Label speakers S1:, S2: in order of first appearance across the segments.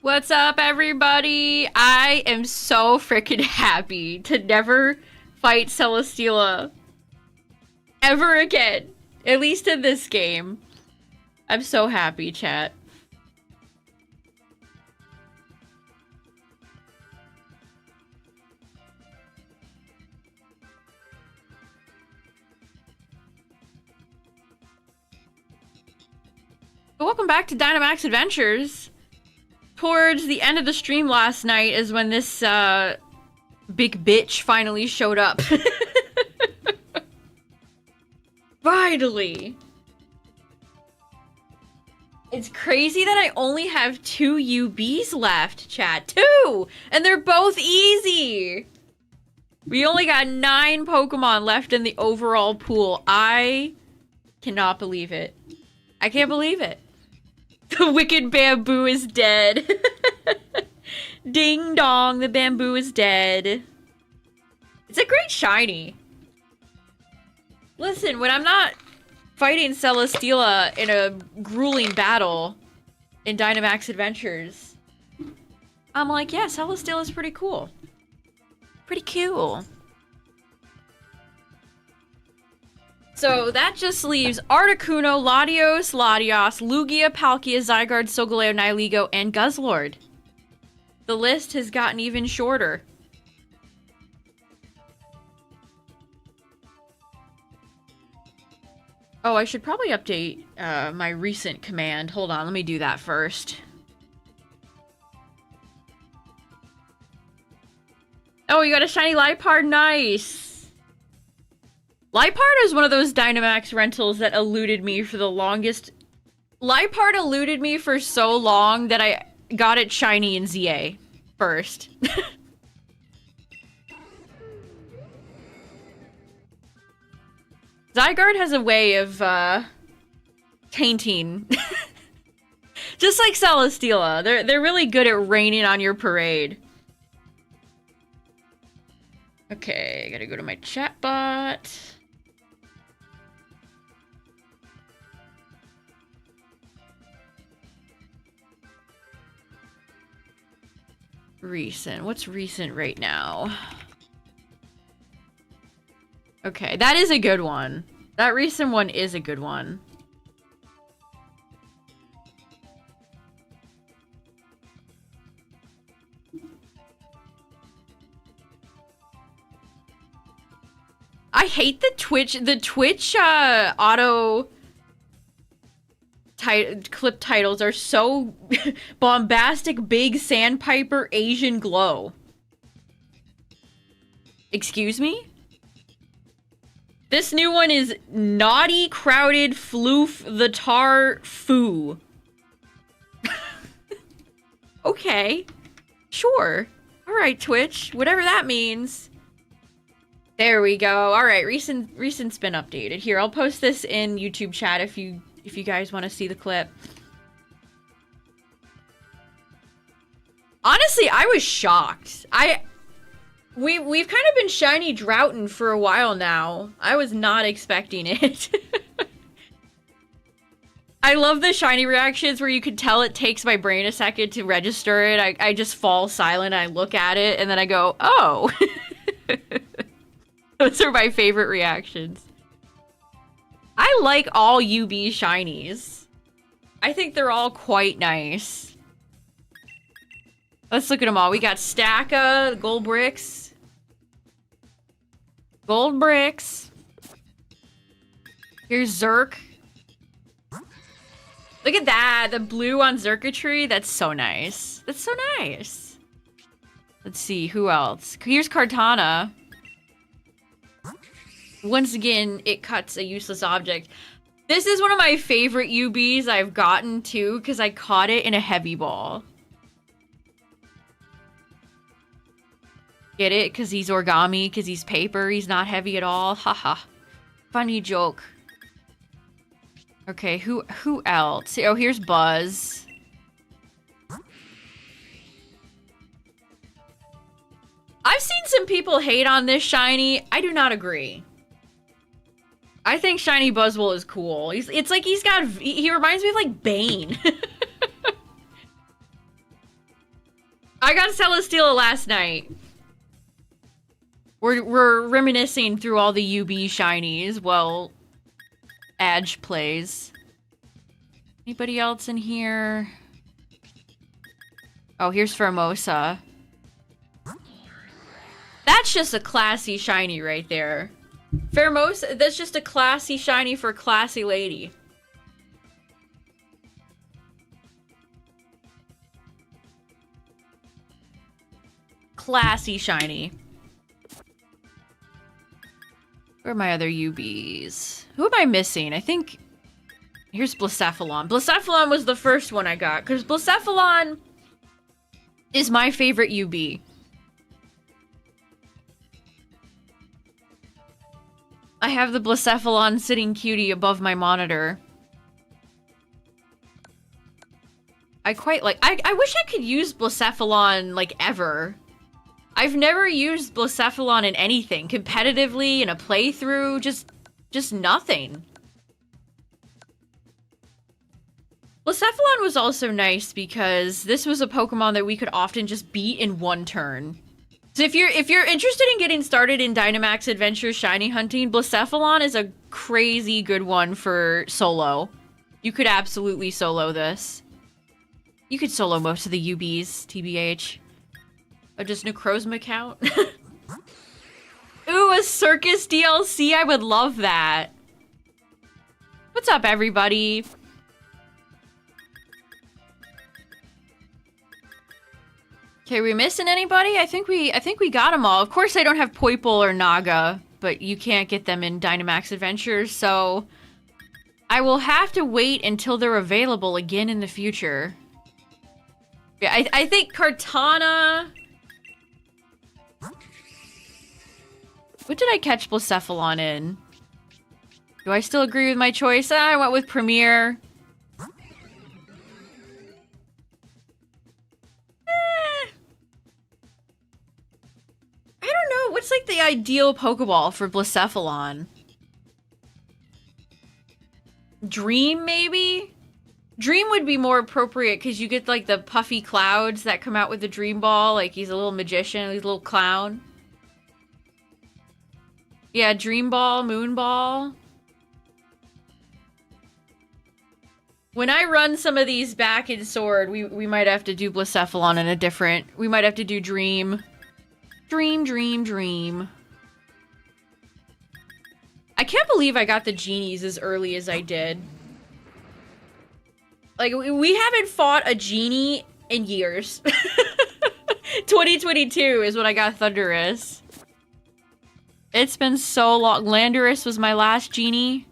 S1: What's up, everybody? I am so freaking happy to never fight Celesteela ever again. At least in this game. I'm so happy, chat. Welcome back to Dynamax Adventures. Towards the end of the stream last night is when this big bitch finally showed up. Finally! It's crazy that I only have 2 UBs left, chat. 2! And they're both easy! We only got 9 Pokemon left in the overall pool. I cannot believe it. I can't believe it. The wicked bamboo is dead. Ding dong, the bamboo is dead. It's a great shiny. Listen, when I'm not fighting Celesteela in a grueling battle in Dynamax Adventures, I'm like, yeah, Celesteela's pretty cool. Pretty cool. So that just leaves Articuno, Latios, Latios, Lugia, Palkia, Zygarde, Solgaleo, Nihilego, and Guzzlord. The list has gotten even shorter. Oh, I should probably update my recent command. Hold on, let me do that first. Oh, you got a shiny Liepard, nice! Liepard is one of those Dynamax rentals that eluded me for the longest. Liepard eluded me for so long that I got it shiny in ZA first. Zygarde has a way of tainting. Just like Celesteela. They're really good at raining on your parade. Okay, I gotta go to my chat bot. Recent. What's recent right now? Okay, that is a good one. That recent one is a good one. I hate the Twitch auto clip titles are so bombastic. Big Sandpiper Asian Glow. Excuse me? This new one is Naughty Crowded Floof the Tar Foo. Okay. Sure. Alright, Twitch. Whatever that means. There we go. Alright, recent's been updated. Here, I'll post this in YouTube chat if you guys want to see the clip. Honestly, I was shocked. We've kind of been shiny droughting for a while now. I was not expecting it. I love the shiny reactions where you can tell it takes my brain a second to register it. I just fall silent, I look at it, and then I go, oh. Those are my favorite reactions. I like all UB shinies. I think they're all quite nice. Let's look at them all. We got Stacka, Gold Bricks. Gold Bricks. Here's Zerk. Look at that. The blue on Zerkatry. That's so nice. That's so nice. Let's see. Who else? Here's Kartana. Once again, it cuts a useless object. This is one of my favorite UBs I've gotten, too, because I caught it in a heavy ball. Get it? Because he's origami, because he's paper, he's not heavy at all. Haha. Funny joke. Okay, who else? Oh, here's Buzz. I've seen some people hate on this shiny. I do not agree. I think shiny Buzzwole is cool. It's like he reminds me of like Bane. I got Celesteela last night. We're reminiscing through all the UB shinies while Adge plays. Anybody else in here? Oh, here's Formosa. That's just a classy shiny right there. Formosa, that's just a classy shiny for a classy lady. Classy shiny. Where are my other UBs? Who am I missing? I think... Here's Blacephalon. Blacephalon was the first one I got, because Blacephalon is my favorite UB. I have the Blacephalon sitting cutie above my monitor. I quite like... I wish I could use Blacephalon, like, ever. I've never used Blacephalon in anything. Competitively, in a playthrough, just nothing. Blacephalon was also nice because this was a Pokemon that we could often just beat in one turn. So if you're interested in getting started in Dynamax Adventure shiny hunting, Blacephalon is a crazy good one for solo. You could absolutely solo this. You could solo most of the UBs, TBH. Oh, just Necrozma count? Ooh, a circus DLC? I would love that. What's up, everybody? Okay, we missing anybody? I think we got them all. Of course, I don't have Poipole or Naga, but you can't get them in Dynamax Adventures, so I will have to wait until they're available again in the future. Yeah, I think Kartana... What did I catch Blacephalon in? Do I still agree with my choice? I went with Premier. I don't know. What's like the ideal Pokeball for Blacephalon? Dream, maybe? Dream would be more appropriate because you get like the puffy clouds that come out with the Dream Ball. Like he's a little magician, he's a little clown. Yeah, Dream Ball, Moon Ball. When I run some of these back in Sword, we might have to do Blacephalon in a different... We might have to do Dream. Dream. I can't believe I got the genies as early as I did. Like, we haven't fought a genie in years. 2022 is when I got Thundurus. It's been so long. Landorus was my last genie.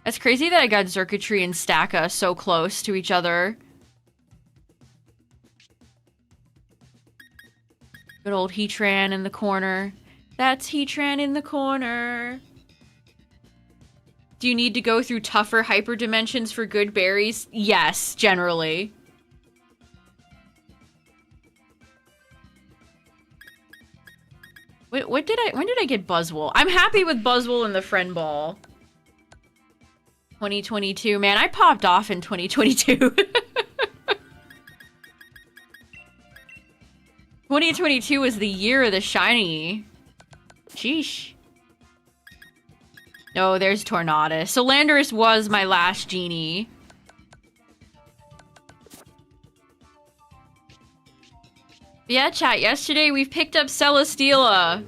S1: It's crazy that I got Xurkitree and Stacka so close to each other. Good old Heatran in the corner. That's Heatran in the corner. Do you need to go through tougher hyperdimensions for good berries? Yes, generally. Wait, when did I get Buzzwole? I'm happy with Buzzwole in the friend ball. 2022, man, I popped off in 2022. 2022 was the year of the shiny. Sheesh. No, there's Tornadus. So Landorus was my last genie. Yeah, chat, yesterday we've picked up Celesteela.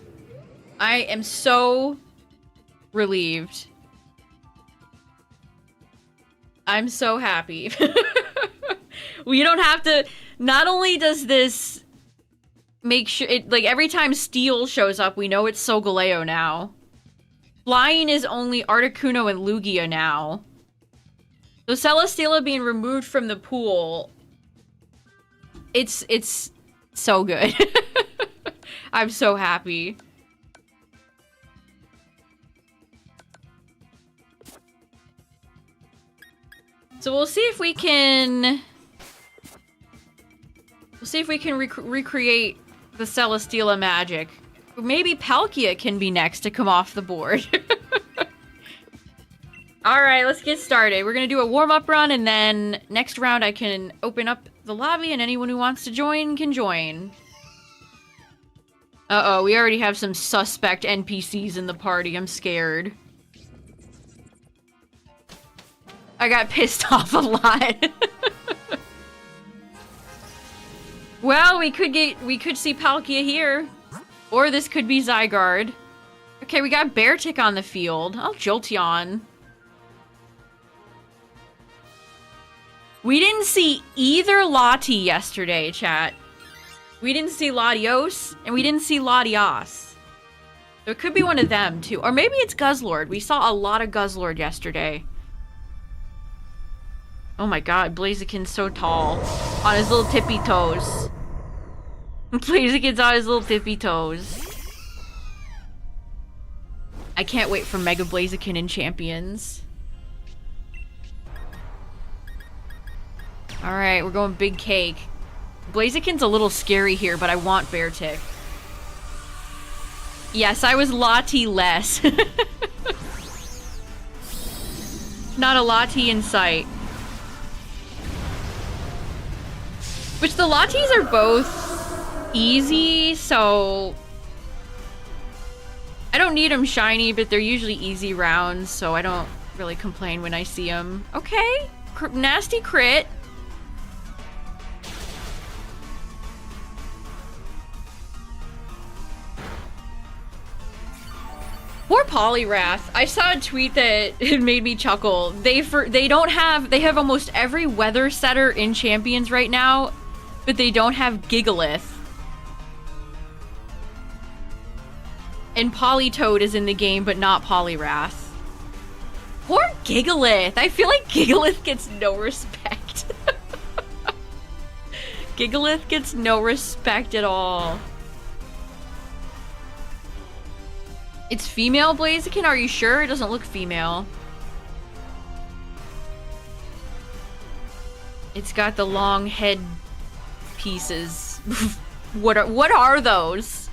S1: I am so relieved. I'm so happy. We don't have to... Not only does this make sure... like, every time Steel shows up, we know it's Solgaleo now. Flying is only Articuno and Lugia now. So Celesteela being removed from the pool... It's so good. I'm so happy. So we'll see if we can... We'll see if we can recreate the Celesteela magic. Maybe Palkia can be next to come off the board. Alright, let's get started. We're gonna do a warm-up run, and then next round I can open up the lobby, and anyone who wants to join can join. Uh-oh, we already have some suspect NPCs in the party. I'm scared. I got pissed off a lot. Well, we could see Palkia here. Or this could be Zygarde. Okay, we got Beartick on the field. Oh, Jolteon. We didn't see either Lati yesterday, chat. We didn't see Latios, and we didn't see Latias. So it could be one of them, too. Or maybe it's Guzzlord. We saw a lot of Guzzlord yesterday. Oh my god, Blaziken's so tall. On his little tippy toes. Blaziken's on his little tippy toes. I can't wait for Mega Blaziken in Champions. Alright, we're going big cake. Blaziken's a little scary here, but I want Beartick. Yes, I was Lati-less. Not a Lati in sight. Which the Latis are both easy, so... I don't need them shiny, but they're usually easy rounds, so I don't really complain when I see them. Okay, nasty crit. Poor Poliwrath. I saw a tweet that it made me chuckle. They have almost every weather setter in Champions right now, but they don't have Gigalith. And Politoed is in the game, but not Poliwrath. Poor Gigalith. I feel like Gigalith gets no respect. Gigalith gets no respect at all. It's female Blaziken? Are you sure? It doesn't look female. It's got the long head pieces. What are those?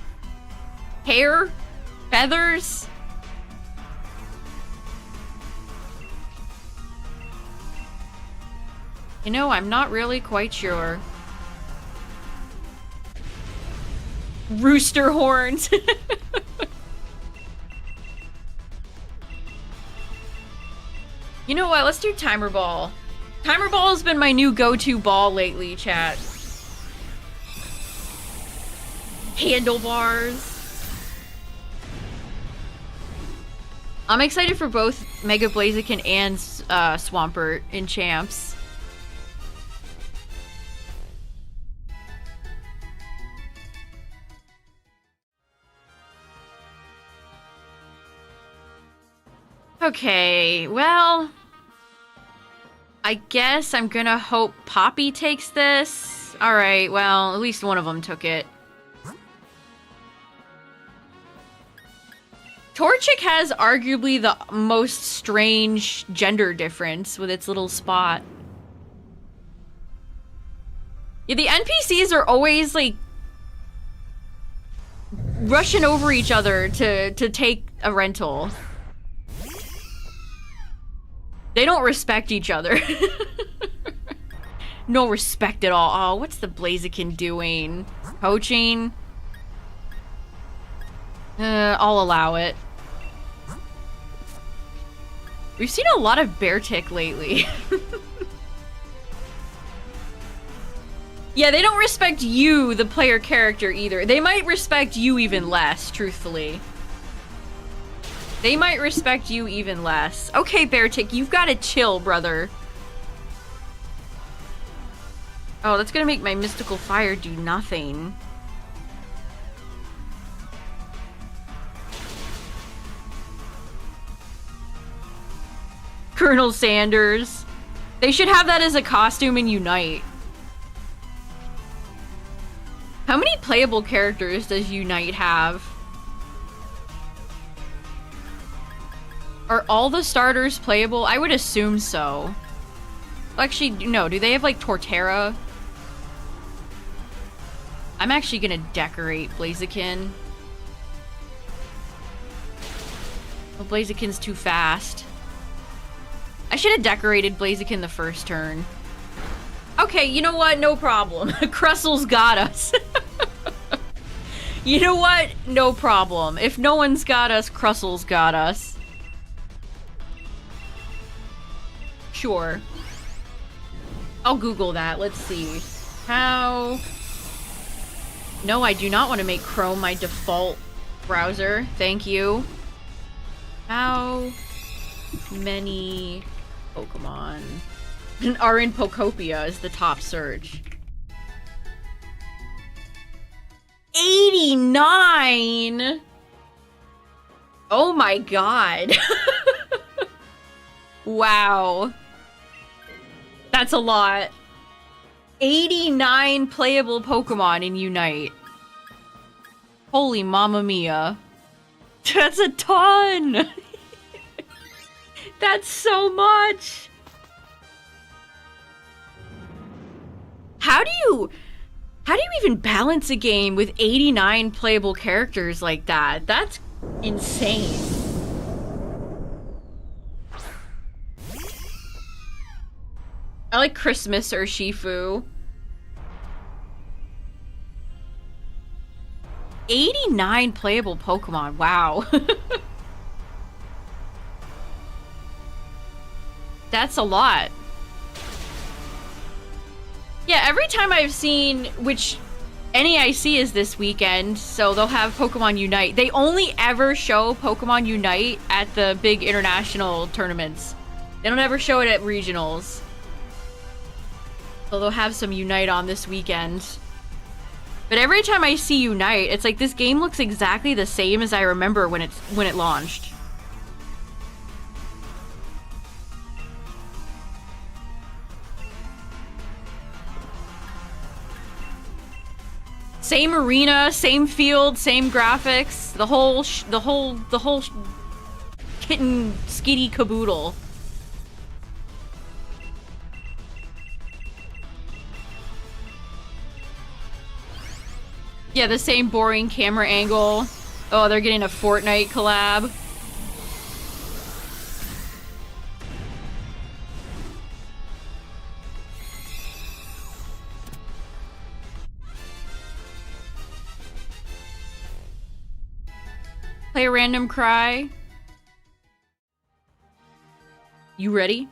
S1: Hair? Feathers? You know, I'm not really quite sure. Rooster horns. You know what? Let's do Timer Ball. Timer Ball has been my new go-to ball lately, chat. Handlebars. I'm excited for both Mega Blaziken and Swampert in Champs. Okay, well... I guess I'm gonna hope Poppy takes this. Alright, well, at least one of them took it. Torchic has arguably the most strange gender difference with its little spot. Yeah, the NPCs are always, like, rushing over each other to take a rental. They don't respect each other. No respect at all. Oh, what's the Blaziken doing? Poaching? I'll allow it. We've seen a lot of Beartick lately. Yeah, they don't respect you, the player character, either. They might respect you even less, truthfully. They might respect you even less. Okay, Beartick, you've got to chill, brother. Oh, that's gonna make my Mystical Fire do nothing. Colonel Sanders. They should have that as a costume in Unite. How many playable characters does Unite have? Are all the starters playable? I would assume so. Actually, no. Do they have, like, Torterra? I'm actually gonna decorate Blaziken. Well, Blaziken's too fast. I should have decorated Blaziken the first turn. Okay, you know what? No problem. Crustle's got us. You know what? No problem. If no one's got us, Crustle's got us. Sure. I'll Google that. Let's see. How... No, I do not want to make Chrome my default browser. Thank you. How many Pokemon are in Pokopia is the top search. 89! Oh my god. Wow. That's a lot. 89 playable Pokemon in Unite. Holy mamma mia. That's a ton! That's so much! How do you even balance a game with 89 playable characters like that? That's insane. I like Christmas or Shifu. 89 playable Pokemon, wow. That's a lot. Yeah, every time I've seen, which NEIC is this weekend, so they'll have Pokemon Unite. They only ever show Pokemon Unite at the big international tournaments. They don't ever show it at regionals. So they'll have some Unite on this weekend. But every time I see Unite, it's like this game looks exactly the same as I remember when it launched. Same arena, same field, same graphics, the whole kitten skitty caboodle. Yeah, the same boring camera angle. Oh, they're getting a Fortnite collab. Play a random cry. You ready?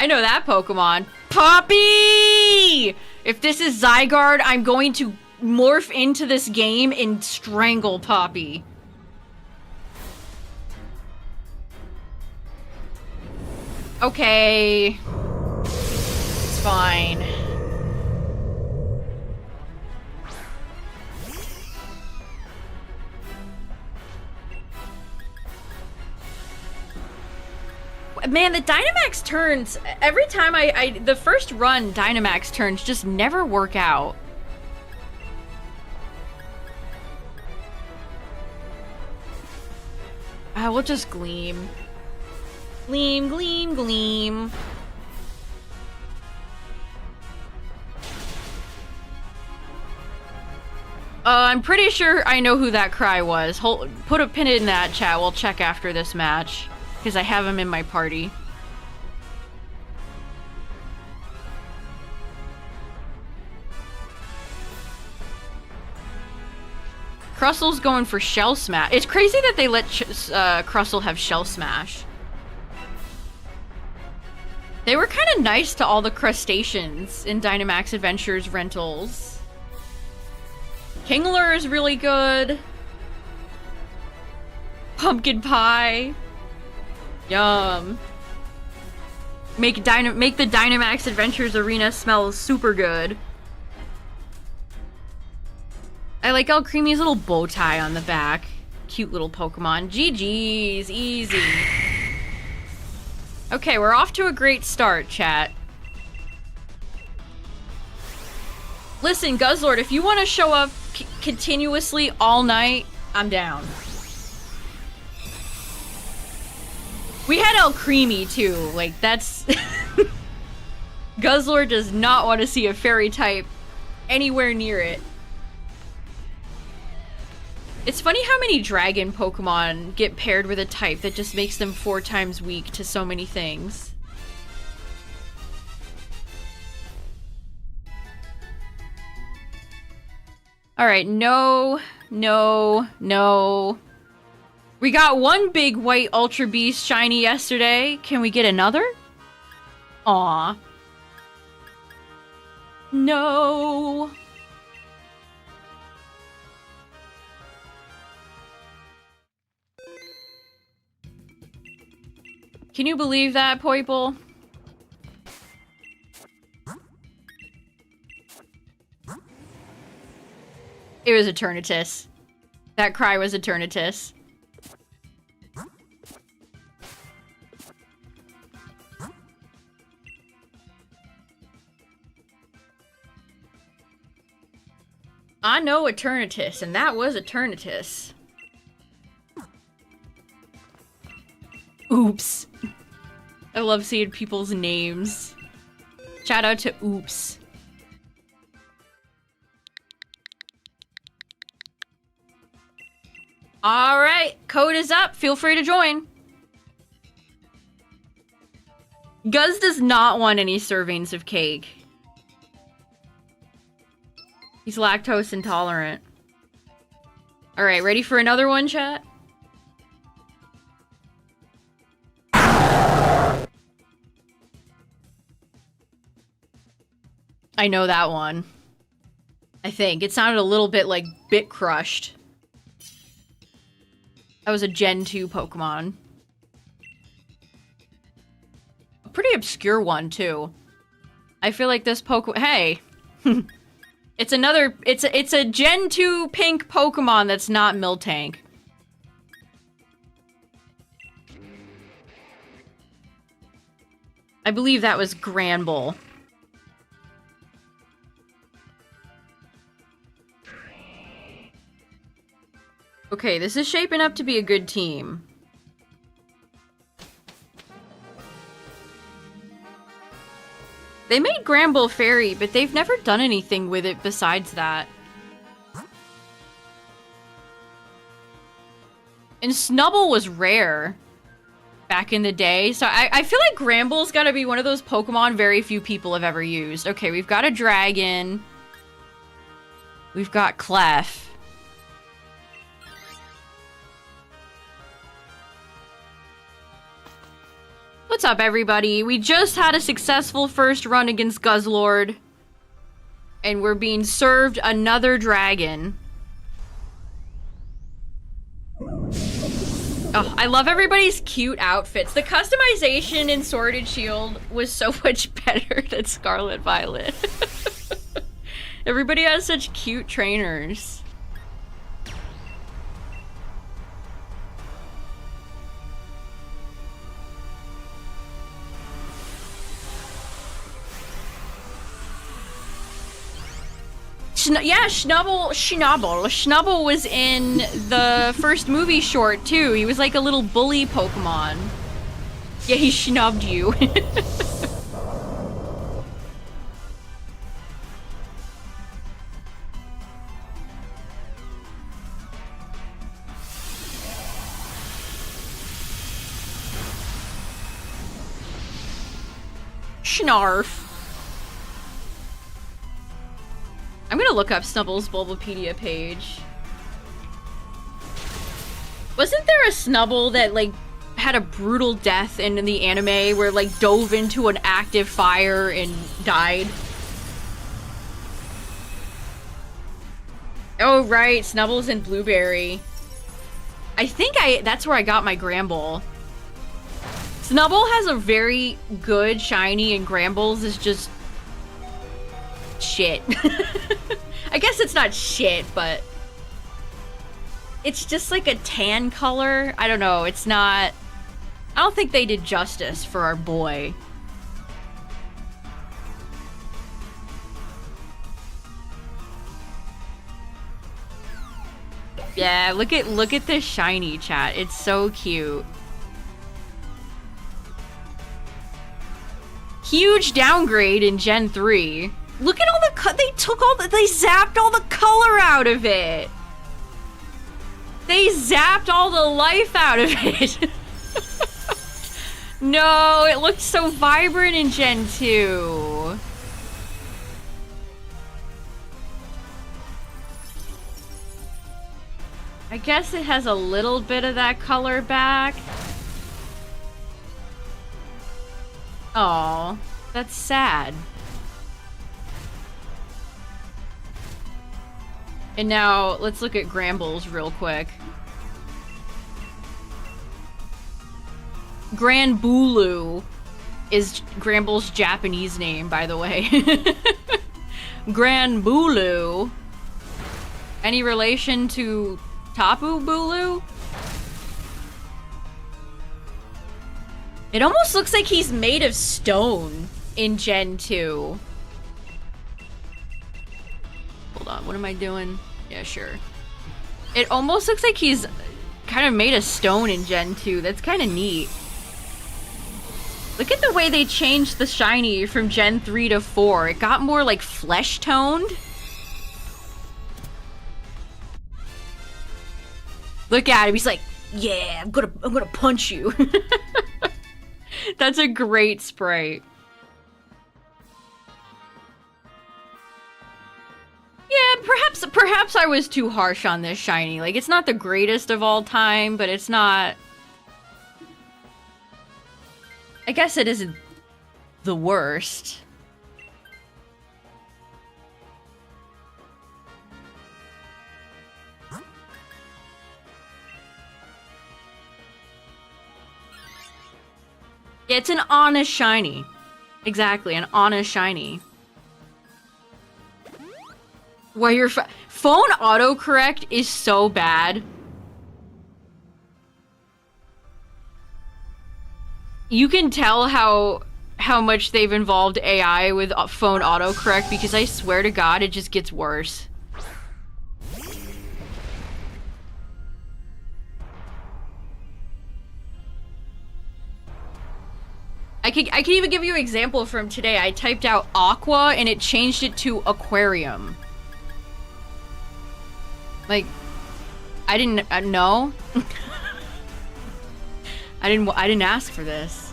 S1: I know that Pokemon. Poppy! If this is Zygarde, I'm going to morph into this game and strangle Poppy. Okay. It's fine. Man, the Dynamax turns, every time the first run Dynamax turns just never work out. We'll just Gleam. Gleam, Gleam, Gleam. I'm pretty sure I know who that cry was. Put a pin in that chat, we'll check after this match. Because I have him in my party. Crustle's going for Shell Smash. It's crazy that they let Crustle have Shell Smash. They were kind of nice to all the crustaceans in Dynamax Adventures rentals. Kingler is really good. Pumpkin Pie. Yum. Make the Dynamax Adventures arena smell super good. I like El Creamy's little bow tie on the back. Cute little Pokemon. GG's. Easy. Okay, we're off to a great start, chat. Listen, Guzzlord, if you want to show up continuously all night, I'm down. We had El Creamy too, like that's... Guzzlord does not want to see a fairy type anywhere near it. It's funny how many dragon Pokemon get paired with a type that just makes them 4 times weak to so many things. Alright, no. We got one big white Ultra Beast shiny yesterday. Can we get another? Aw. No. Can you believe that, Poiple? It was Eternatus. That cry was Eternatus. I know Eternatus, and that was Eternatus. Oops. I love seeing people's names. Shout out to Oops. Alright, code is up. Feel free to join. Guz does not want any servings of cake. He's lactose intolerant. Alright, ready for another one, chat? I know that one. I think. It sounded a little bit like Bit Crushed. That was a Gen 2 Pokemon. A pretty obscure one, too. I feel like this Pokemon... Hey! It's another... It's a Gen 2 pink Pokemon that's not Miltank. I believe that was Granbull. Okay, this is shaping up to be a good team. They made Granbull Fairy, but they've never done anything with it besides that. And Snubbull was rare back in the day, so I feel like Granbull's gotta be one of those Pokemon very few people have ever used. Okay, we've got a dragon. We've got Clef. What's up, everybody? We just had a successful first run against Guzzlord. And we're being served another dragon. Oh, I love everybody's cute outfits. The customization in Sword and Shield was so much better than Scarlet Violet. Everybody has such cute trainers. Yeah, Schnubbull was in the first movie short, too. He was like a little bully Pokemon. Yeah, he schnubbed you. Schnarf. I'm gonna look up Snubbull's Bulbapedia page. Wasn't there a Snubbull that, like, had a brutal death in the anime where, like, dove into an active fire and died? Oh, right. Snubbull's in Blueberry. I think that's where I got my Granbull. Snubbull has a very good shiny, and Granbull's is just... shit. I guess it's not shit, but it's just like a tan color. I don't know. It's not... I don't think they did justice for our boy. Yeah, look at this shiny, chat. It's so cute. Huge downgrade in Gen 3. Look at all the they zapped all the color out of it. They zapped all the life out of it. No, it looked so vibrant in Gen 2. I guess it has a little bit of that color back. Oh, that's sad. And now, let's look at Grambles real quick. Granbulu is Gramble's Japanese name, by the way. Granbulu. Any relation to Tapu Bulu? It almost looks like he's made of stone in Gen 2. Hold on, what am I doing? Yeah, sure. It almost looks like he's kind of made of stone in Gen 2. That's kind of neat. Look at the way they changed the shiny from Gen 3 to 4. It got more like flesh toned. Look at him. He's like, "Yeah, I'm gonna punch you." That's a great sprite. Yeah, perhaps I was too harsh on this shiny. Like, it's not the greatest of all time, but it's not... I guess it isn't the worst. Yeah, it's an honest shiny. Exactly, an honest shiny. Well, your phone autocorrect is so bad. You can tell how much they've involved AI with phone autocorrect because I swear to God, it just gets worse. I can even give you an example from today. I typed out aqua and it changed it to aquarium. Like, I didn't know. I didn't ask for this.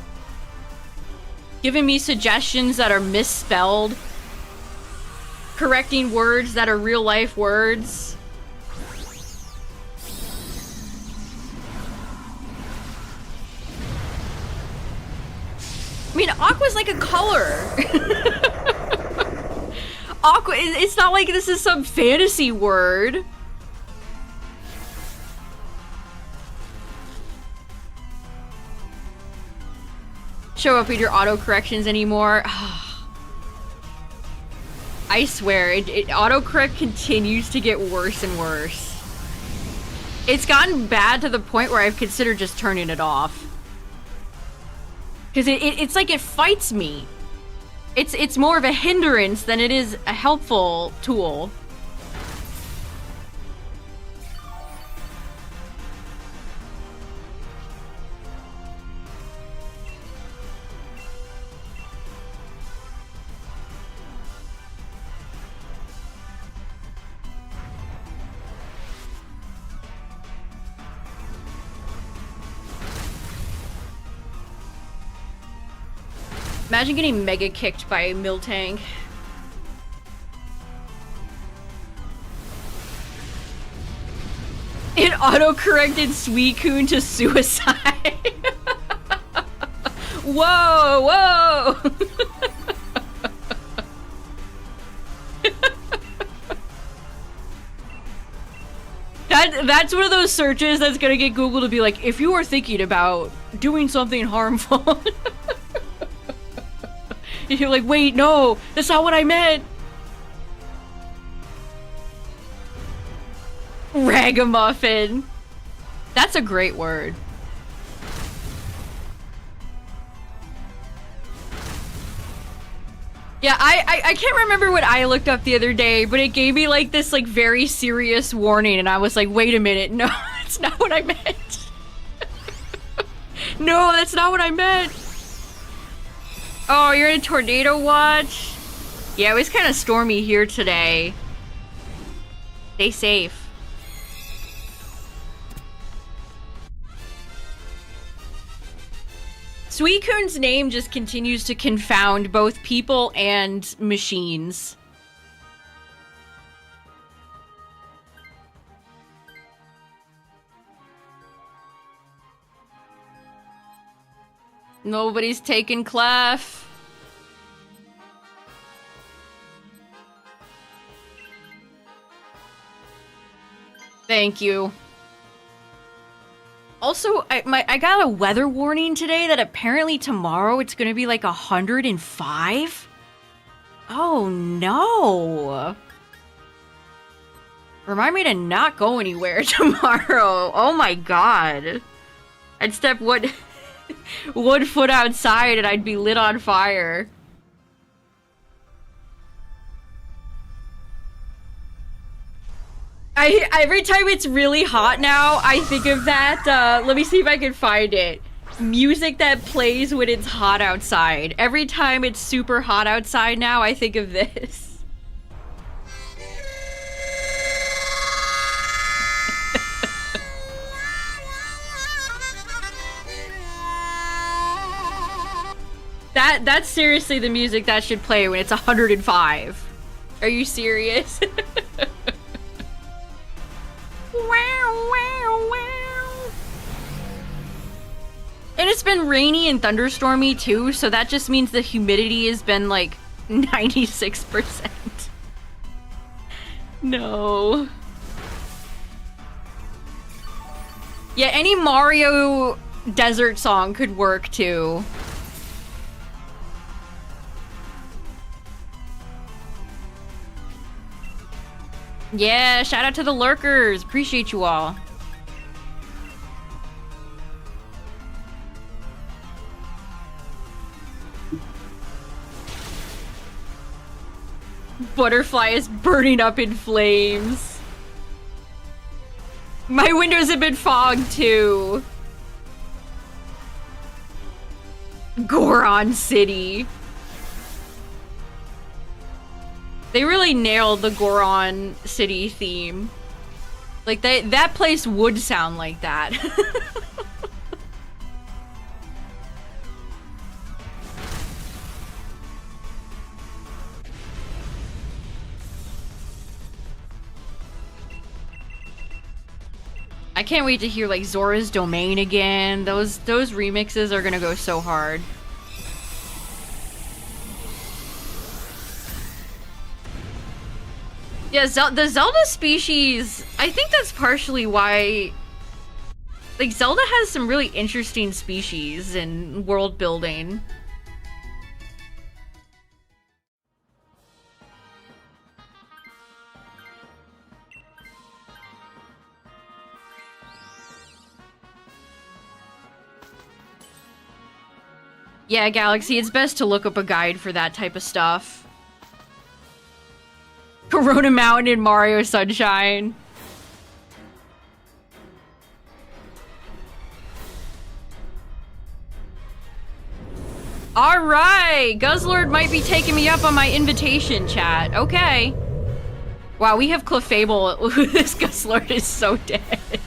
S1: Giving me suggestions that are misspelled. Correcting words that are real life words. I mean, aqua's like a color. Aqua, it's not like this is some fantasy word. Show up with your auto corrections anymore. I swear, autocorrect continues to get worse and worse. It's gotten bad to the point where I've considered just turning it off. Because it's like it fights me. It's more of a hindrance than it is a helpful tool. Imagine getting mega kicked by a Miltank. It auto-corrected Suicune to suicide. Whoa, whoa! That's one of those searches that's gonna get Google to be like, if you are thinking about doing something harmful. You're like, wait, no, that's not what I meant. Ragamuffin. That's a great word. Yeah, I can't remember what I looked up the other day, but it gave me like this like very serious warning and I was like, wait a minute, no, that's not what I meant. No, that's not what I meant. Oh, you're in a tornado watch? Yeah, it was kind of stormy here today. Stay safe. Suicune's name just continues to confound both people and machines. Nobody's taking Clef. Thank you. Also, I got a weather warning today that apparently tomorrow it's gonna be like 105. Oh no. Remind me to not go anywhere tomorrow. Oh my god. I'd step one foot outside and I'd be lit on fire. Every time it's really hot now, I think of that, let me see if I can find it. Music that plays when it's hot outside. Every time it's super hot outside now, I think of this. That's seriously the music that should play when it's 105. Are you serious? Wow, wow, wow. And it's been rainy and thunderstormy too, so that just means the humidity has been like 96%. No. Yeah, any Mario desert song could work too. Yeah, shout out to the lurkers. Appreciate you all. Butterfly is burning up in flames. My windows have been fogged too. Goron City. They really nailed the Goron City theme. Like, that place would sound like that. I can't wait to hear, like, Zora's Domain again. Those remixes are gonna go so hard. Yeah, the Zelda species, I think that's partially why... Like, Zelda has some really interesting species and world building. Yeah, Galaxy, it's best to look up a guide for that type of stuff. Corona Mountain in Mario Sunshine. Alright! Guzzlord might be taking me up on my invitation, chat. Okay. Wow, we have Clefable. This Guzzlord is so dead.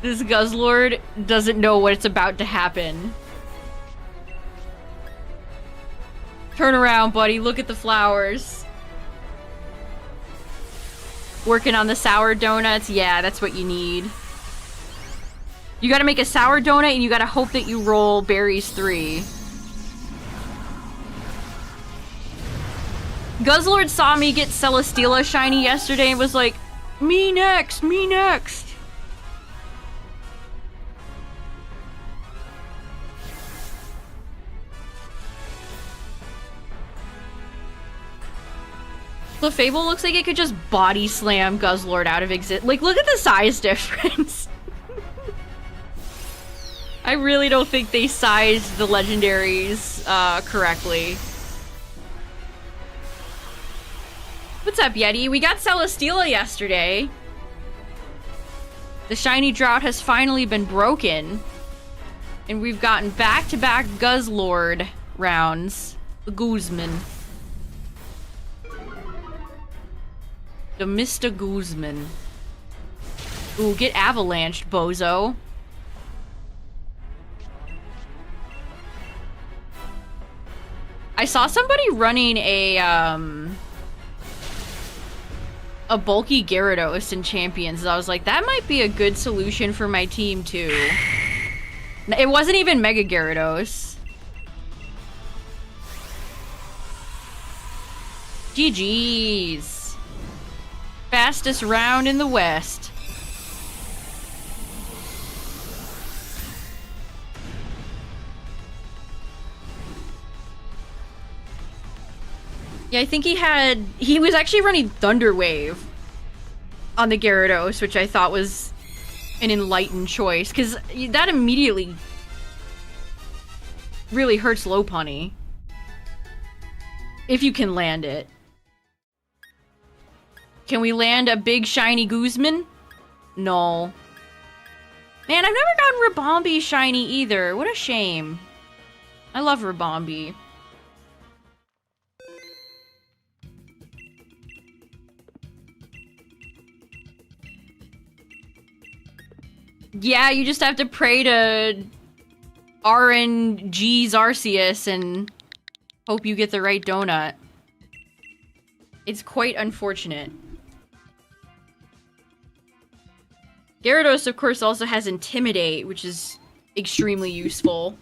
S1: This Guzzlord doesn't know what's about to happen. Turn around, buddy. Look at the flowers. Working on the sour donuts? Yeah, that's what you need. You gotta make a sour donut and you gotta hope that you roll berries 3. Guzzlord saw me get Celesteela shiny yesterday and was like, me next, me next. Clefable looks like it could just body slam Guzzlord out of exist. Like, look at the size difference. I really don't think they sized the legendaries correctly. What's up, Yeti? We got Celesteela yesterday. The shiny drought has finally been broken. And we've gotten back-to-back Guzzlord rounds. The Guzman. The Mr. Guzman. Ooh, get avalanched, bozo. saw somebody running a bulky Gyarados in Champions, and I was like, that might be a good solution for my team, too. It wasn't even Mega Gyarados. GG's. Fastest round in the West. Yeah, I think he was actually running Thunder Wave on the Gyarados, which I thought was an enlightened choice, because that immediately really hurts Lopunny. If you can land it. Can we land a big shiny Guzman? No. Man, I've never gotten Ribombee shiny either. What a shame. I love Ribombee. Yeah, you just have to pray to RNG's Arceus and hope you get the right donut. It's quite unfortunate. Gyarados, of course, also has Intimidate, which is extremely useful.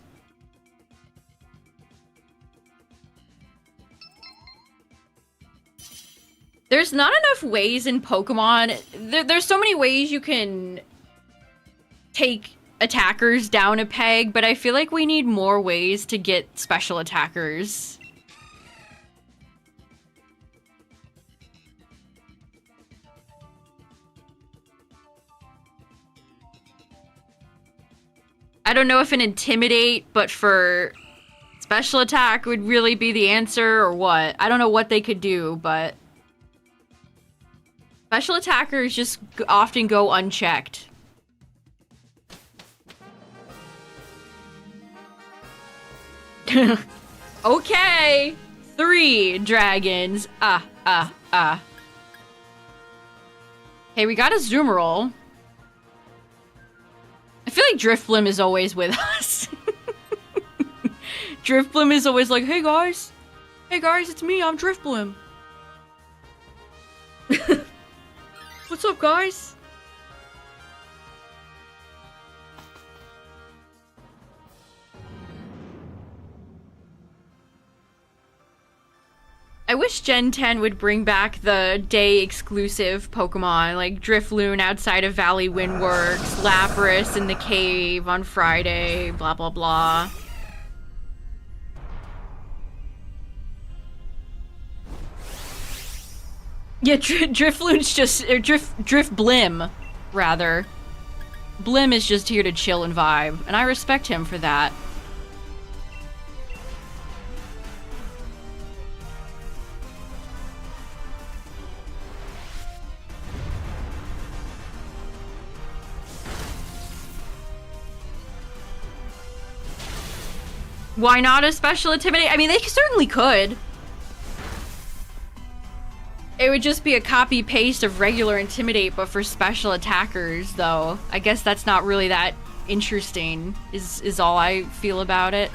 S1: There's not enough ways in Pokemon. There's so many ways you can take attackers down a peg, but I feel like we need more ways to get special attackers. I don't know if an Intimidate, but for special attack would really be the answer or what. I don't know what they could do, but special attackers just often go unchecked. Okay, 3 dragons. Hey, we got a Zoomerol. I feel like Drifblim is always with us. Drifblim is always like, hey guys, it's me, I'm Drifblim. What's up, guys? I wish Gen 10 would bring back the day-exclusive Pokemon, like Drifloon outside of Valley Windworks, Lapras in the cave on Friday, blah blah blah. Yeah, Drifloon's just... Drifblim, rather. Blim is just here to chill and vibe, and I respect him for that. Why not a special Intimidate? I mean, they certainly could. It would just be a copy-paste of regular Intimidate, but for special attackers, though. I guess that's not really that interesting, is all I feel about it.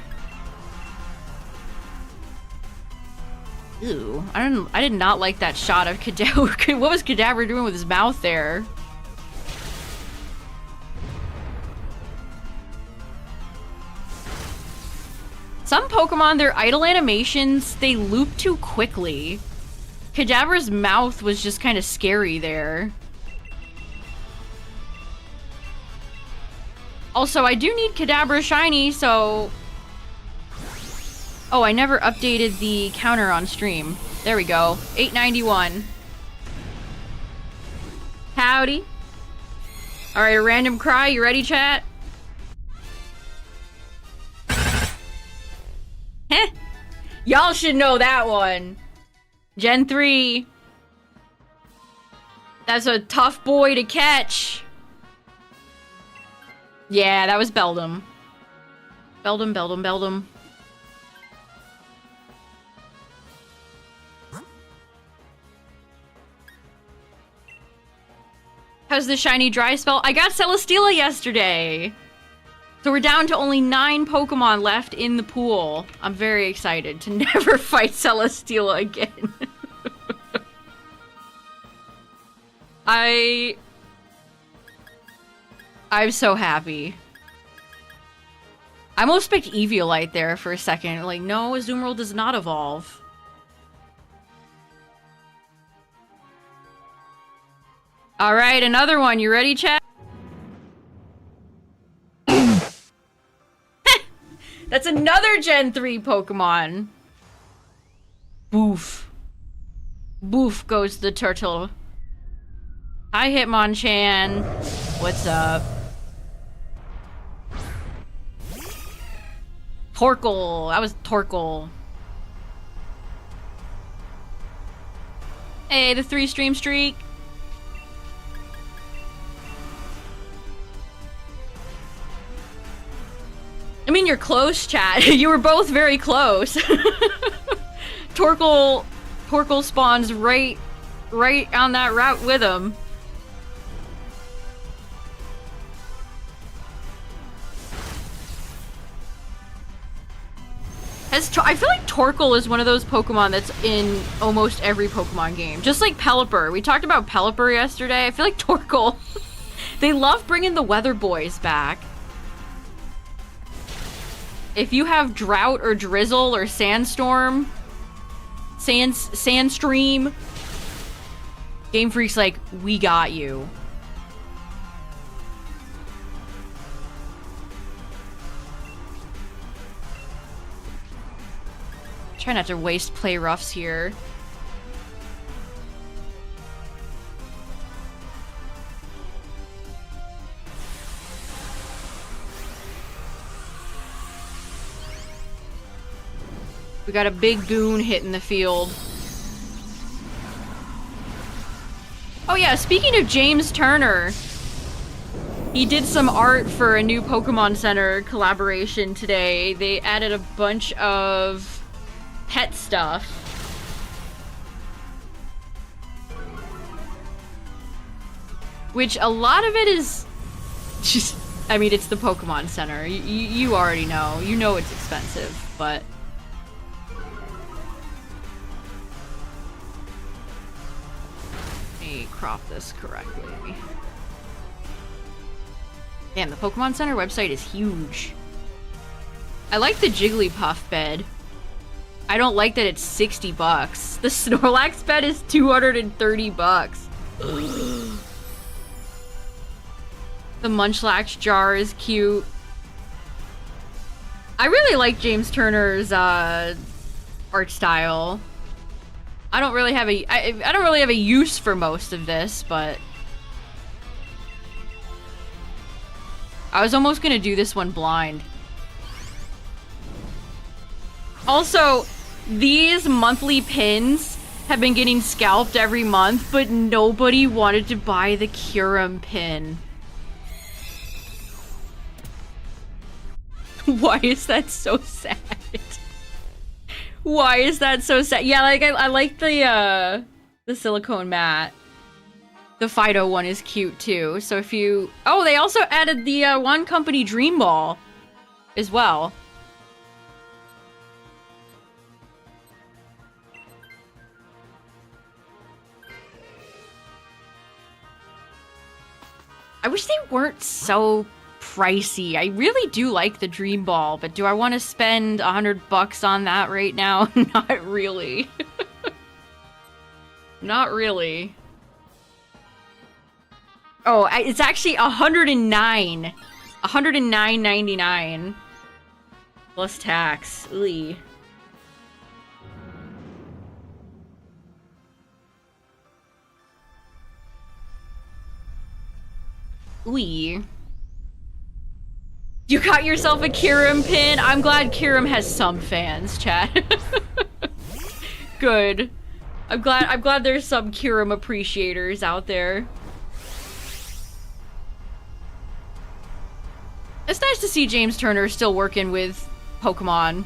S1: Ew. I did not like that shot of Kadabra. What was Kadabra doing with his mouth there? Some Pokemon, their idle animations, they loop too quickly. Kadabra's mouth was just kind of scary there. Also, I do need Kadabra shiny, so... Oh, I never updated the counter on stream. There we go. 891. Howdy. Alright, a random cry. You ready, chat? Heh. Y'all should know that one. Gen 3. That's a tough boy to catch. Yeah, that was Beldum. Beldum. How's the shiny dry spell? I got Celesteela yesterday. So we're down to only 9 Pokemon left in the pool. I'm very excited to never fight Celesteela again. I'm so happy. I almost picked Eviolite there for a second. Like, no, Azumarill does not evolve. Alright, another one. You ready, chat? That's another Gen 3 Pokemon. Boof. Boof goes the turtle. Hi, Hitmonchan. What's up? Torkoal. That was Torkoal. Hey, the 3-stream streak. I mean, you're close, chat. You were both very close. Torkoal spawns right on that route with him. I feel like Torkoal is one of those Pokemon that's in almost every Pokemon game. Just like Pelipper. We talked about Pelipper yesterday. I feel like Torkoal... They love bringing the weather boys back. If you have drought or drizzle or sandstorm, sandstream, Game Freak's like, we got you. Try not to waste play roughs here. We got a big goon hitting the field. Oh yeah, speaking of James Turner, he did some art for a new Pokemon Center collaboration today. They added a bunch of pet stuff. Which a lot of it is just, I mean, it's the Pokemon Center. You already know. You know it's expensive, but... crop this correctly. Damn, the Pokemon Center website is huge. I like the Jigglypuff bed. I don't like that it's 60 bucks. The Snorlax bed is 230 bucks. The Munchlax jar is cute. I really like James Turner's art style. I don't really have a use for most of this, but I was almost gonna do this one blind. Also, these monthly pins have been getting scalped every month, but nobody wanted to buy the Kyurem pin. Why is that so sad? Why is that so sad? Yeah, like I like the silicone mat. The Fido one is cute too. So if you... Oh, they also added the One Company Dream Ball as well. I wish they weren't so pricey. I really do like the Dream Ball, but do I want to spend $100 on that right now? Not really. Not really. Oh, it's actually $109. $109.99 plus tax. Ooh. Ooh. You got yourself a Kyurem pin? I'm glad Kyurem has some fans, chat. Good. I'm glad there's some Kyurem appreciators out there. It's nice to see James Turner still working with Pokemon.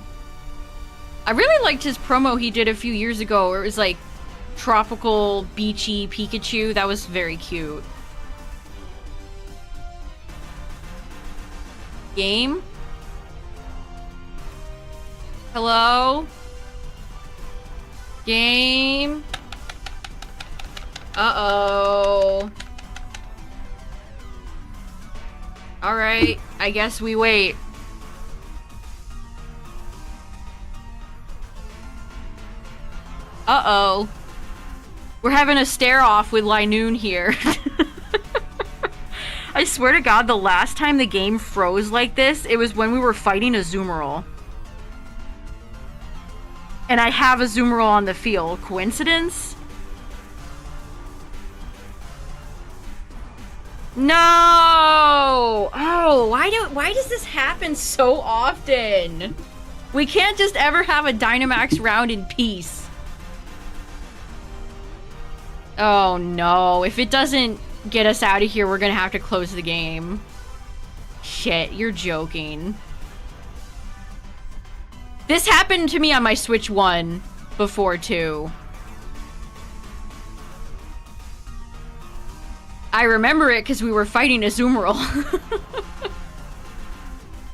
S1: I really liked his promo he did a few years ago where it was like tropical, beachy Pikachu. That was very cute. Game? Hello? Game? Uh-oh. Alright, I guess we wait. Uh-oh. We're having a stare-off with Linoon here. I swear to God, the last time the game froze like this, it was when we were fighting a Zoomerl. And I have a Zoomerl on the field. Coincidence? No! Oh, why does this happen so often? We can't just ever have a Dynamax round in peace. Oh no, if it doesn't get us out of here, we're gonna have to close the game. Shit, you're joking. This happened to me on my Switch 1 before too. I remember it because we were fighting a Zoomerl.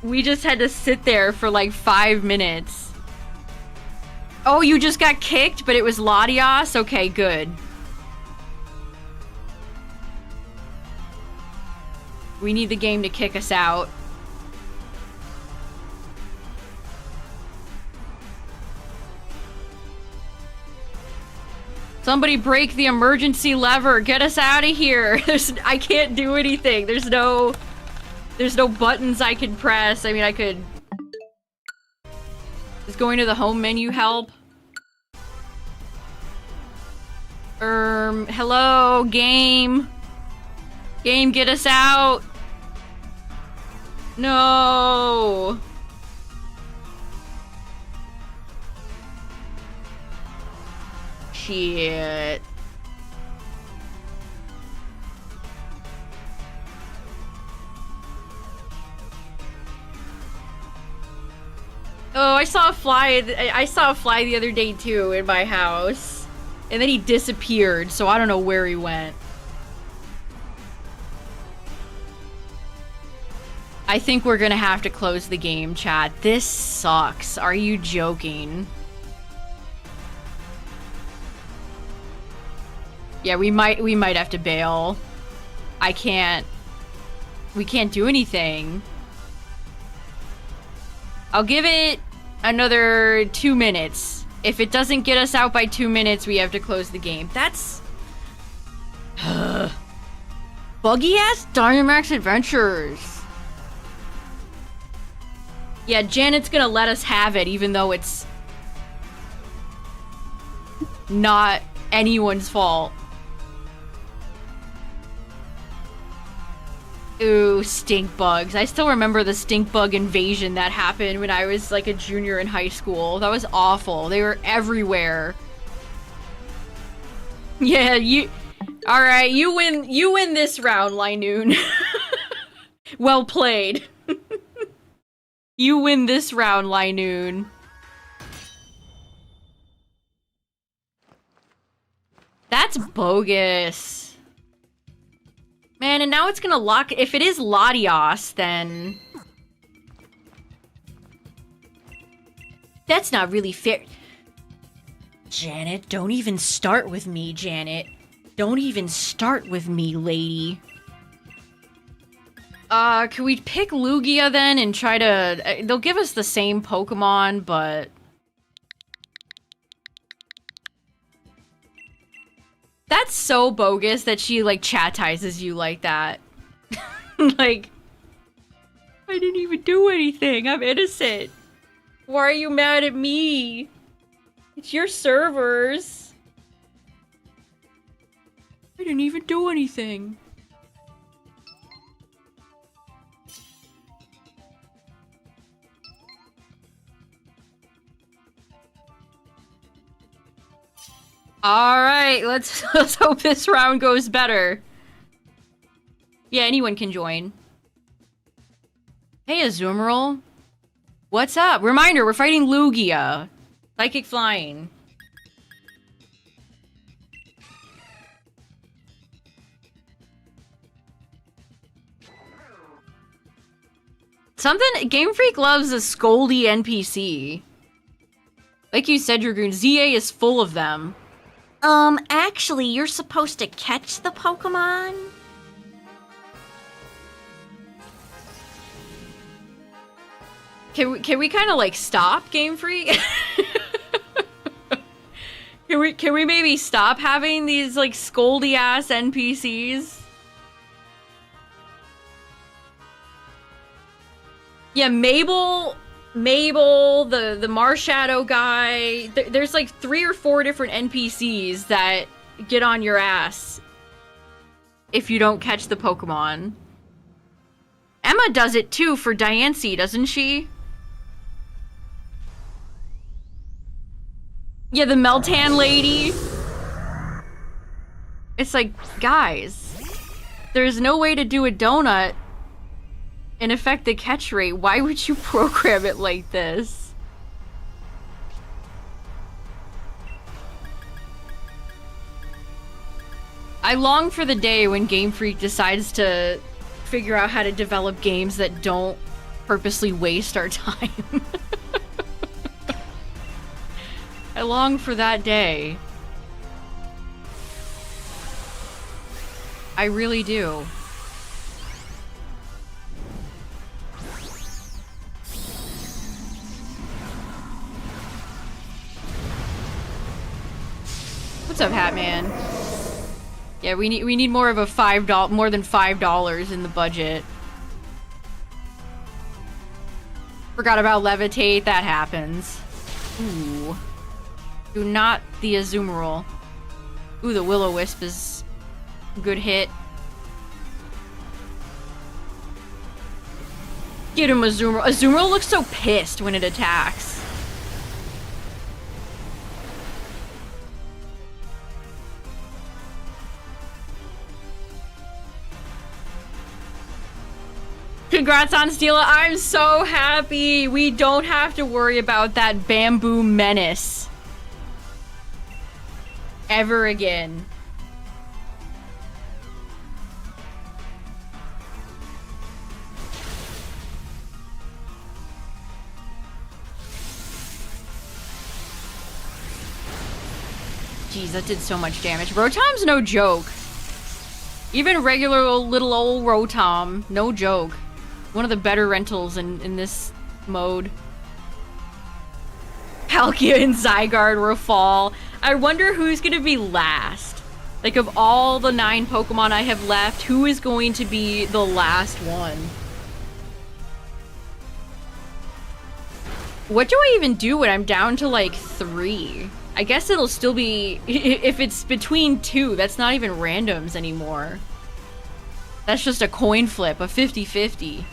S1: We just had to sit there for like 5 minutes. Oh, you just got kicked, but it was Latios? Okay, good. We need the game to kick us out. Somebody break the emergency lever. Get us out of here. I can't do anything. There's no buttons I can press. I mean, I could... Does going to the home menu help? Hello, game. Game, get us out. No. Shit. Oh, I saw a fly. I saw a fly the other day too in my house. And then he disappeared, so I don't know where he went. I think we're gonna have to close the game, chat. This sucks. Are you joking? Yeah, we might have to bail. We can't do anything. I'll give it another 2 minutes. If it doesn't get us out by 2 minutes, we have to close the game. That's... Buggy-ass Dynamax Adventures. Yeah, Janet's gonna let us have it, even though it's... not anyone's fault. Ooh, stink bugs. I still remember the stink bug invasion that happened when I was like a junior in high school. That was awful. They were everywhere. Yeah, Alright, you win this round, Linoon. Well played. You win this round, Linoon. That's bogus. Man, and now it's gonna lock- if it is Latios, then... That's not really fair. Janet, don't even start with me, Janet. Don't even start with me, lady. Can we pick Lugia then and try to... they'll give us the same Pokemon, but... That's so bogus that she, like, chatizes you like that. Like, I didn't even do anything. I'm innocent. Why are you mad at me? It's your servers. I didn't even do anything. Alright, let's hope this round goes better. Yeah, anyone can join. Hey, Azumarill. What's up? Reminder, we're fighting Lugia. Psychic Flying. Something Game Freak loves a Scoldy NPC. Like you said, Dragoon, ZA is full of them.
S2: Actually, you're supposed to catch the Pokemon?
S1: Can we kind of like stop, Game Freak? Can we maybe stop having these like Scoldy ass NPCs? Yeah, Mabel, the Marshadow guy. There's like 3 or 4 different NPCs that get on your ass if you don't catch the Pokemon. Emma does it too for Diancie, doesn't she? Yeah, the Meltan lady. It's like, guys, there's no way to do a donut and affect the catch rate. Why would you program it like this? I long for the day when Game Freak decides to figure out how to develop games that don't purposely waste our time. I long for that day. I really do. What's up, Hatman? Yeah, we need more of a more than $5 in the budget. Forgot about Levitate, that happens. Ooh. Do not the Azumarill. Ooh, the Will-O-Wisp is a good hit. Get him, Azumarill. Azumarill looks so pissed when it attacks. Congrats on Steela. I'm so happy. We don't have to worry about that bamboo menace ever again. Jeez, that did so much damage. Rotom's no joke. Even regular little old Rotom, no joke. One of the better rentals in this mode. Palkia and Zygarde were fall. I wonder who's gonna be last. Like, of all the 9 Pokemon I have left, who is going to be the last one? What do I even do when I'm down to, like, 3? I guess it'll still be... If it's between 2, that's not even randoms anymore. That's just a coin flip, a 50-50.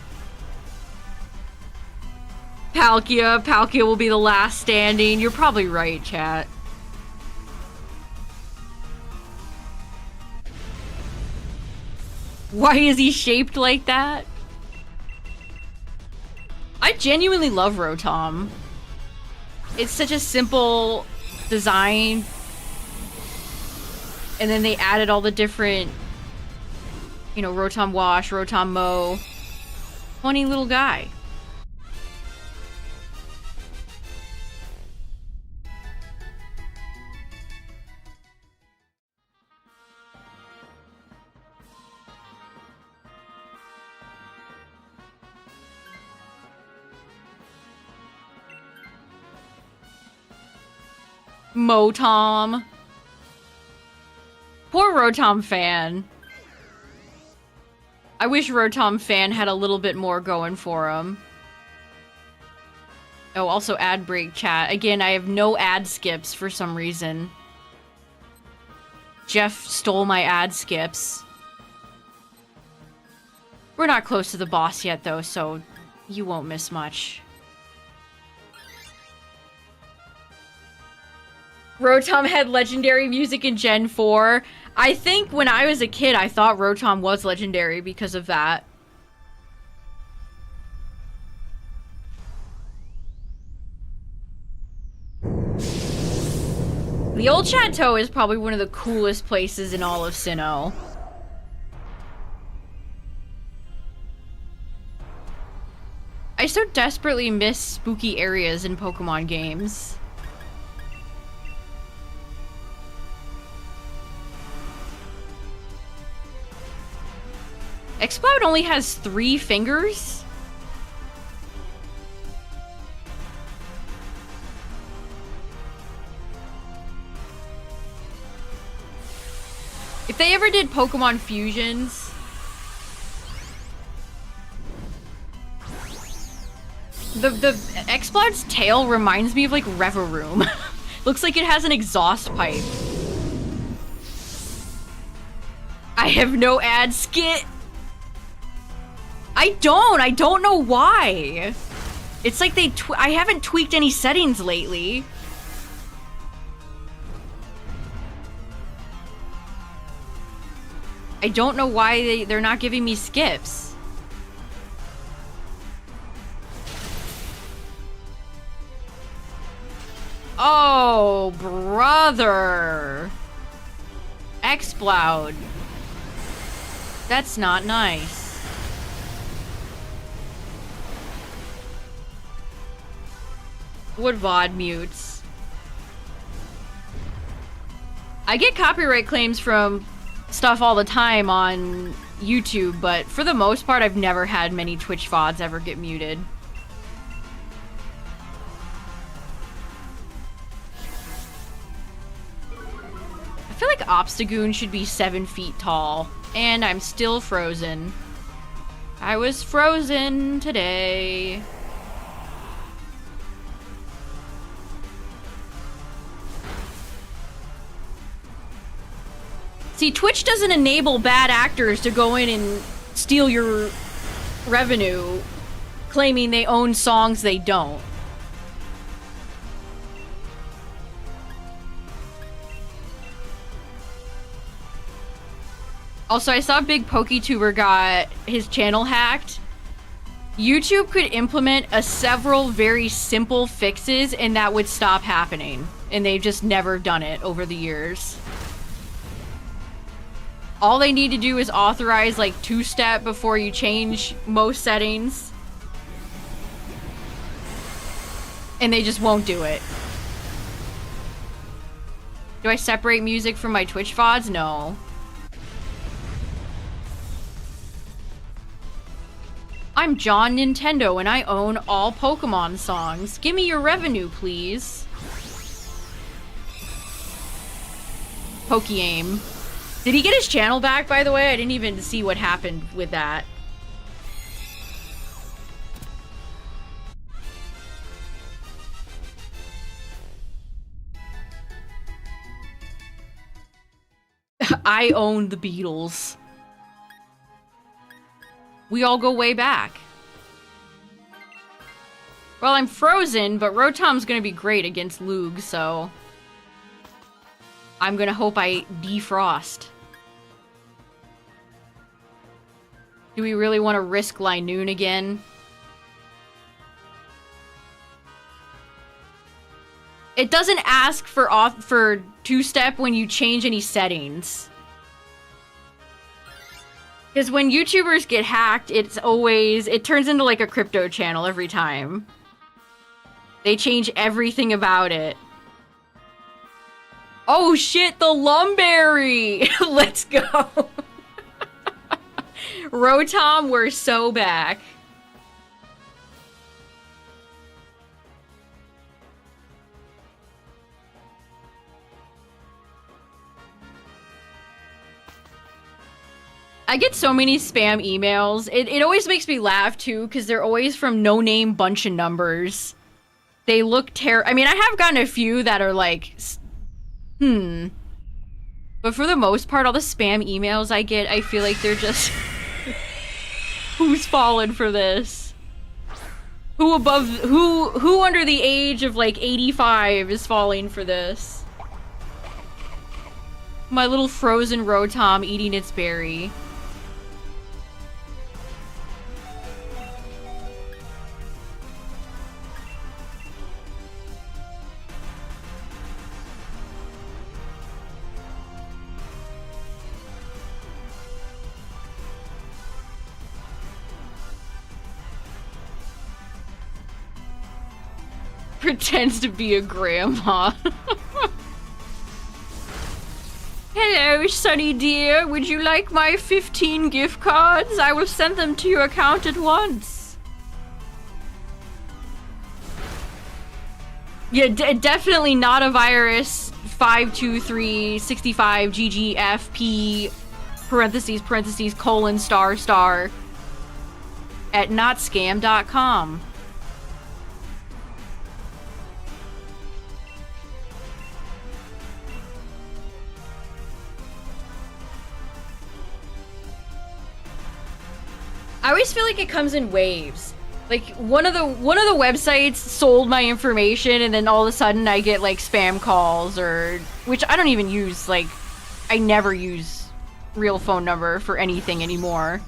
S1: Palkia will be the last standing. You're probably right, chat. Why is he shaped like that? I genuinely love Rotom. It's such a simple design. And then they added all the different, you know, Rotom Wash, Rotom Mow. Funny little guy. Motom. Poor Rotom fan. I wish Rotom fan had a little bit more going for him. Oh, also ad break chat. Again, I have no ad skips for some reason. Jeff stole my ad skips. We're not close to the boss yet, though, so you won't miss much. Rotom had legendary music in Gen 4. I think when I was a kid, I thought Rotom was legendary because of that. The old chateau is probably one of the coolest places in all of Sinnoh. I so desperately miss spooky areas in Pokemon games. Exploud only has 3 fingers? If they ever did Pokemon fusions... The Exploud's tail reminds me of, like, Reveroom. Looks like it has an exhaust pipe. I have no ad skit. I don't know why. It's like I haven't tweaked any settings lately. I don't know why they're not giving me skips. Oh, brother. Exploud. That's not nice. What VOD mutes? I get copyright claims from stuff all the time on YouTube, but for the most part, I've never had many Twitch VODs ever get muted. I feel like Obstagoon should be 7 feet tall, and I'm still frozen. I was frozen today. See, Twitch doesn't enable bad actors to go in and steal your revenue, claiming they own songs they don't. Also, I saw Big PokeTuber got his channel hacked. YouTube could implement several very simple fixes and that would stop happening. And they've just never done it over the years. All they need to do is authorize, like, 2-step before you change most settings. And they just won't do it. Do I separate music from my Twitch VODs? No. I'm John Nintendo and I own all Pokemon songs. Give me your revenue, please. Poke-aim. Did he get his channel back, by the way? I didn't even see what happened with that. I own the Beatles. We all go way back. Well, I'm frozen, but Rotom's gonna be great against Lug, so... I'm gonna hope I defrost. Do we really want to risk Linoon again? It doesn't ask for 2-step when you change any settings. Because when YouTubers get hacked, it turns into like a crypto channel every time. They change everything about it. Oh shit, the Lumberry! Let's go! Rotom, we're so back. I get so many spam emails. It always makes me laugh too, because they're always from no-name bunch of numbers. They look I mean, I have gotten a few that are like, But for the most part, all the spam emails I get, I feel like they're just... Who's fallen for this? Who under the age of like 85 is falling for this? My little frozen Rotom eating its berry. Pretends to be a grandma. Hello, Sunny dear. Would you like my 15 gift cards? I will send them to your account at once. Yeah, definitely not a virus. 52365 GGFP parentheses colon star at notscam.com. I always feel like it comes in waves. Like one of the websites sold my information and then all of a sudden I get like spam calls or which I don't even use. Like I never use real phone number for anything anymore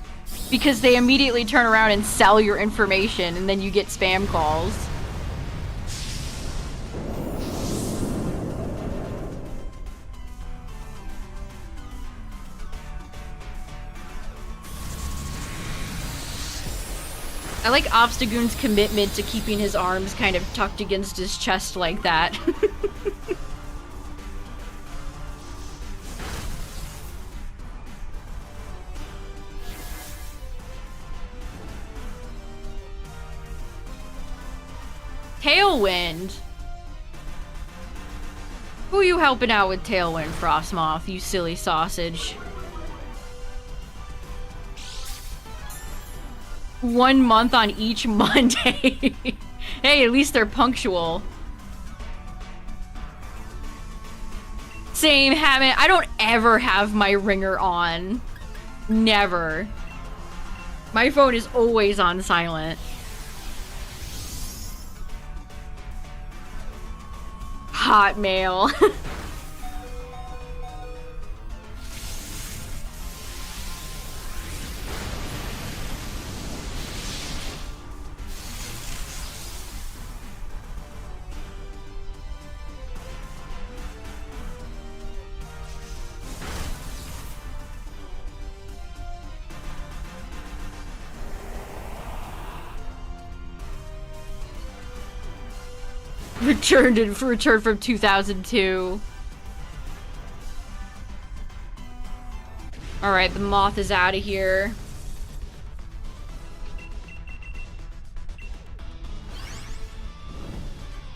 S1: because they immediately turn around and sell your information and then you get spam calls. I like Obstagoon's commitment to keeping his arms kind of tucked against his chest like that. Tailwind? Who are you helping out with Tailwind, Frostmoth, you silly sausage? 1 month on each Monday. Hey, at least they're punctual. Same, haven't. I don't ever have my ringer on. Never. My phone is always on silent. Hotmail. Returned from 2002. Alright, the moth is out of here.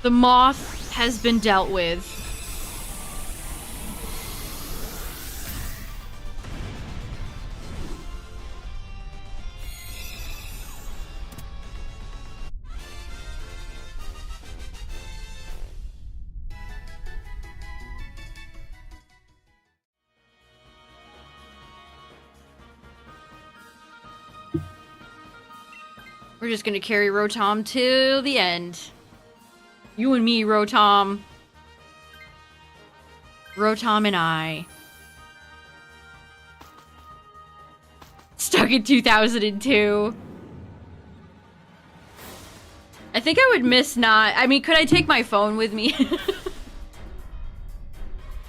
S1: The moth has been dealt with. We're just gonna carry Rotom till the end. You and me, Rotom. Rotom and I. Stuck in 2002. I think I would miss not... I mean, could I take my phone with me?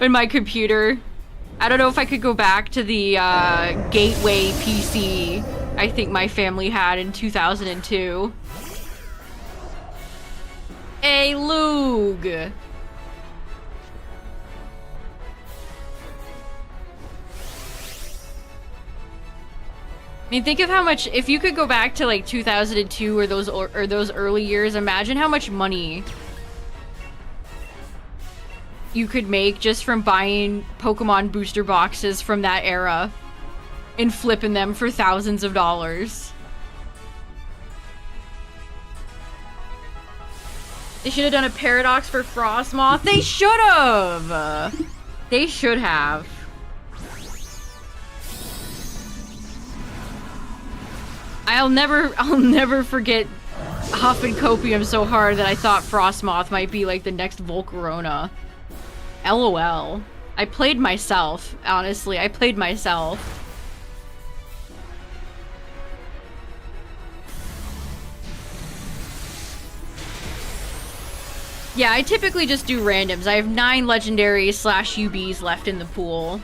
S1: And my computer? I don't know if I could go back to the gateway PC I think my family had in 2002. Hey, Loog! I mean, think of how much, if you could go back to like 2002 or those early years, imagine how much money you could make just from buying Pokemon booster boxes from that era and flipping them for thousands of dollars. They should have done a Paradox for Frostmoth. They should have! They should have. I'll never forget huffing copium so hard that I thought Frostmoth might be like the next Volcarona. LOL. I played myself, honestly. I played myself. Yeah, I typically just do randoms. I have 9 legendaries / UBs left in the pool.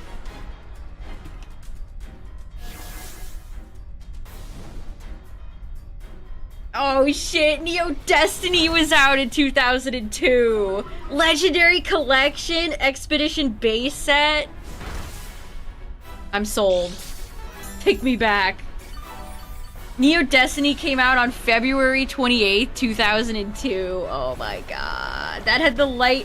S1: Oh shit, Neo Destiny was out in 2002. Legendary Collection, Expedition base set. I'm sold. Take me back. Neo Destiny came out on February 28th, 2002. Oh my god. That had the light.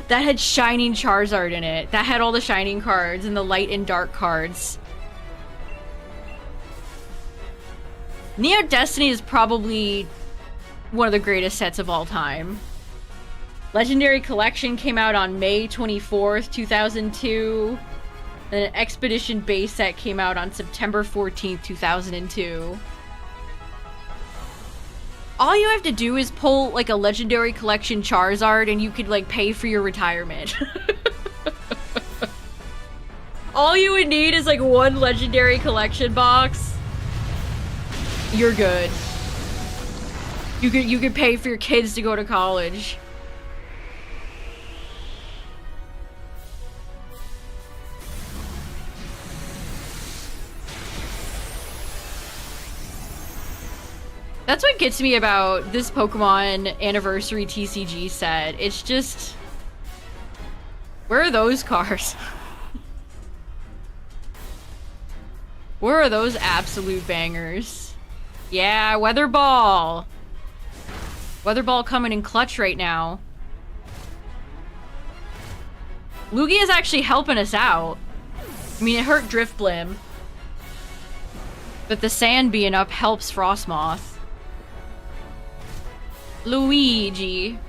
S1: That had Shining Charizard in it. That had all the Shining cards and the light and dark cards. Neo Destiny is probably one of the greatest sets of all time. Legendary Collection came out on May 24th, 2002. Then an Expedition base set came out on September 14th, 2002. All you have to do is pull like a Legendary Collection Charizard and you could like pay for your retirement. All you would need is like one Legendary Collection box. You're good. You could pay for your kids to go to college. That's what gets me about this Pokemon Anniversary TCG set. It's just... Where are those cards? Where are those absolute bangers? Yeah, Weather Ball. Weather Ball coming in clutch right now. Lugia is actually helping us out. I mean, it hurt Driftblim. But the sand being up helps Frostmoth. Luigi.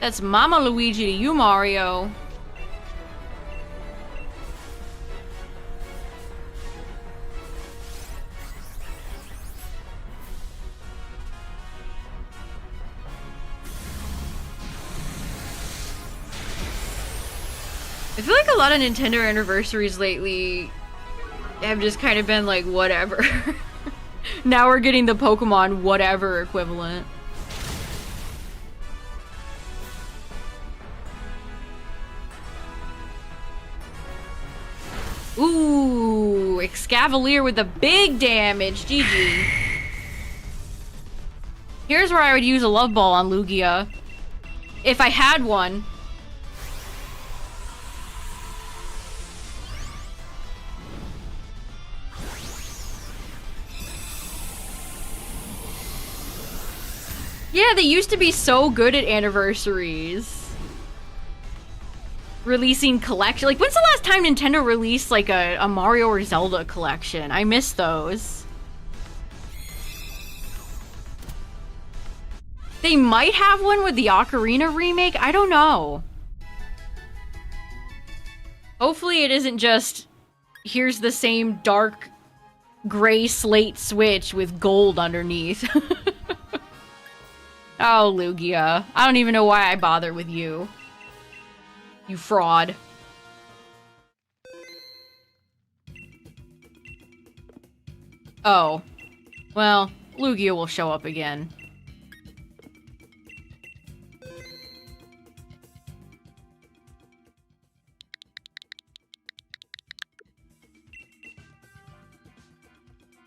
S1: That's Mama Luigi to you, Mario. I feel like a lot of Nintendo anniversaries lately have just kind of been like, whatever. Now we're getting the Pokemon whatever equivalent. Ooh, Excavalier with the big damage. GG. Here's where I would use a Love Ball on Lugia. If I had one. Yeah, they used to be so good at anniversaries. Releasing collection. Like, when's the last time Nintendo released, like, a Mario or Zelda collection? I miss those. They might have one with the Ocarina remake? I don't know. Hopefully it isn't just, here's the same dark gray slate Switch with gold underneath. Oh, Lugia. I don't even know why I bother with you. You fraud. Oh. Well, Lugia will show up again.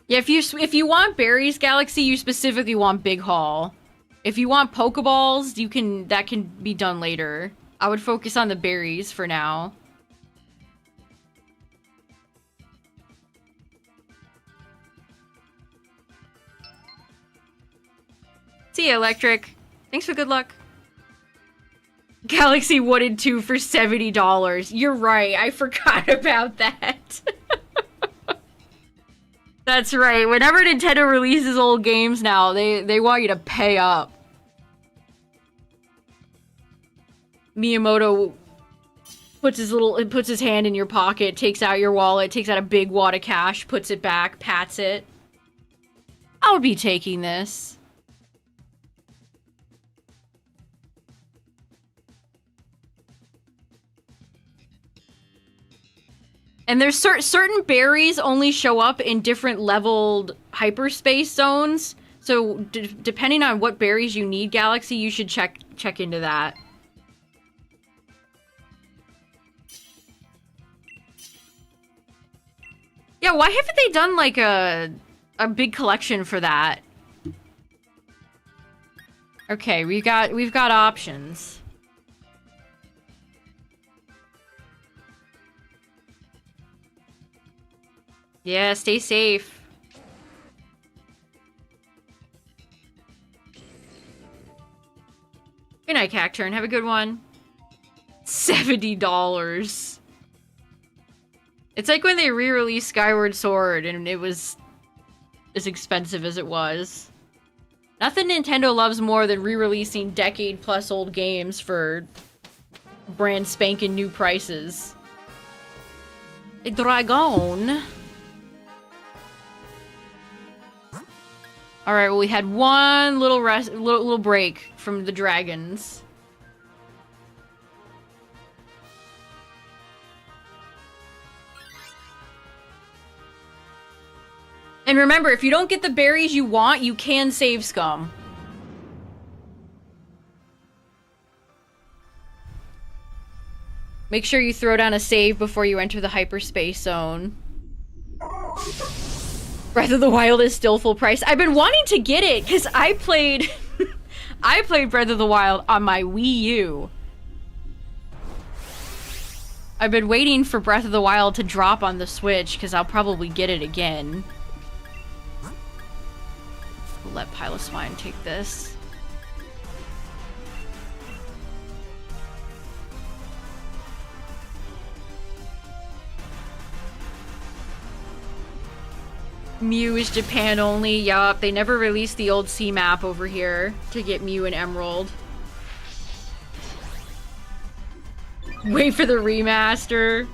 S1: Yeah, if you want Berries Galaxy, you specifically want Big Haul. If you want Pokeballs, that can be done later. I would focus on the berries for now. See ya, Electric. Thanks for good luck. Galaxy 1 and 2 for $70. You're right, I forgot about that. That's right. Whenever Nintendo releases old games now, they want you to pay up. Miyamoto puts his hand in your pocket, takes out your wallet, takes out a big wad of cash, puts it back, pats it. I'll be taking this. And there's certain berries only show up in different leveled hyperspace zones. So depending on what berries you need, Galaxy, you should check into that. Yeah, why haven't they done like a big collection for that? Okay, we've got options. Yeah, stay safe. Good night, Cacturn. Have a good one. $70. It's like when they re-released Skyward Sword and it was as expensive as it was. Nothing Nintendo loves more than re-releasing decade-plus-old games for brand spanking new prices. A dragon. All right, well, we had one little break from the dragons. And remember, if you don't get the berries you want, you can save scum. Make sure you throw down a save before you enter the hyperspace zone. Breath of the Wild is still full price. I've been wanting to get it because I played I played Breath of the Wild on my Wii U. I've been waiting for Breath of the Wild to drop on the Switch because I'll probably get it again. We'll let Piloswine take this. Mew is Japan only. Yup, they never released the old C map over here to get Mew and Emerald. Wait for the remaster.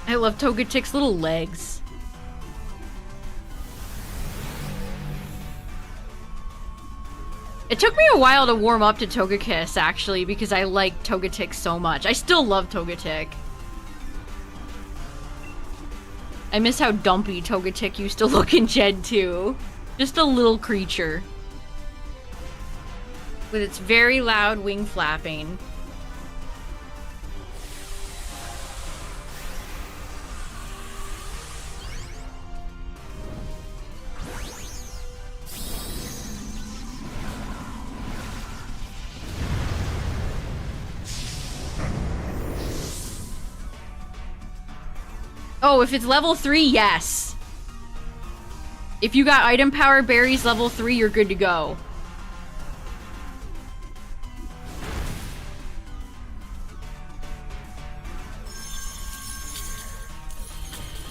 S1: I love Togetic's little legs. It took me a while to warm up to Togekiss, actually, because I like Togetic so much. I still love Togetic. I miss how dumpy Togetic used to look in Gen 2. Just a little creature. With its very loud wing flapping. Oh, if it's level 3, yes. If you got item power berries level 3, you're good to go.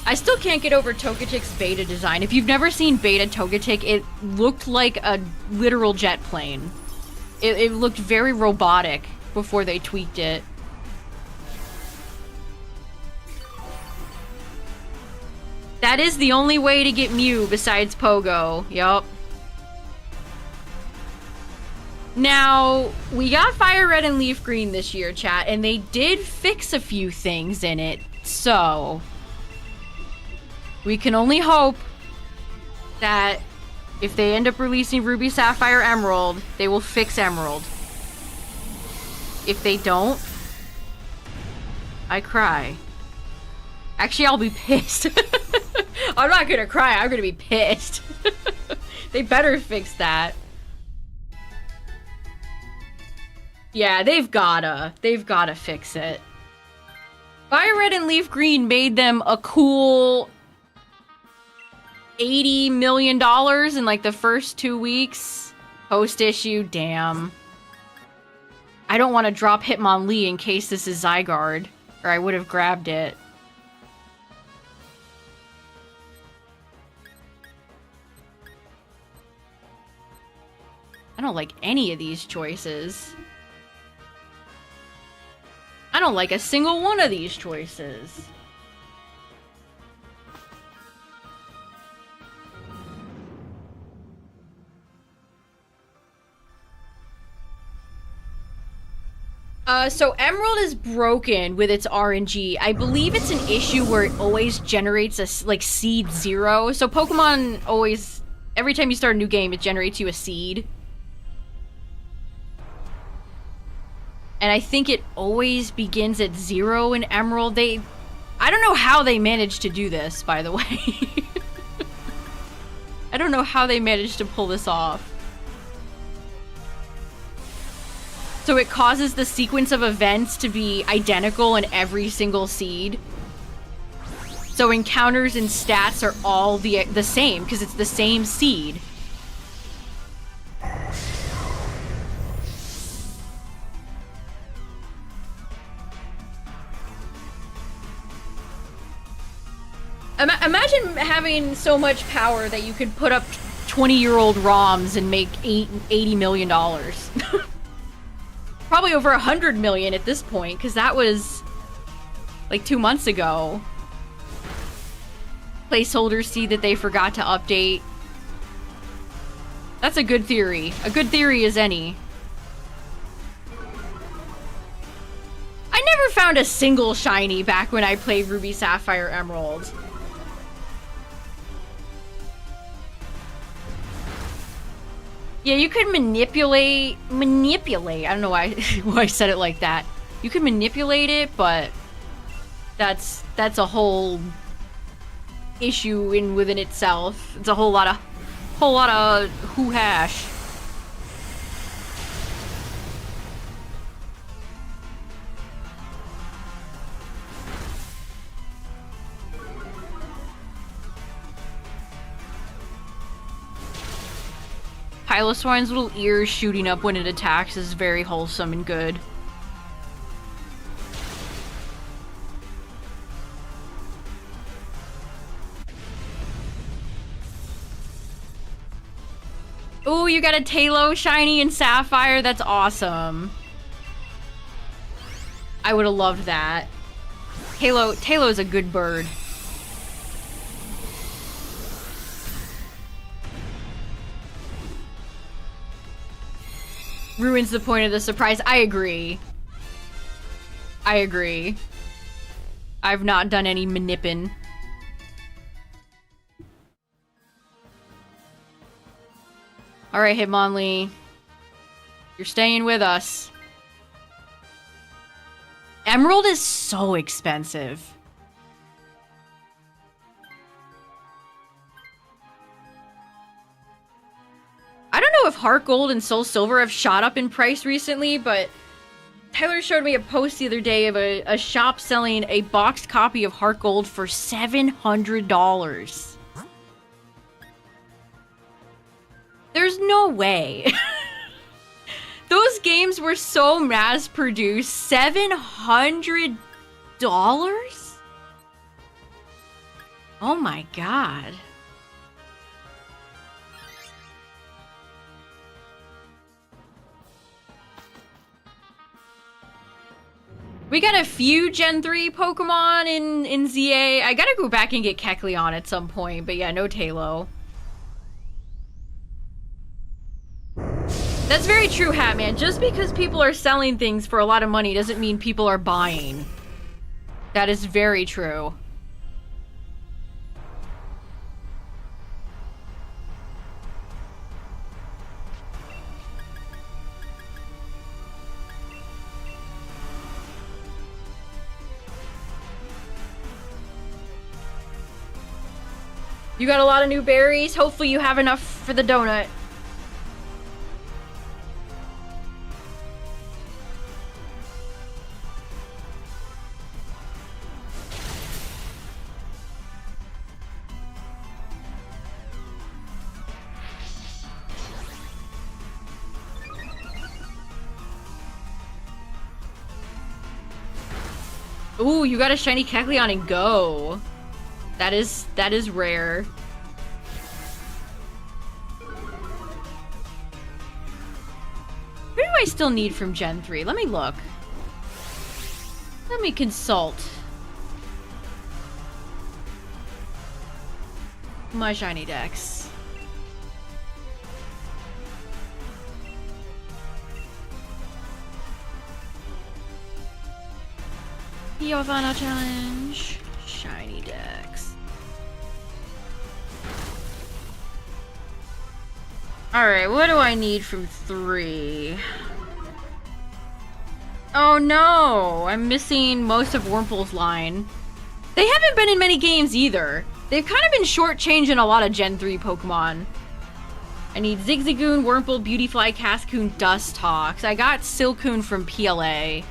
S1: I still can't get over Togetic's beta design. If you've never seen beta Togetic, it looked like a literal jet plane. It looked very robotic before they tweaked it. That is the only way to get Mew besides Pogo. Yup. Now, we got Fire Red and Leaf Green this year, chat, and they did fix a few things in it, so we can only hope that if they end up releasing Ruby, Sapphire, Emerald, they will fix Emerald. If they don't, I cry. Actually, I'll be pissed. I'm not gonna cry, I'm gonna be pissed. They better fix that. Yeah, they've gotta fix it. Fire Red and Leaf Green made them a cool $80 million in like the first 2 weeks. Post issue, damn. I don't want to drop Hitmonlee in case this is Zygarde, or I would have grabbed it. I don't like any of these choices. I don't like a single one of these choices. So Emerald is broken with its RNG. I believe it's an issue where it always generates a, like, seed 0. So Pokemon always, every time you start a new game, it generates you a seed. And I think it always begins at 0 in Emerald. I I don't know how they managed to do this, by the way. I don't know how they managed to pull this off. So it causes the sequence of events to be identical in every single seed. So encounters and stats are all the same, because it's the same seed. Imagine having so much power that you could put up 20-year-old ROMs and make $80 million. Probably over 100 million at this point, because that was like 2 months ago. Placeholders see that they forgot to update. That's a good theory. A good theory as any. I never found a single shiny back when I played Ruby, Sapphire, Emerald. Yeah, you could manipulate, I don't know why, why I said it like that. You could manipulate it, but that's a whole issue within itself. It's a whole lot of hoo-hash. Piloswine's little ears shooting up when it attacks is very wholesome and good. Ooh, you got a Talo shiny and Sapphire. That's awesome. I would have loved that. Talo is a good bird. Ruins the point of the surprise. I agree. I agree. I've not done any manippin'. Alright, Hitmonlee. You're staying with us. Emerald is so expensive. I don't know if Heart Gold and Soul Silver have shot up in price recently, but Tyler showed me a post the other day of a shop selling a boxed copy of Heart Gold for $700. There's no way. Those games were so mass-produced. $700? Oh my god. We got a few Gen 3 Pokemon in ZA. I gotta go back and get Kecleon at some point, but yeah, no Talo. That's very true, Hatman. Just because people are selling things for a lot of money doesn't mean people are buying. That is very true. You got a lot of new berries. Hopefully you have enough for the donut. Ooh, you got a shiny Kecleon and go. That is rare. Who do I still need from Gen 3? Let me look. Let me consult my shiny decks. Your final challenge. Shiny decks. Alright, what do I need from 3? Oh no! I'm missing most of Wurmple's line. They haven't been in many games either. They've kind of been shortchanging a lot of Gen 3 Pokemon. I need Zigzagoon, Wurmple, Beautyfly, Cascoon, Dustox. I got Silcoon from PLA.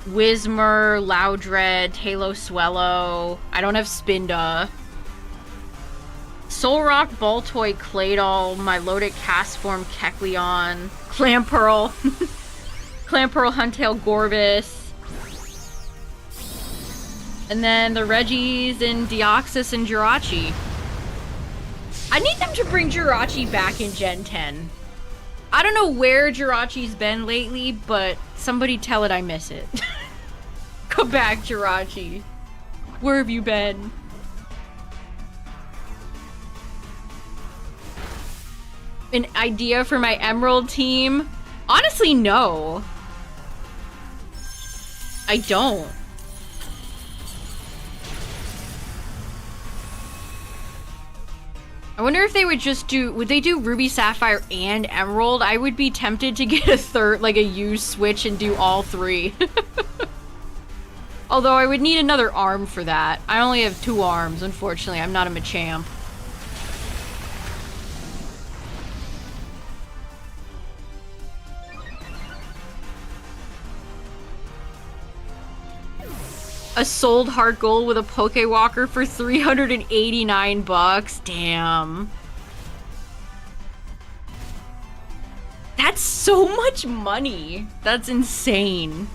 S1: Whismur, Loudred, Taloswello. I don't have Spinda. Solrock, Baltoy, Claydol, Milotic, Castform, Kecleon, Clamperl, Clamperl, Huntail, Gorbis. And then the Regis and Deoxys and Jirachi. I need them to bring Jirachi back in Gen 10. I don't know where Jirachi's been lately, but somebody tell it I miss it. Come back, Jirachi. Where have you been? An idea for my Emerald team? Honestly, no. I don't. I wonder if they would just would they do Ruby, Sapphire, and Emerald? I would be tempted to get a third, like a used Switch and do all three. Although I would need another arm for that. I only have 2 arms, unfortunately. I'm not a Machamp. A sold Heart Gold with a Pokewalker for 389 bucks. Damn. That's so much money. That's insane.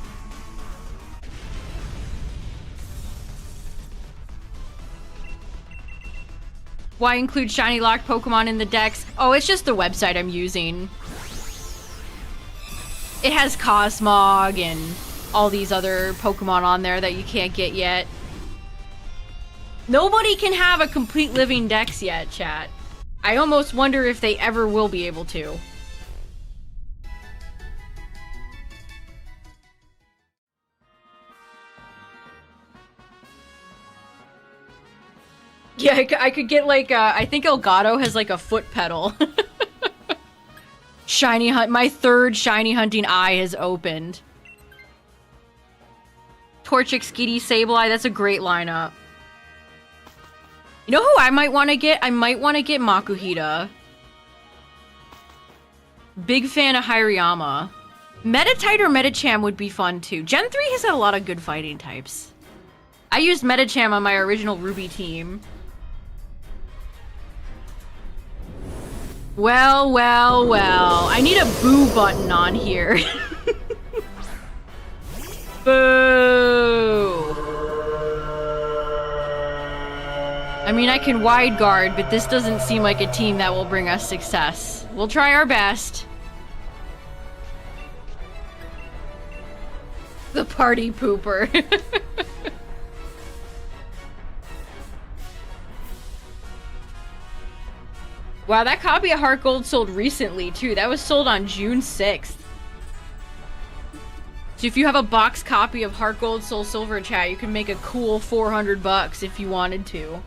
S1: Why include shiny locked Pokemon in the decks? Oh, it's just the website I'm using. It has Cosmog and all these other Pokemon on there that you can't get yet. Nobody can have a complete living dex yet, chat. I almost wonder if they ever will be able to. Yeah, I could get like I think Elgato has like a foot pedal. Shiny hunt. My 3rd shiny hunting eye has opened. Torchic, Skitty, Sableye, that's a great lineup. You know who I might want to get? I might want to get Makuhita. Big fan of Hirayama. Meditite or Medicham would be fun too. Gen 3 has had a lot of good fighting types. I used Medicham on my original Ruby team. Well, well, well. I need a boo button on here. Boo! I mean, I can wide guard, but this doesn't seem like a team that will bring us success. We'll try our best. The party pooper. Wow, that copy of Heart Gold sold recently, too. That was sold on June 6th. So if you have a box copy of Heart Gold, Soul Silver, chat, you can make a cool 400 bucks if you wanted to.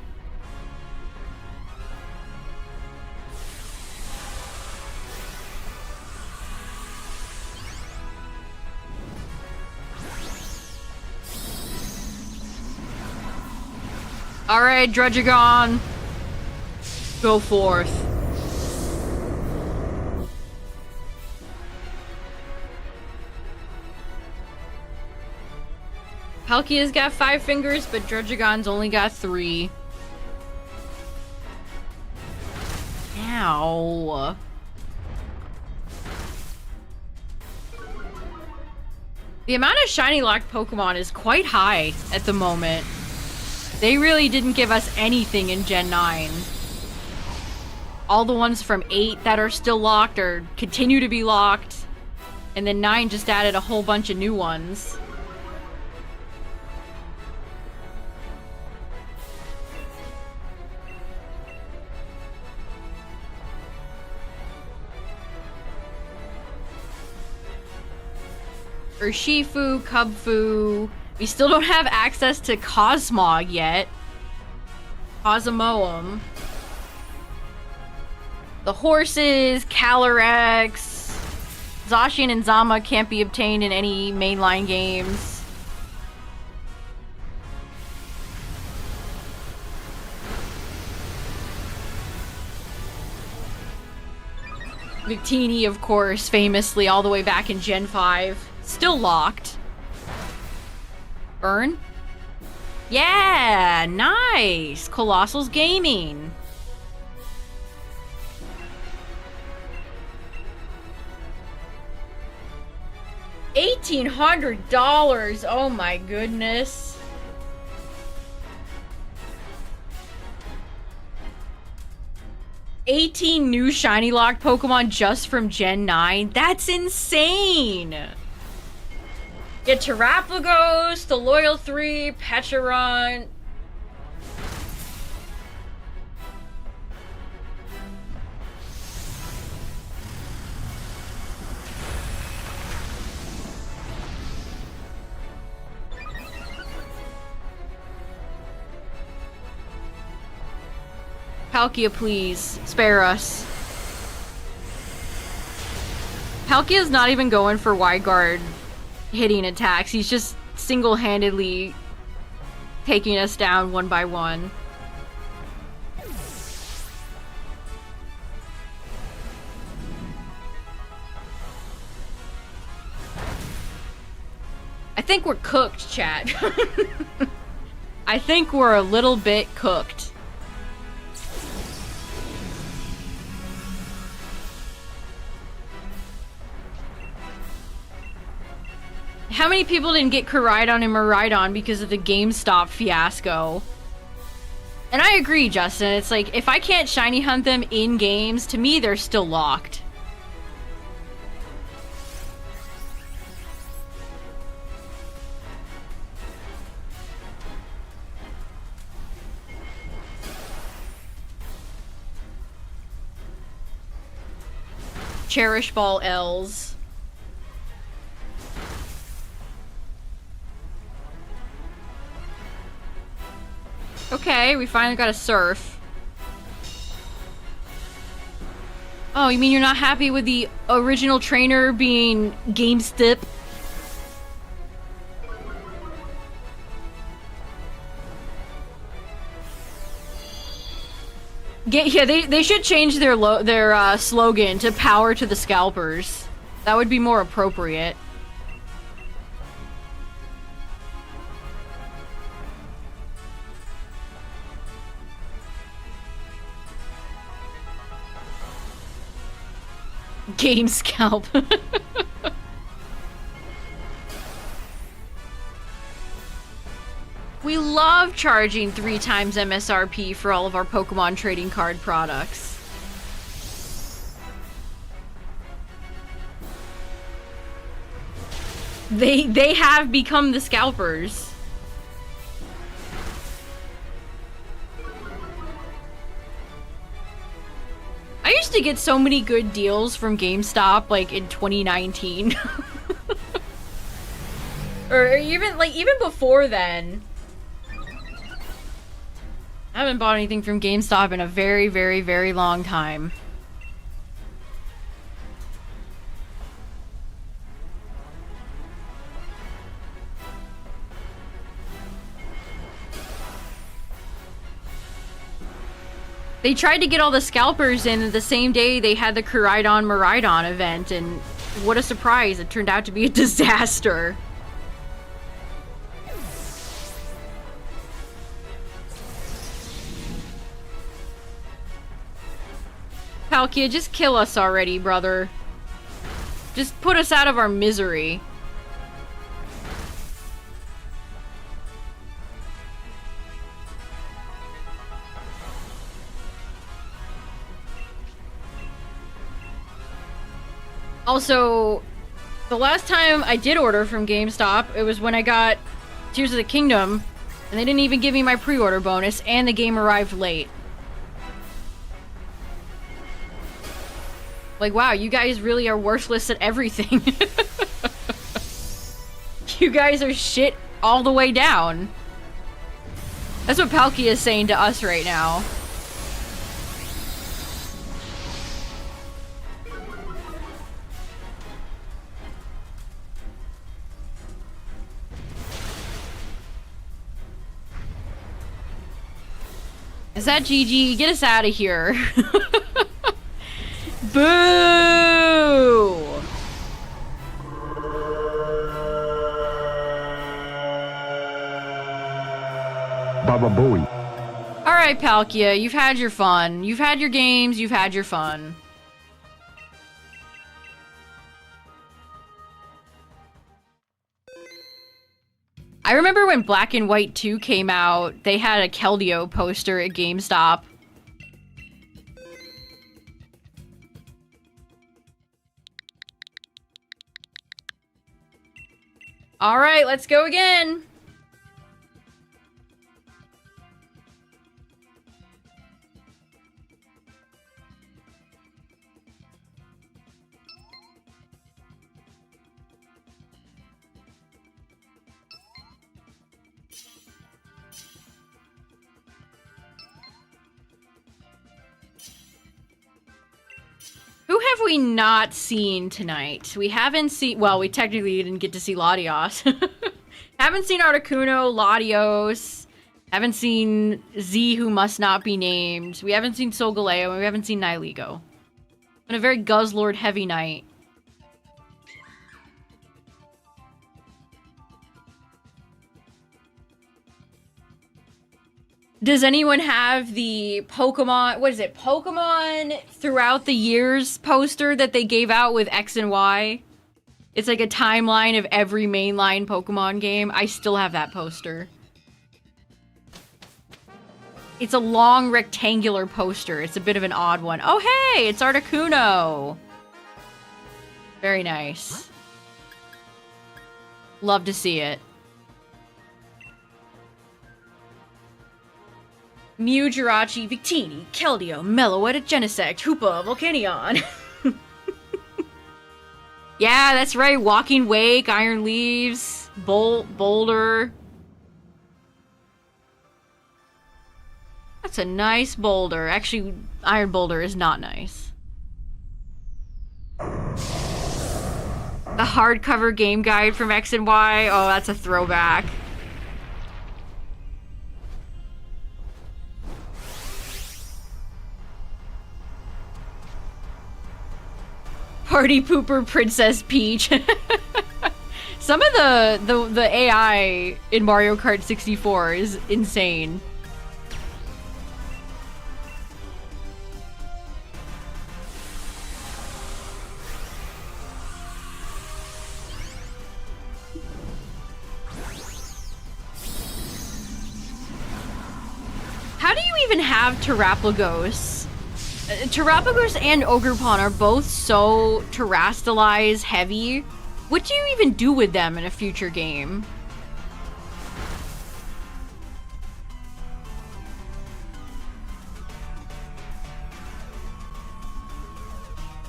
S1: Alright, Drudgegon. Go forth. Palkia's got 5 fingers, but Drudgegon's only got 3. Ow. The amount of shiny locked Pokemon is quite high at the moment. They really didn't give us anything in Gen 9. All the ones from 8 that are still locked or continue to be locked. And then 9 just added a whole bunch of new ones. Urshifu, Cubfu. We still don't have access to Cosmog yet. Cosmoem. The horses, Calyrex. Zacian and Zama can't be obtained in any mainline games. Victini, of course, famously all the way back in Gen 5. Still locked. Burn? Yeah, nice! Colossal's Gaming. $1,800! Oh my goodness. $18 new shiny locked Pokemon just from Gen 9? That's insane! Get Terrapagos, the Loyal 3, Pecharon. Palkia, please. Spare us. Palkia's not even going for wide guard hitting attacks. He's just single-handedly taking us down one by one. I think we're cooked, chat. I think we're a little bit cooked. How many people didn't get Koraidon and Miraidon because of the GameStop fiasco? And I agree, Justin. It's like, if I can't shiny hunt them in games, to me, they're still locked. Cherish Ball L's. Okay, we finally got a surf. Oh, you mean you're not happy with the original trainer being GameStop? Yeah, they should change their slogan to "Power to the Scalpers." That would be more appropriate. Game scalp. We love charging 3 times MSRP for all of our Pokemon trading card products. They have become the scalpers. I used to get so many good deals from GameStop, like, in 2019. Or even before then. I haven't bought anything from GameStop in a very, very, very long time. They tried to get all the scalpers in the same day they had the Koraidon Miraidon event, and what a surprise, it turned out to be a disaster. Palkia, just kill us already, brother. Just put us out of our misery. Also, the last time I did order from GameStop, it was when I got Tears of the Kingdom, and they didn't even give me my pre-order bonus, and the game arrived late. Like, wow, you guys really are worthless at everything. You guys are shit all the way down. That's what Palkia is saying to us right now. Is that GG? Get us out of here. Boo! right, Palkia. You've had your fun. You've had your games. You've had your fun. I remember when Black and White 2 came out, they had a Keldeo poster at GameStop. All right, let's go again. Who have we not seen tonight? We haven't seen... Well, we technically didn't get to see Latios. Haven't seen Articuno, Latios. Haven't seen Z, who must not be named. We haven't seen Solgaleo, and we haven't seen Nihilego. Been a very Guzzlord heavy night. Does anyone have the Pokemon, what is it, Pokemon Throughout the Years poster that they gave out with X and Y? It's like a timeline of every mainline Pokemon game. I still have that poster. It's a long rectangular poster. It's a bit of an odd one. Oh, hey, it's Articuno. Very nice. Love to see it. Mew, Jirachi, Victini, Keldeo, Meloetta, Genesect, Hoopa, Volcanion. Yeah, that's right. Walking Wake, Iron Leaves, Boulder. That's a nice boulder. Actually, Iron Boulder is not nice. The hardcover game guide from X and Y. Oh, that's a throwback. Party Pooper Princess Peach. Some of the AI in Mario Kart 64 is insane. How do you even have Terrapagos? Terrapagos and Ogerpon are both so Terrastalize heavy. What do you even do with them in a future game?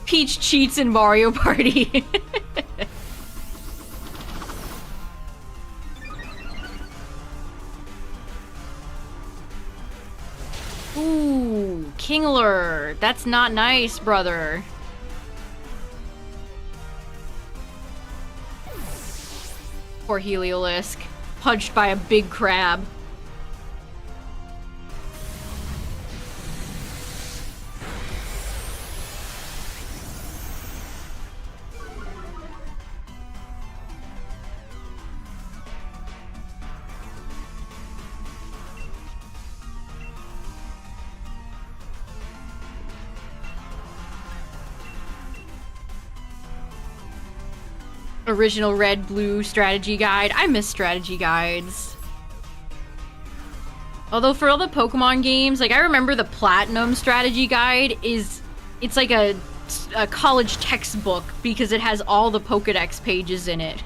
S1: Peach cheats in Mario Party. Ooh, Kingler. That's not nice, brother. Poor Heliolisk. Punched by a big crab. Original red blue strategy guide. I miss strategy guides. Although for all the Pokemon games, like I remember the Platinum strategy guide it's like a college textbook because it has all the Pokedex pages in it.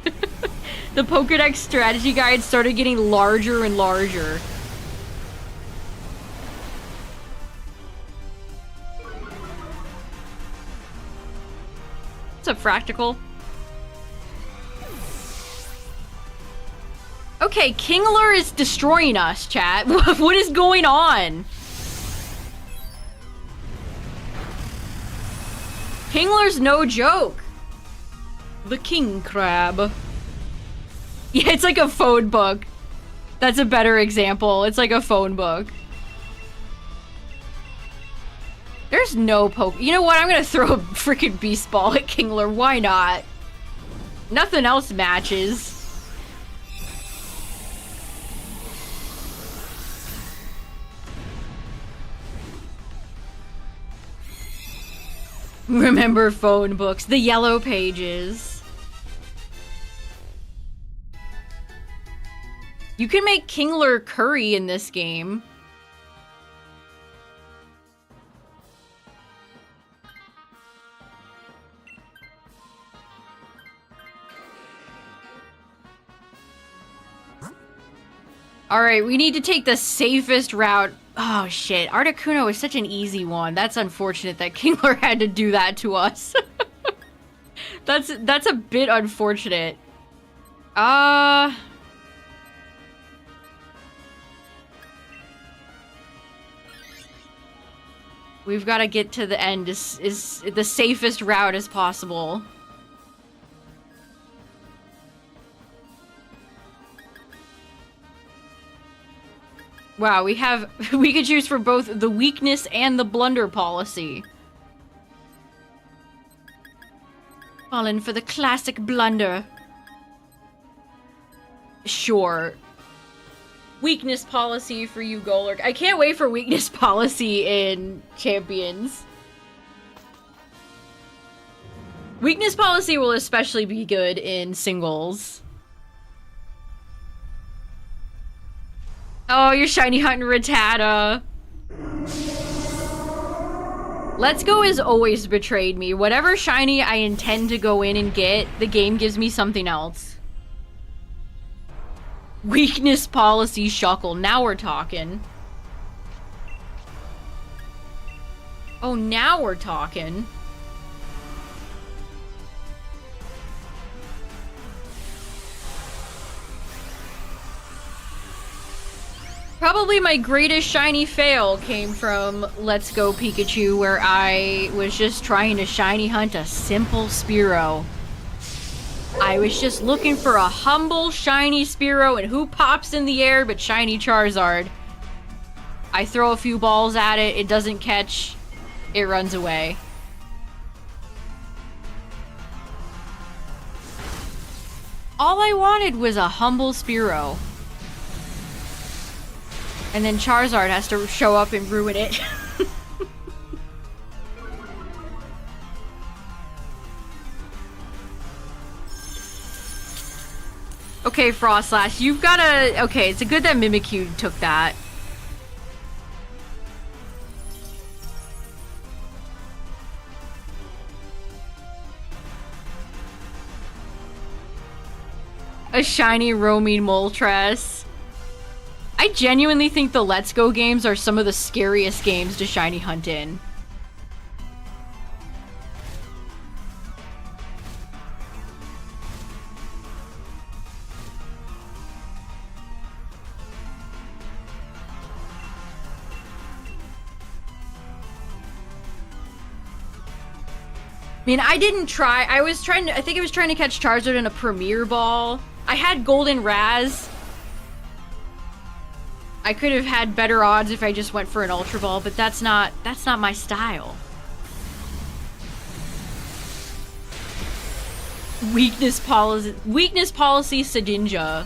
S1: The Pokedex strategy guide started getting larger and larger. What's up, Fractical? Okay, Kingler is destroying us, chat. What is going on? Kingler's no joke. The King Crab. Yeah, it's like a phone book. That's a better example. It's like a phone book. There's no poke. You know what? I'm gonna throw a freaking Beast Ball at Kingler. Why not? Nothing else matches. Remember phone books, the yellow pages. You can make Kingler curry in this game. Alright, we need to take the safest route. Oh shit, Articuno is such an easy one. That's unfortunate that Kingler had to do that to us. That's a bit unfortunate. We've got to get to the end is the safest route as possible. Wow, we could choose for both the weakness and the blunder policy. Falling for the classic blunder. Sure. Weakness policy for you, Golurk. I can't wait for weakness policy in Champions. Weakness policy will especially be good in singles. Oh, you're shiny hunting Rattata. Let's Go has always betrayed me. Whatever shiny I intend to go in and get, the game gives me something else. Weakness policy Shuckle. Now we're talking. Oh, now we're talking. Probably my greatest shiny fail came from Let's Go Pikachu, where I was just trying to shiny hunt a simple Spearow. I was just looking for a humble shiny Spearow, and who pops in the air but shiny Charizard? I throw a few balls at it, it doesn't catch, it runs away. All I wanted was a humble Spearow. And then Charizard has to show up and ruin it. Okay, Frostlass, you've gotta... Okay, it's good that Mimikyu took that. A shiny roaming Moltres. I genuinely think the Let's Go games are some of the scariest games to shiny hunt in. I mean, I didn't try. I think I was trying to catch Charizard in a Premier Ball. I had Golden Raz. I could have had better odds if I just went for an Ultra Ball, but that's not my style. Weakness policy Sedinja.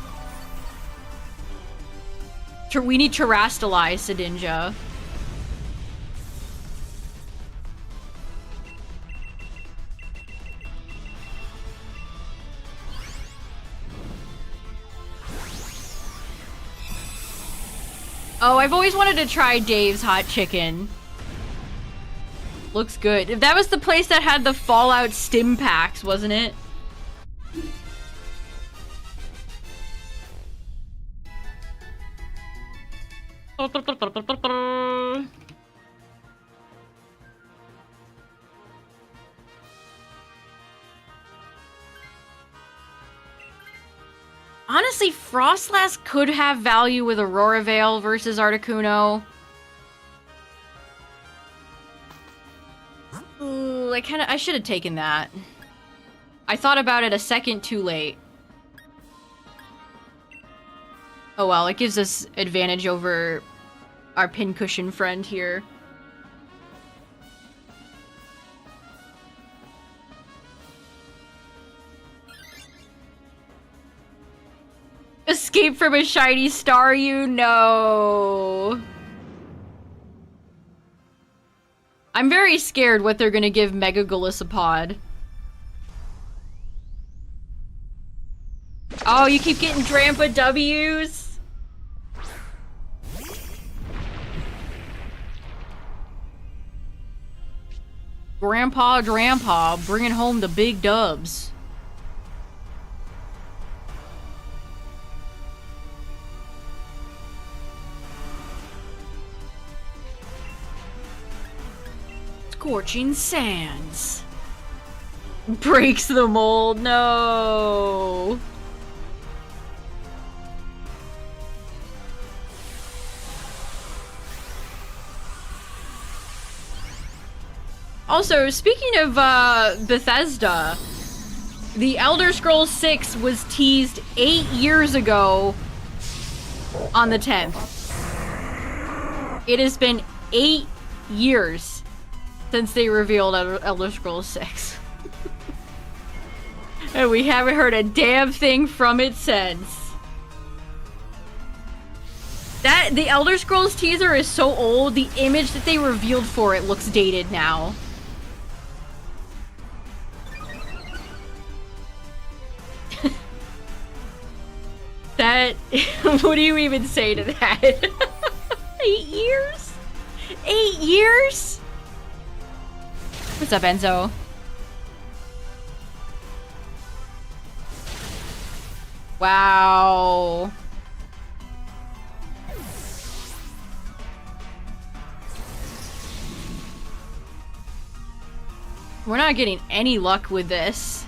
S1: We need Terastalize Sedinja. Oh, I've always wanted to try Dave's Hot Chicken. Looks good. If that was the place that had the Fallout Stim Packs, wasn't it? Honestly, Frostlass could have value with Aurora Veil versus Articuno. Ooh, I should have taken that. I thought about it a second too late. Oh well, it gives us advantage over our pincushion friend here. Escape from a shiny Staryu? No. I'm very scared what they're gonna give Mega Golisopod. Oh, you keep getting Drampa W's? Grandpa, bringing home the big dubs. Scorching Sands. Breaks the mold, no. Also, speaking of Bethesda, The Elder Scrolls 6 was teased 8 years ago on the 10th. It has been 8 years since they revealed Elder Scrolls 6. And we haven't heard a damn thing from it since. The Elder Scrolls teaser is so old, the image that they revealed for it looks dated now. That, what do you even say to that? 8 years? 8 years? What's up, Enzo? Wow. We're not getting any luck with this.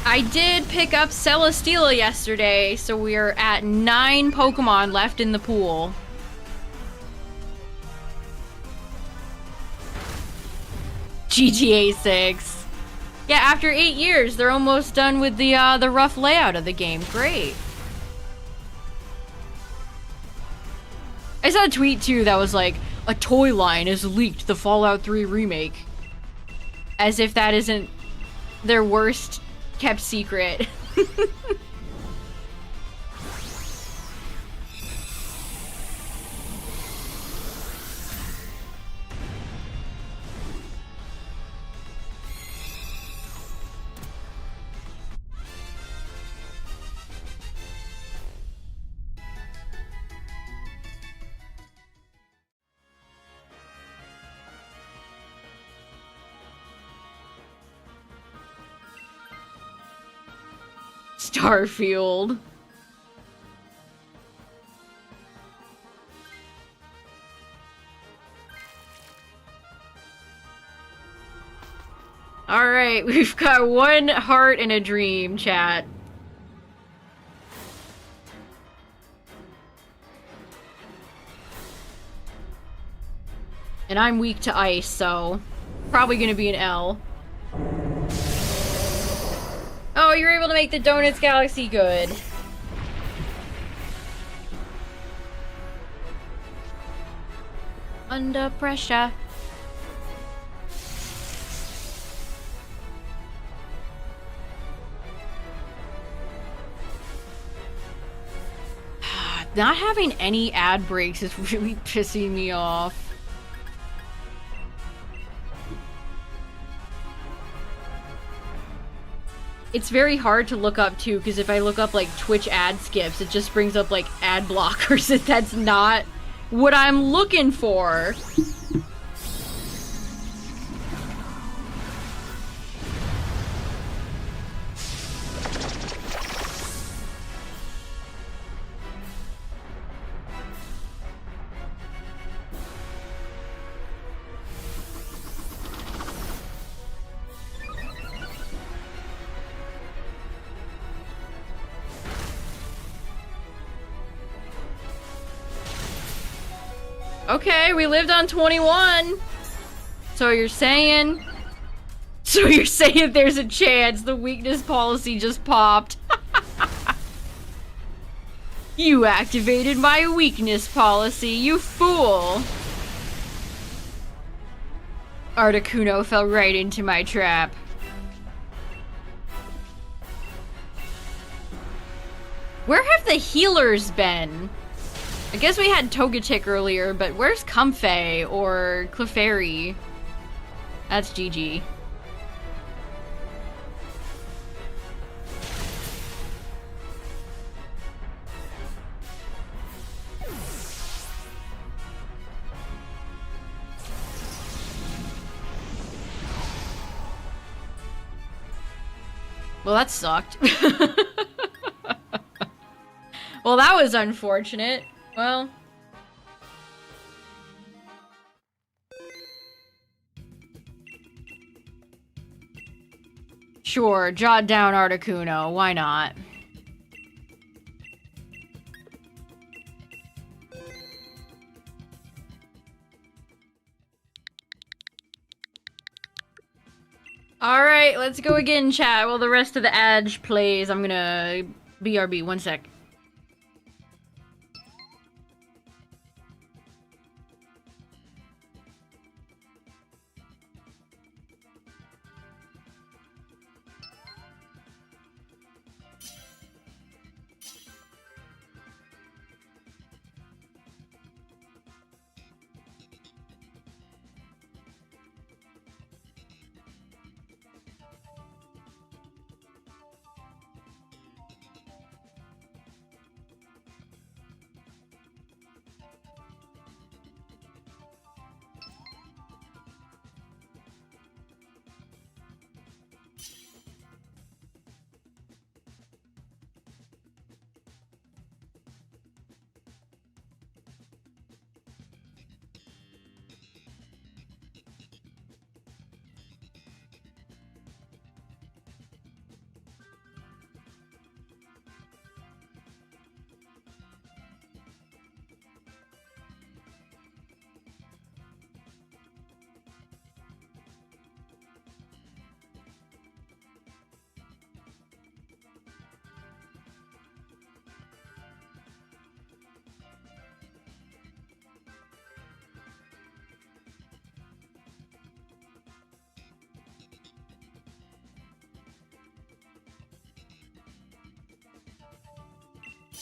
S1: I did pick up Celesteela yesterday, so we are at 9 Pokemon left in the pool. GTA 6. Yeah, after 8 years, they're almost done with the rough layout of the game. Great. I saw a tweet too that was like, a toy line has leaked the Fallout 3 remake. As if that isn't their worst kept secret. Starfield. Alright, we've got 1 heart and a dream, chat. And I'm weak to ice, so probably gonna be an L. Oh, you're able to make the Donuts Galaxy good. Under pressure. Not having any ad breaks is really pissing me off. It's very hard to look up too, because if I look up like Twitch ad skips, it just brings up like ad blockers, and that's not what I'm looking for. Okay, we lived on 21. So you're saying there's a chance the weakness policy just popped. You activated my weakness policy, you fool! Articuno fell right into my trap. Where have the healers been? I guess we had Togetic earlier, but where's Comfey or Clefairy? That's GG. Well, that sucked. Well, that was unfortunate. Well... Sure, jot down Articuno. Why not? Alright, let's go again, chat. While the rest of the Edge plays, I'm gonna... BRB, one sec.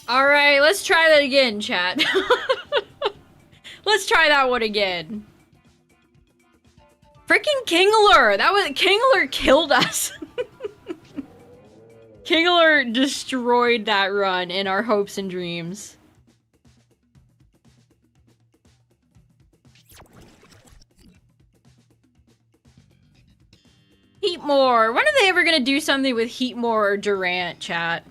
S1: Alright, let's try that again, chat. Let's try that one again. Freaking Kingler! Kingler killed us! Kingler destroyed that run in our hopes and dreams. Heatmore! When are they ever gonna do something with Heatmore or Durant, chat?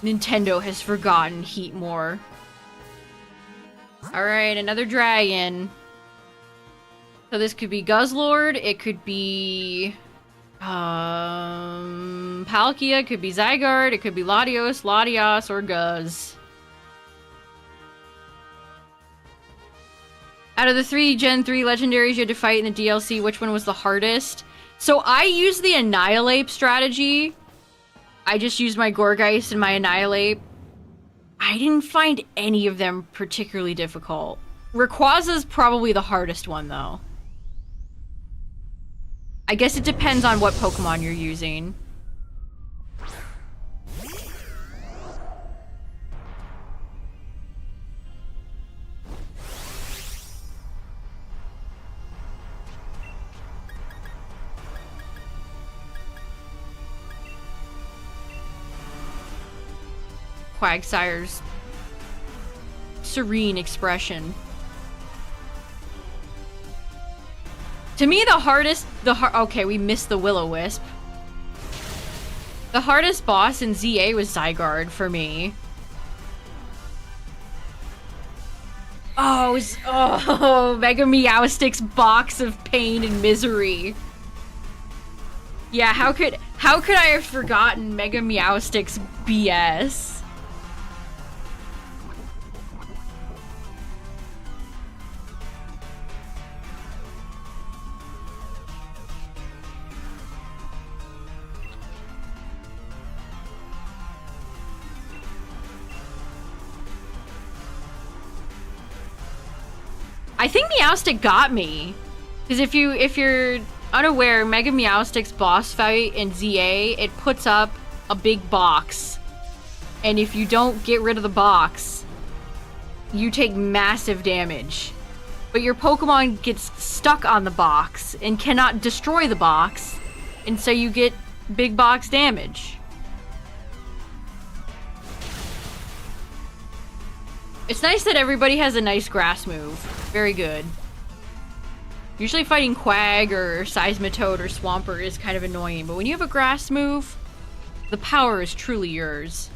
S1: Nintendo has forgotten Heatmore. Alright, another dragon. So this could be Guzzlord, it could be... Palkia, it could be Zygarde, it could be Latios, Latias, or Guzz. Out of the 3 Gen 3 legendaries you had to fight in the DLC, which one was the hardest? So I used the Annihilate strategy. I just used my Gourgeist and my Annihilate. I didn't find any of them particularly difficult. Rayquaza's probably the hardest one, though. I guess it depends on what Pokemon you're using. Quagsire's serene expression. To me, okay, we missed the Will-O-Wisp. The hardest boss in ZA was Zygarde for me. Oh, Mega Meowstic's box of pain and misery. Yeah, how could I have forgotten Mega Meowstic's BS? I think Meowstic got me. Because if you're unaware, Mega Meowstic's boss fight in ZA, it puts up a big box. And if you don't get rid of the box, you take massive damage. But your Pokemon gets stuck on the box and cannot destroy the box, and so you get big box damage. It's nice that everybody has a nice grass move. Very good. Usually fighting Quag or Seismitoad or Swampert is kind of annoying, but when you have a grass move, the power is truly yours.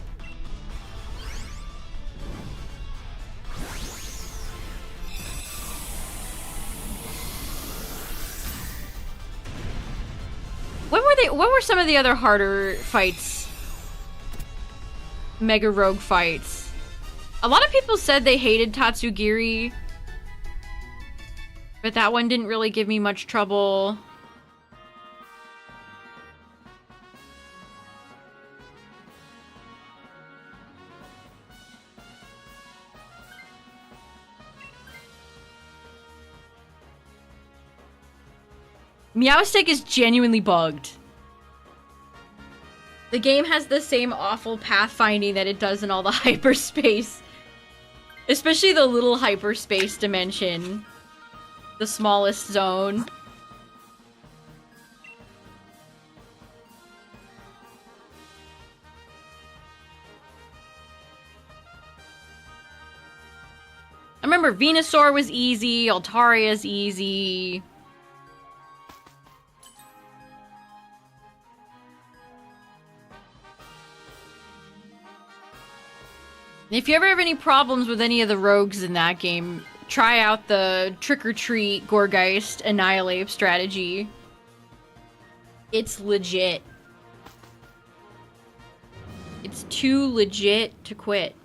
S1: What were some of the other harder fights? Mega Rogue fights. A lot of people said they hated Tatsugiri, but that one didn't really give me much trouble. Meowstic is genuinely bugged. The game has the same awful pathfinding that it does in all the hyperspace. Especially the little hyperspace dimension. The smallest zone. I remember Venusaur was easy, Altaria's easy. If you ever have any problems with any of the rogues in that game, try out the Trick or Treat, Gorgeist, Annihilate strategy. It's legit. It's too legit to quit.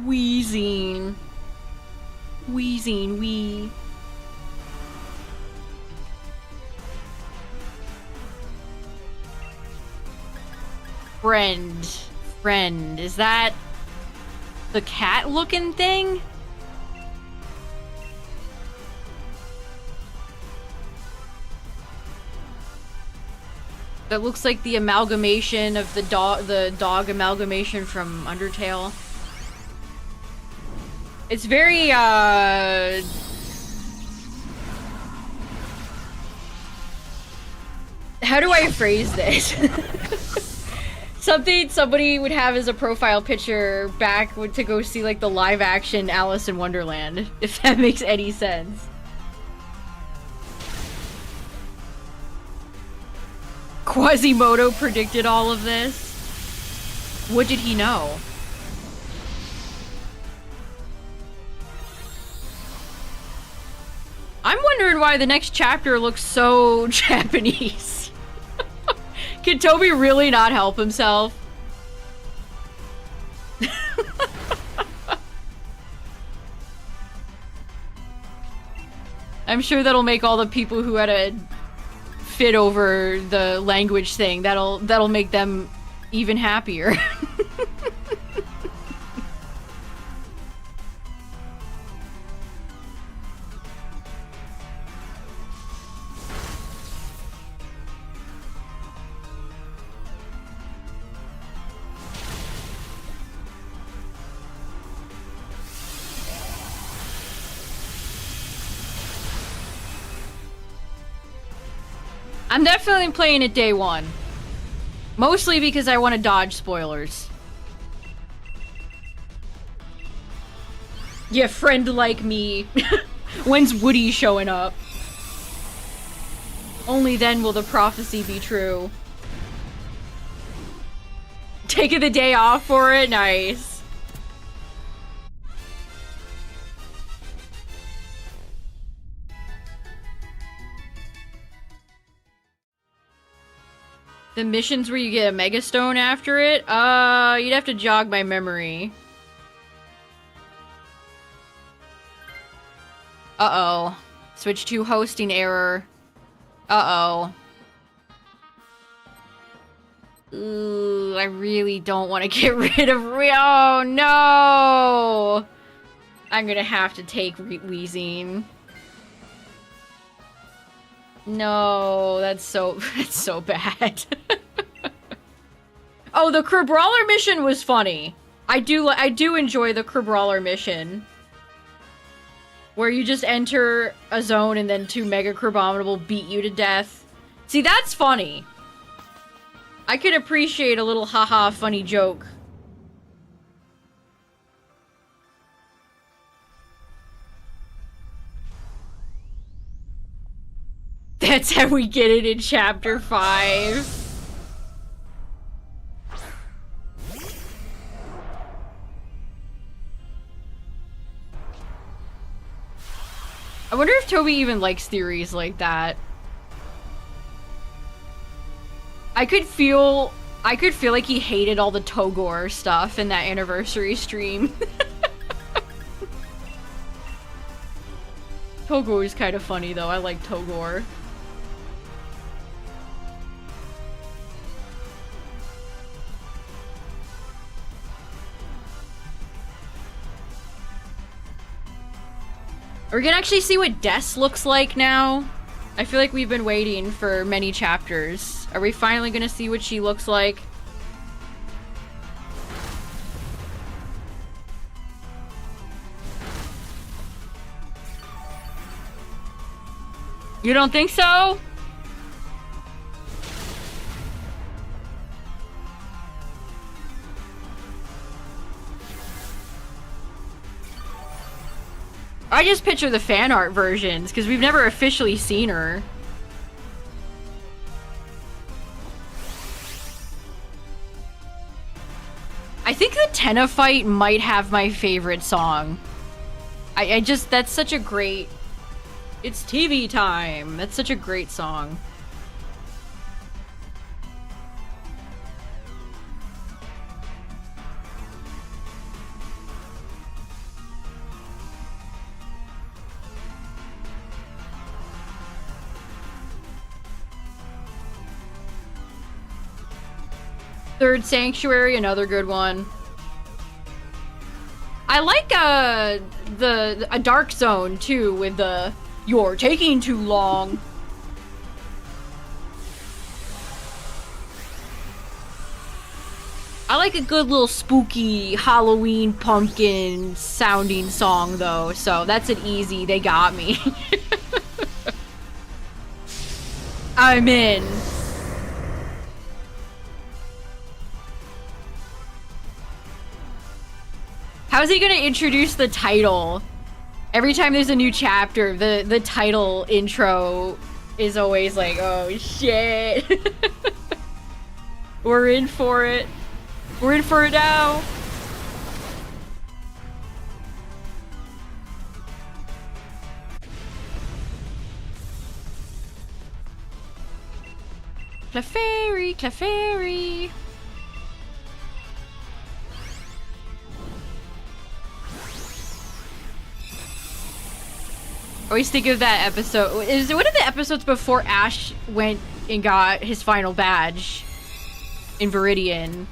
S1: Wheezing. Wheezing, wee. Friend. Friend. Is that the cat-looking thing? That looks like the amalgamation of the dog amalgamation from Undertale. It's very, how do I phrase this? Something somebody would have as a profile picture back to go see, like, the live-action Alice in Wonderland, if that makes any sense. Quasimodo predicted all of this? What did he know? I'm wondering why the next chapter looks so Japanese. Can Toby really not help himself? I'm sure that'll make all the people who had a fit over the language thing, that'll make them even happier. I'm definitely playing it day one. Mostly because I want to dodge spoilers. Yeah, friend like me. When's Woody showing up? Only then will the prophecy be true. Taking the day off for it? Nice. The missions where you get a Mega Stone after it? You'd have to jog my memory. Uh-oh. Switch to hosting error. Uh-oh. Ooh, I really don't want to get rid of Oh, no! I'm gonna have to take Wheezing. No, that's so bad. Oh, the Crabrawler mission was funny. I do enjoy the Crabrawler mission. Where you just enter a zone and then 2 Mega Crabominable beat you to death. See, that's funny. I can appreciate a little haha funny joke. That's how we get it in Chapter 5. I wonder if Toby even likes theories like that. I could feel like he hated all the Togor stuff in that anniversary stream. Togor is kind of funny though. I like Togor. We're gonna actually see what Des looks like now. I feel like we've been waiting for many chapters. Are we finally gonna see what she looks like? You don't think so? I just picture the fan art versions, because we've never officially seen her. I think the Tenna fight might have my favorite song. I just, that's such a great... It's TV time! That's such a great song. Third Sanctuary, another good one. I like a Dark Zone too, with the "You're taking too long." I like a good little spooky Halloween pumpkin sounding song though, so that's an easy. They got me. I'm in. How's he gonna introduce the title? Every time there's a new chapter, the title intro is always like, oh shit. We're in for it. We're in for it now. Clefairy, Clefairy. I always think of that episode. Is it one of the episodes before Ash went and got his final badge in Viridian?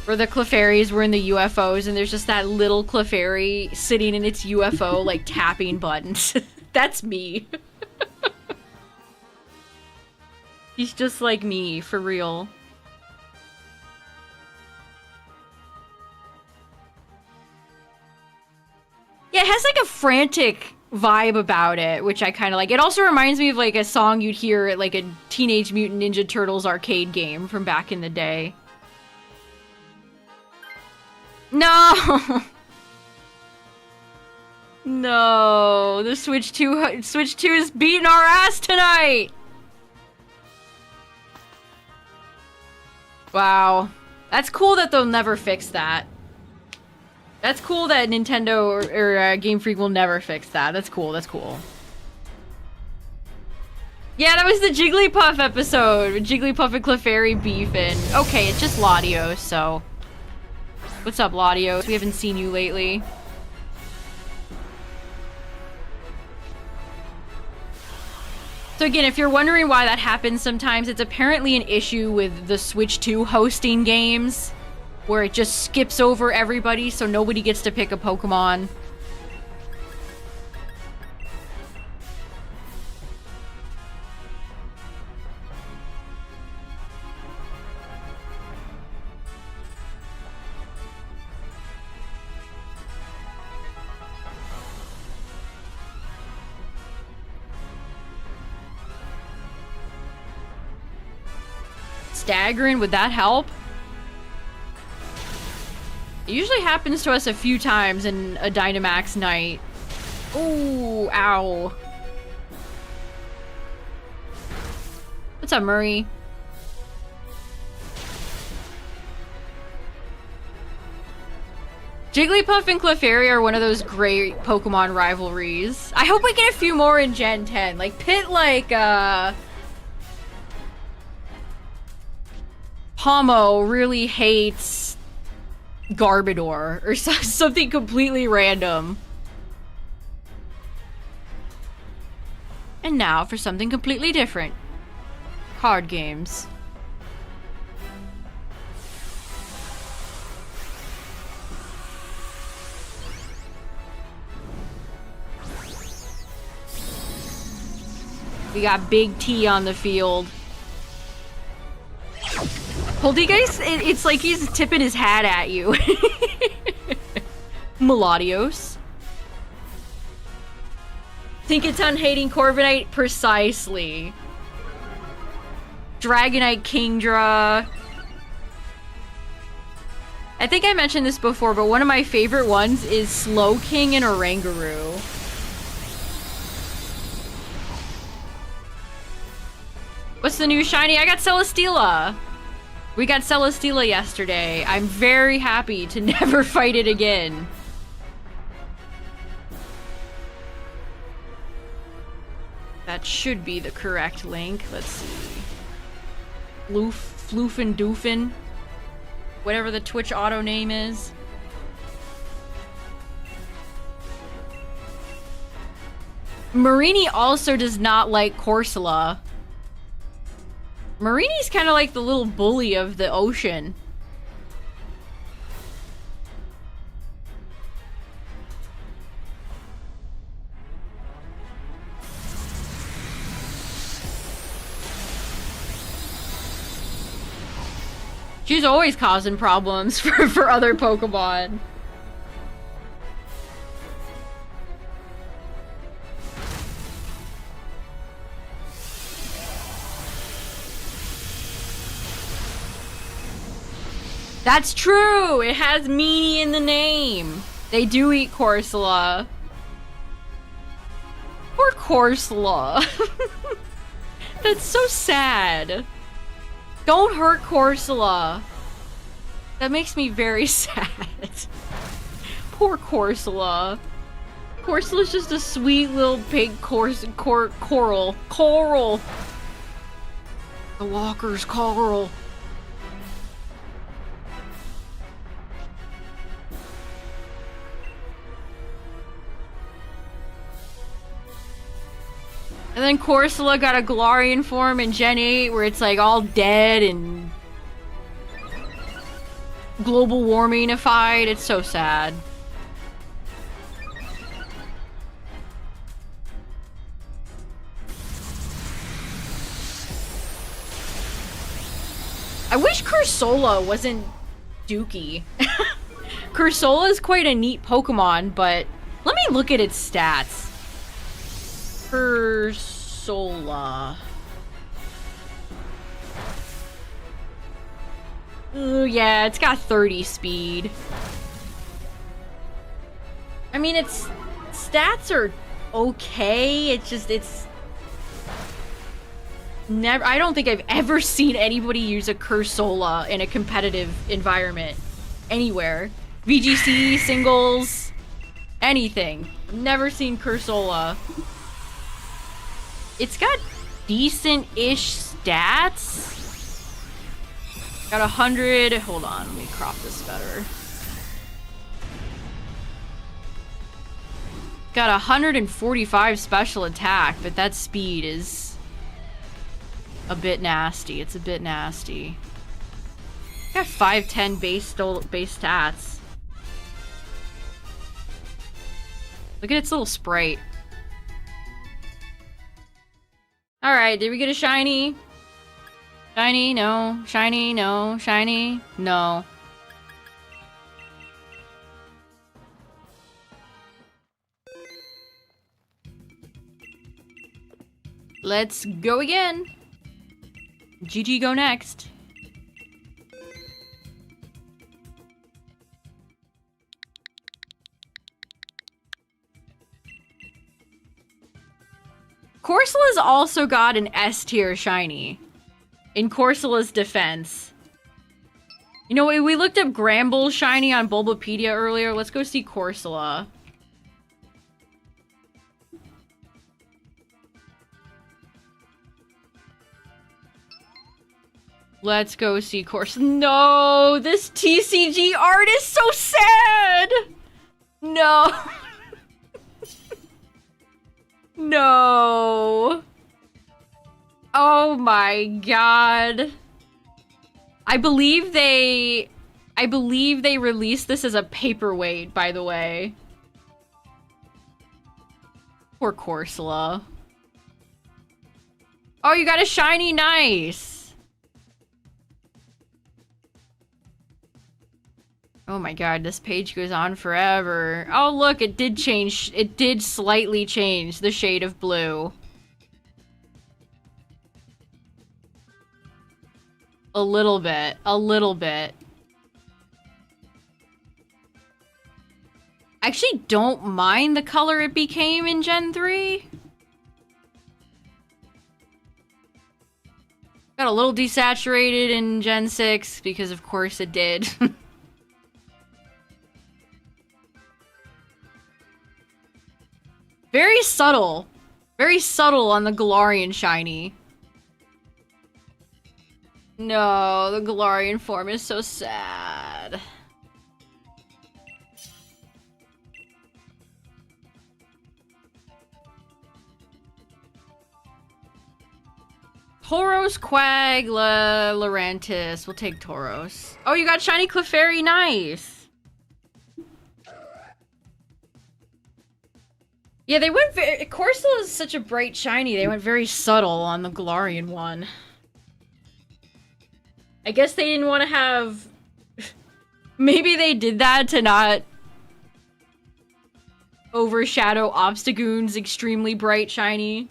S1: Where the Clefairies were in the UFOs and there's just that little Clefairy sitting in its UFO, like tapping buttons. That's me. He's just like me, for real. Yeah, it has like a frantic vibe about it, which I kind of like. It also reminds me of like a song you'd hear at like a Teenage Mutant Ninja Turtles arcade game from back in the day. No! No, the Switch 2 is beating our ass tonight! Wow. That's cool that they'll never fix that. That's cool that Nintendo or Game Freak will never fix that. That's cool, that's cool. Yeah, that was the Jigglypuff episode. With Jigglypuff and Clefairy beefing. Okay, it's just Latios, so... What's up, Latios? We haven't seen you lately. So again, if you're wondering why that happens sometimes, it's apparently an issue with the Switch 2 hosting games, where it just skips over everybody so nobody gets to pick a Pokemon. Staggering, would that help? It usually happens to us a few times in a Dynamax night. Ooh, ow. What's up, Murray? Jigglypuff and Clefairy are one of those great Pokemon rivalries. I hope we get a few more in Gen 10. Like, pit like, Pomo really hates Garbodor or something completely random. And now for something completely different. Card games. We got Big T on the field. Poltergeist, it's like he's tipping his hat at you. Melodios. Think it's on hating Corviknight? Precisely. Dragonite Kingdra. I think I mentioned this before, but one of my favorite ones is Slowking and Oranguru. What's the new shiny? I got Celesteela. We got Celesteela yesterday. I'm very happy to never fight it again. That should be the correct link. Let's see. Floofin Doofin. Whatever the Twitch auto name is. Marini also does not like Corsola. Marini's kind of like the little bully of the ocean. She's always causing problems for other Pokemon. That's true! It has meanie in the name. They do eat Corsola. Poor Corsola. That's so sad. Don't hurt Corsola. That makes me very sad. Poor Corsola. Corsola's just a sweet little pig coral. Coral! The walker's coral. And then Corsola got a Galarian form in Gen 8 where it's like all dead and global warmingified. It's so sad. I wish Cursola wasn't Dookie. Cursola is quite a neat Pokemon, but let me look at its stats. Cursola. Ooh, yeah, it's got 30 speed. I mean, its stats are okay. It's never. I don't think I've ever seen anybody use a Cursola in a competitive environment anywhere. VGC, singles, anything. Never seen Cursola. It's got decent-ish stats. Got 100. Hold on, let me crop this better. Got 145 special attack, but that speed is a bit nasty. It's a bit nasty. Got 510 base stats. Look at its little sprite. Alright, did we get a shiny? Shiny, no. Shiny, no. Shiny, no. Let's go again. GG go next. Corsola's also got an S tier shiny. In Corsola's defense. You know, we looked up Gramble's shiny on Bulbapedia earlier. Let's go see Corsola. Let's go see Corsola. No, this TCG art is so sad. No. No. Oh my god. I believe they released this as a paperweight, by the way. Poor Corsola. Oh, you got a shiny, nice. Oh my god, this page goes on forever. Oh look, it did change. It did slightly change the shade of blue. A little bit. A little bit. I actually don't mind the color it became in Gen 3. Got a little desaturated in Gen 6, because of course it did. Very subtle. Very subtle on the Galarian shiny. No, the Galarian form is so sad. Tauros, Quag, Lurantis. We'll take Tauros. Oh, you got shiny Clefairy, nice. Yeah, they went very... Corsola is such a bright shiny. They went very subtle on the Galarian one. I guess they didn't want to have... Maybe they did that to not overshadow Obstagoon's extremely bright shiny.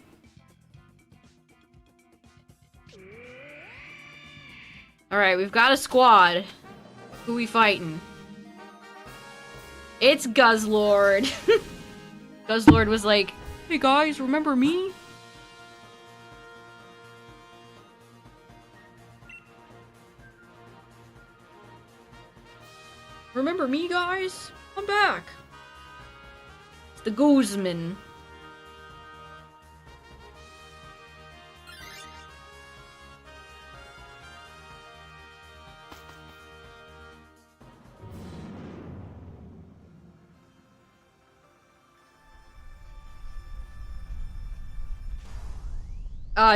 S1: Alright, we've got a squad. Who we fighting? It's Guzzlord. Guzzlord was like, hey guys, remember me? Remember me, guys? I'm back. It's the Guzman.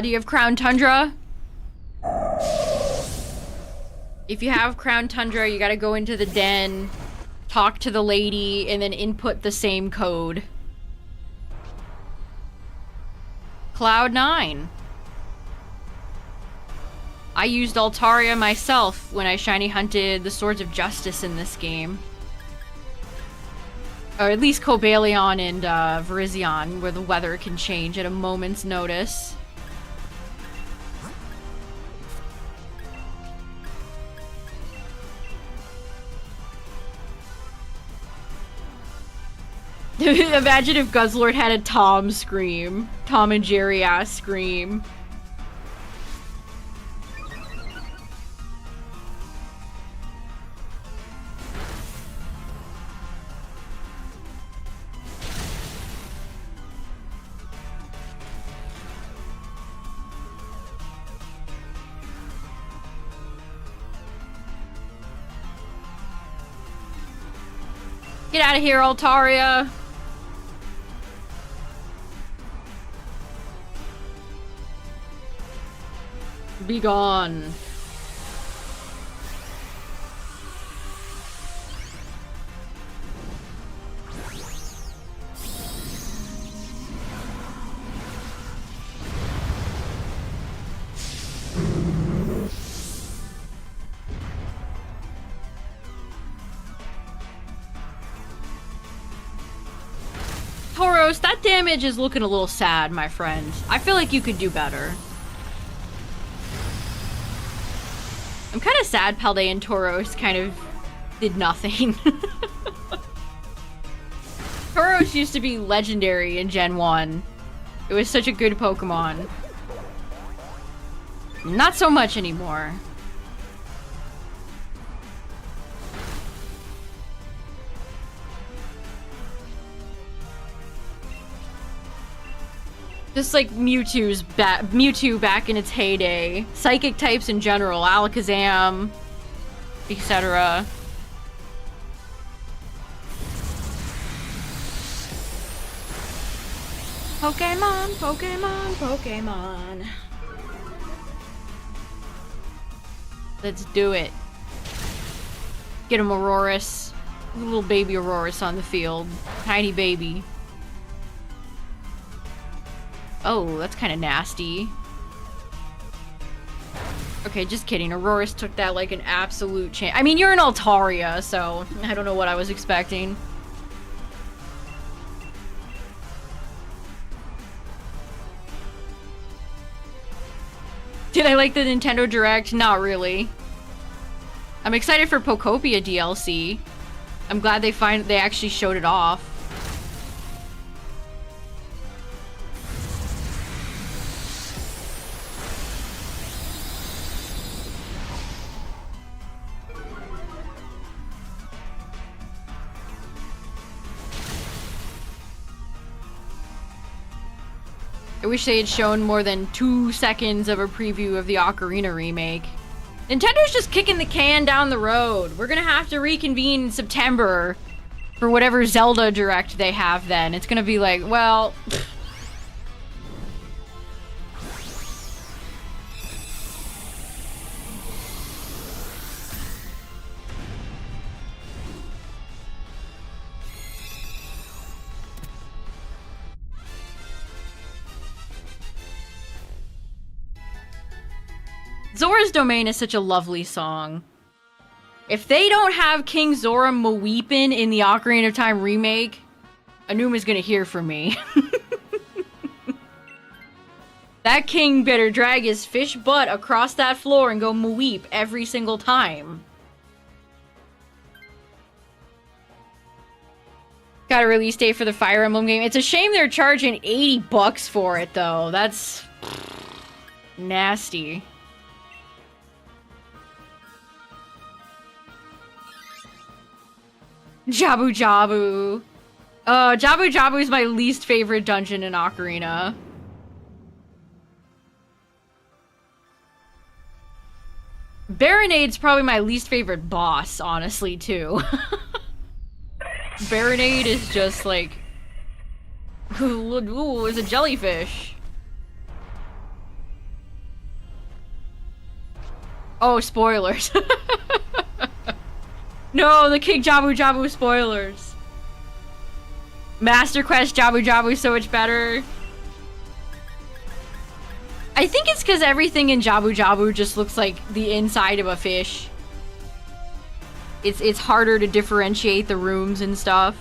S1: Do you have Crown Tundra? If you have Crown Tundra, you gotta go into the den, talk to the lady, and then input the same code. Cloud9. I used Altaria myself when I shiny hunted the Swords of Justice in this game. Or at least Cobalion and Virizion, where the weather can change at a moment's notice. Imagine if Guzzlord had a Tom scream. Tom and Jerry ass scream. Get out of here, Altaria. Be gone. Tauros, that damage is looking a little sad, my friend. I feel like you could do better. I'm kind of sad Paldean and Tauros kind of did nothing. Tauros used to be legendary in Gen 1. It was such a good Pokemon. Not so much anymore. Just like Mewtwo back in its heyday. Psychic types in general, Alakazam, etc. Pokemon, Pokemon, Pokemon. Let's do it. Get him Aurorus. Little baby Aurorus on the field. Tiny baby. Oh, that's kind of nasty. Okay, just kidding. Aurorus took that like an absolute chance. I mean, you're an Altaria, so I don't know what I was expecting. Did I like the Nintendo Direct? Not really. I'm excited for Pokopia DLC. I'm glad they actually showed it off. I wish they had shown more than 2 seconds of a preview of the Ocarina remake. Nintendo's just kicking the can down the road. We're gonna have to reconvene in September for whatever Zelda Direct they have then. It's gonna be like, well... Zora's Domain is such a lovely song. If they don't have King Zora Maweepin in the Ocarina of Time remake, Anuma's gonna hear from me. That king better drag his fish butt across that floor and go Maweep every single time. Got a release date for the Fire Emblem game. It's a shame they're charging $80 for it, though. That's nasty. Jabu Jabu. Jabu Jabu is my least favorite dungeon in Ocarina. Baronade's probably my least favorite boss, honestly, too. Baronade is just like... Ooh, it's a jellyfish. Oh, spoilers. No, the King Jabu Jabu spoilers. Master Quest Jabu Jabu is so much better. I think it's because everything in Jabu Jabu just looks like the inside of a fish. It's harder to differentiate the rooms and stuff.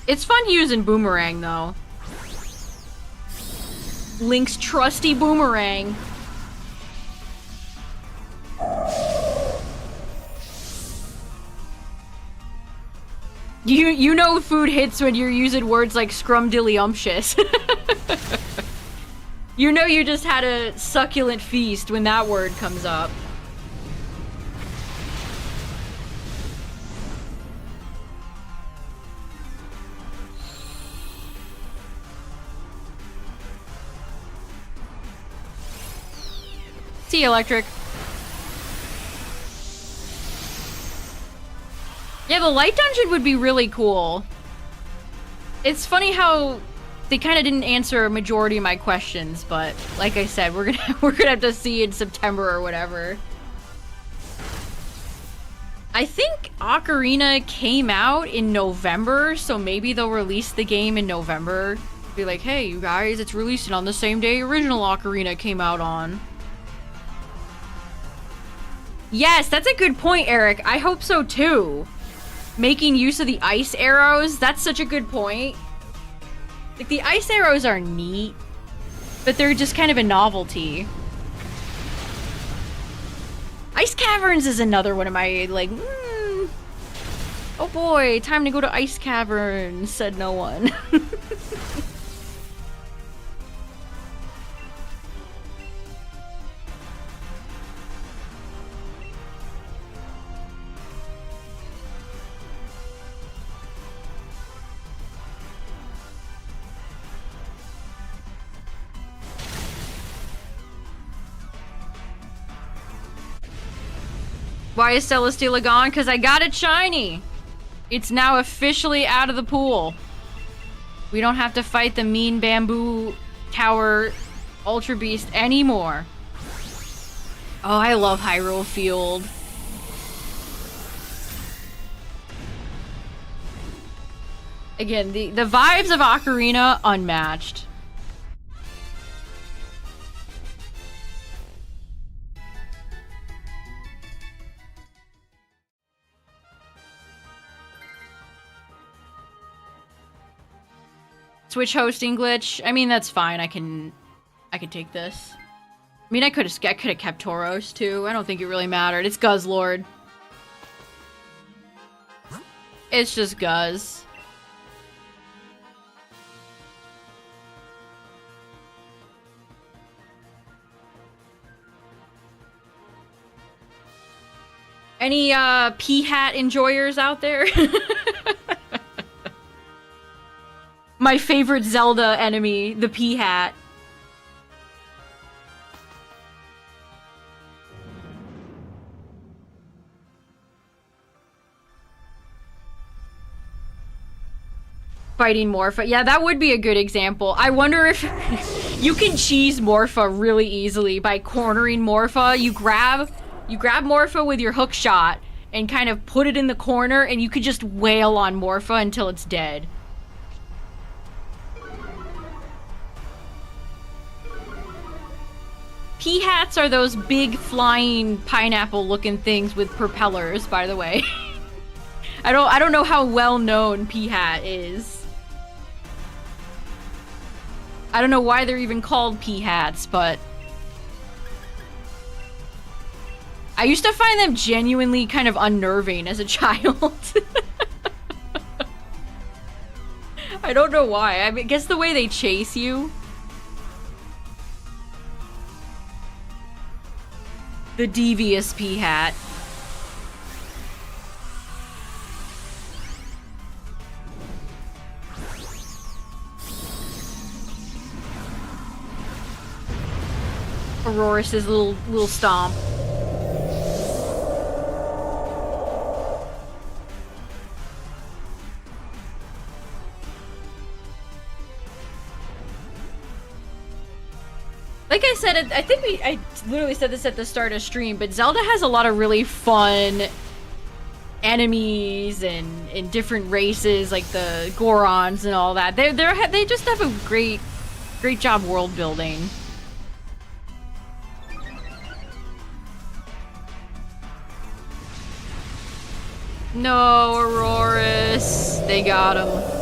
S1: It's fun using Boomerang, though. Link's trusty Boomerang. You know food hits when you're using words like scrumdiddlyumptious. You know you just had a succulent feast when that word comes up. See you, Electric. Yeah, the light dungeon would be really cool. It's funny how they kind of didn't answer a majority of my questions, but like I said, we're gonna have to see in September or whatever. I think Ocarina came out in November, so maybe they'll release the game in November. Be like, hey, you guys, it's releasing on the same day original Ocarina came out on. Yes, that's a good point, Eric. I hope so too. Making use of the ice arrows, that's such a good point. Like, the ice arrows are neat, but they're just kind of a novelty. Ice caverns is another one of my, like, oh boy, time to go to ice caverns, said no one. Why is Celesteela gone? Because I got it shiny. It's now officially out of the pool. We don't have to fight the mean bamboo tower Ultra Beast anymore. Oh, I love Hyrule Field. Again, the vibes of Ocarina, unmatched. Switch hosting glitch. I mean, that's fine. I can take this. I mean, I could have kept Tauros too. I don't think it really mattered. It's Guzzlord. It's just Guzz. Any P-Hat enjoyers out there? My favorite Zelda enemy, the P-Hat. Fighting Morpha. Yeah, that would be a good example. I wonder if you can cheese Morpha really easily by cornering Morpha. You grab Morpha with your hook shot and kind of put it in the corner, and you could just wail on Morpha until it's dead. P-Hats are those big flying pineapple looking things with propellers, by the way. I don't know how well known P-Hat is. I don't know why they're even called P-Hats, but I used to find them genuinely kind of unnerving as a child. I don't know why. I mean, I guess the way they chase you. The devious P-Hat. Aurora's little stomp. Like I said, I think I literally said this at the start of stream, but Zelda has a lot of really fun enemies and different races, like the Gorons and all that. They just have a great job world building. No, Auroras. They got him.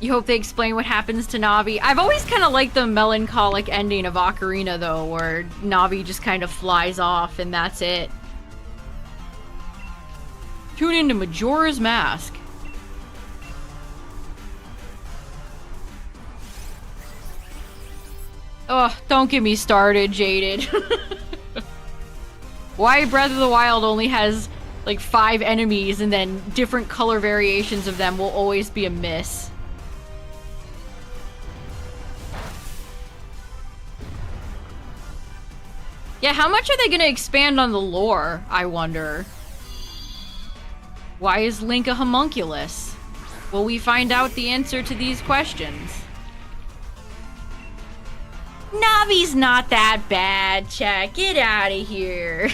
S1: You hope they explain what happens to Navi. I've always kind of liked the melancholic ending of Ocarina, though, where Navi just kind of flies off and that's it. Tune into Majora's Mask. Oh, don't get me started, Jaded. Why Breath of the Wild only has like 5 enemies and then different color variations of them will always be a miss. Yeah, how much are they gonna expand on the lore, I wonder? Why is Link a homunculus? Will we find out the answer to these questions? Navi's not that bad, chat. Get out of here.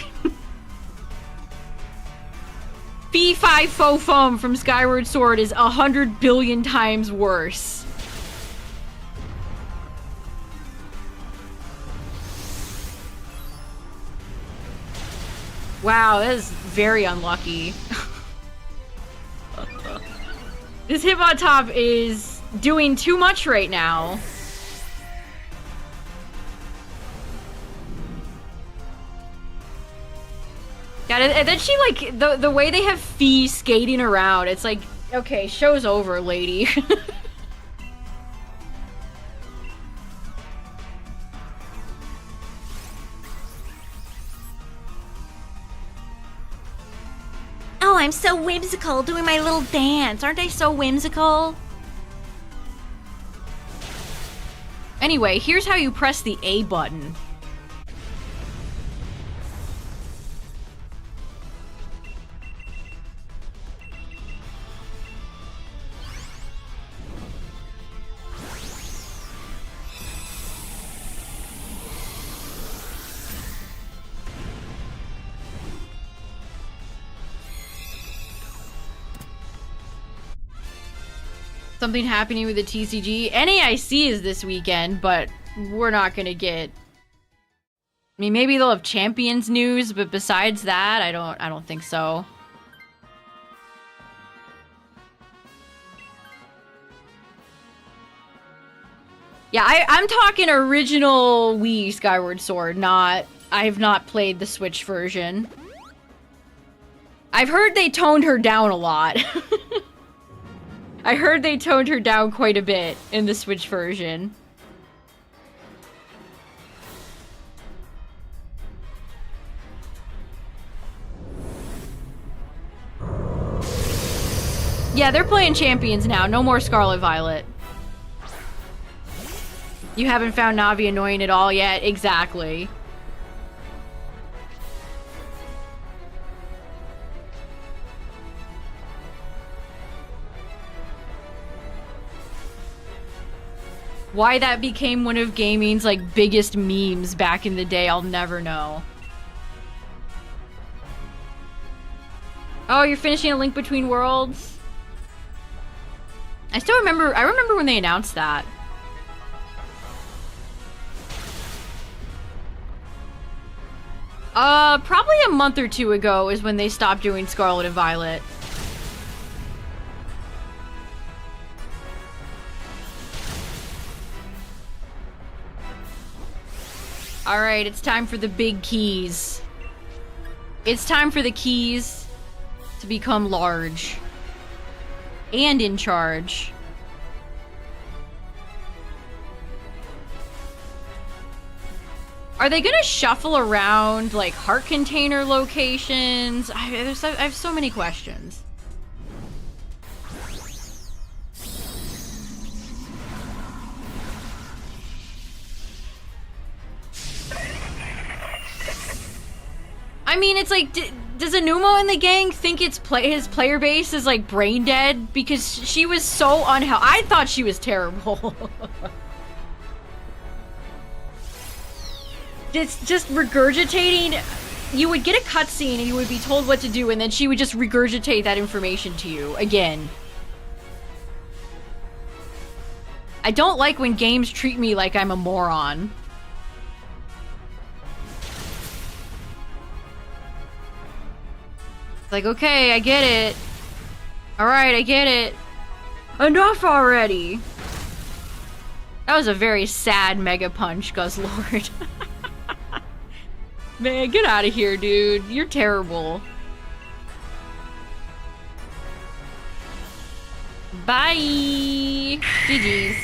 S1: Fee-Fi Fo-Fum from Skyward Sword is 100 billion times worse. Wow, that is very unlucky. This Hippotop is doing too much right now. Yeah, and then she, like, the way they have Fee skating around, it's like, okay, show's over, lady.
S2: Oh, I'm so whimsical doing my little dance. Aren't I so whimsical?
S1: Anyway, here's how you press the A button. Something happening with the TCG. NAIC is this weekend, but we're not gonna get... I mean, maybe they'll have Champions news, but besides that, I don't think so. Yeah, I'm talking original Wii Skyward Sword, not... I have not played the Switch version. I've heard they toned her down a lot. I heard they toned her down quite a bit in the Switch version. Yeah, they're playing Champions now. No more Scarlet Violet. You haven't found Navi annoying at all yet? Exactly. Why that became one of gaming's, like, biggest memes back in the day, I'll never know. Oh, you're finishing A Link Between Worlds? I remember when they announced that. Probably a month or two ago is when they stopped doing Scarlet and Violet. Alright, it's time for the big keys. It's time for the keys to become large. And in charge. Are they gonna shuffle around, like, heart container locations? I have so many questions. I mean, it's like, does Anumo and the gang think his player base is, like, brain dead? Because she was so unhealthy. I thought she was terrible. It's just regurgitating. You would get a cutscene and you would be told what to do, and then she would just regurgitate that information to you again. I don't like when games treat me like I'm a moron. It's like, okay, I get it. Alright, I get it. Enough already! That was a very sad Mega Punch, Guzzlord. Man, get out of here, dude. You're terrible. Bye! GG's.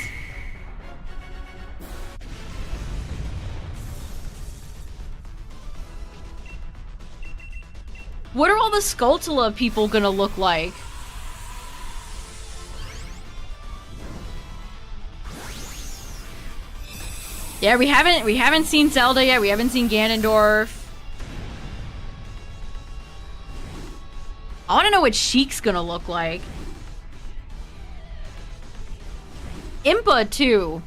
S1: What are all the Skulltula people gonna look like? Yeah, we haven't seen Zelda yet. We haven't seen Ganondorf. I want to know what Sheik's gonna look like. Impa too.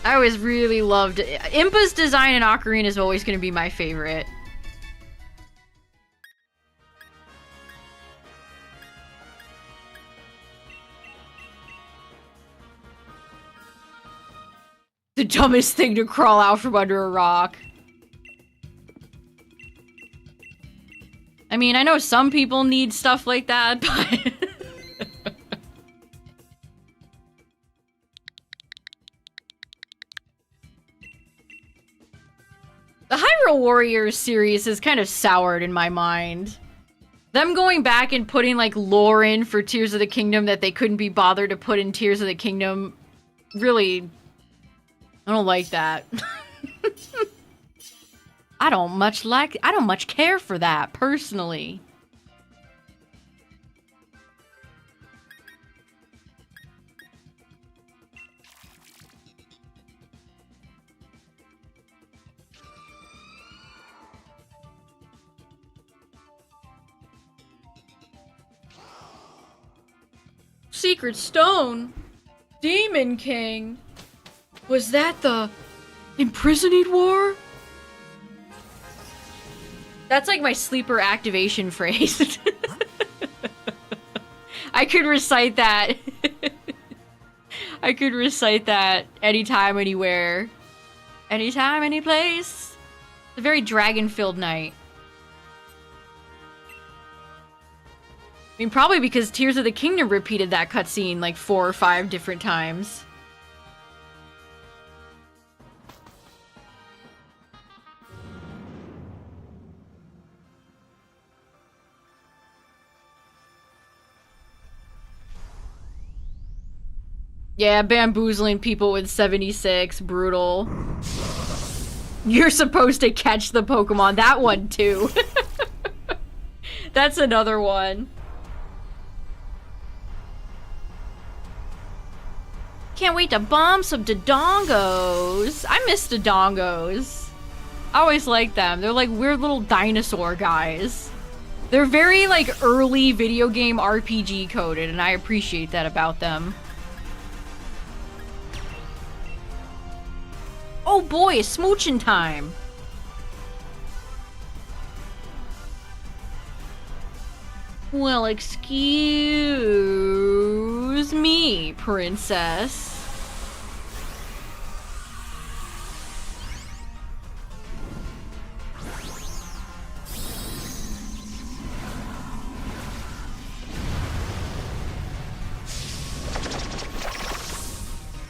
S1: I always really loved it. Impa's design in Ocarina is always going to be my favorite. The dumbest thing to crawl out from under a rock. I mean, I know some people need stuff like that, but... The Hyrule Warriors series is kind of soured in my mind. Them going back and putting, like, lore in for Tears of the Kingdom that they couldn't be bothered to put in Tears of the Kingdom, really... I don't like that. I don't much care for that, personally. Secret Stone? Demon King? Was that the Imprisoning War? That's like my sleeper activation phrase. I could recite that. I could recite that anytime, anywhere. Anytime, any place. It's a very dragon-filled night. I mean, probably because Tears of the Kingdom repeated that cutscene like 4 or 5 different times. Yeah, bamboozling people with 76, brutal. You're supposed to catch the Pokemon. That one, too. That's another one. Can't wait to bomb some Dodongos. I miss Dodongos. I always like them. They're like weird little dinosaur guys. They're very like early video game RPG coded, and I appreciate that about them. Oh boy, it's smooching time. Well, excuse me, princess.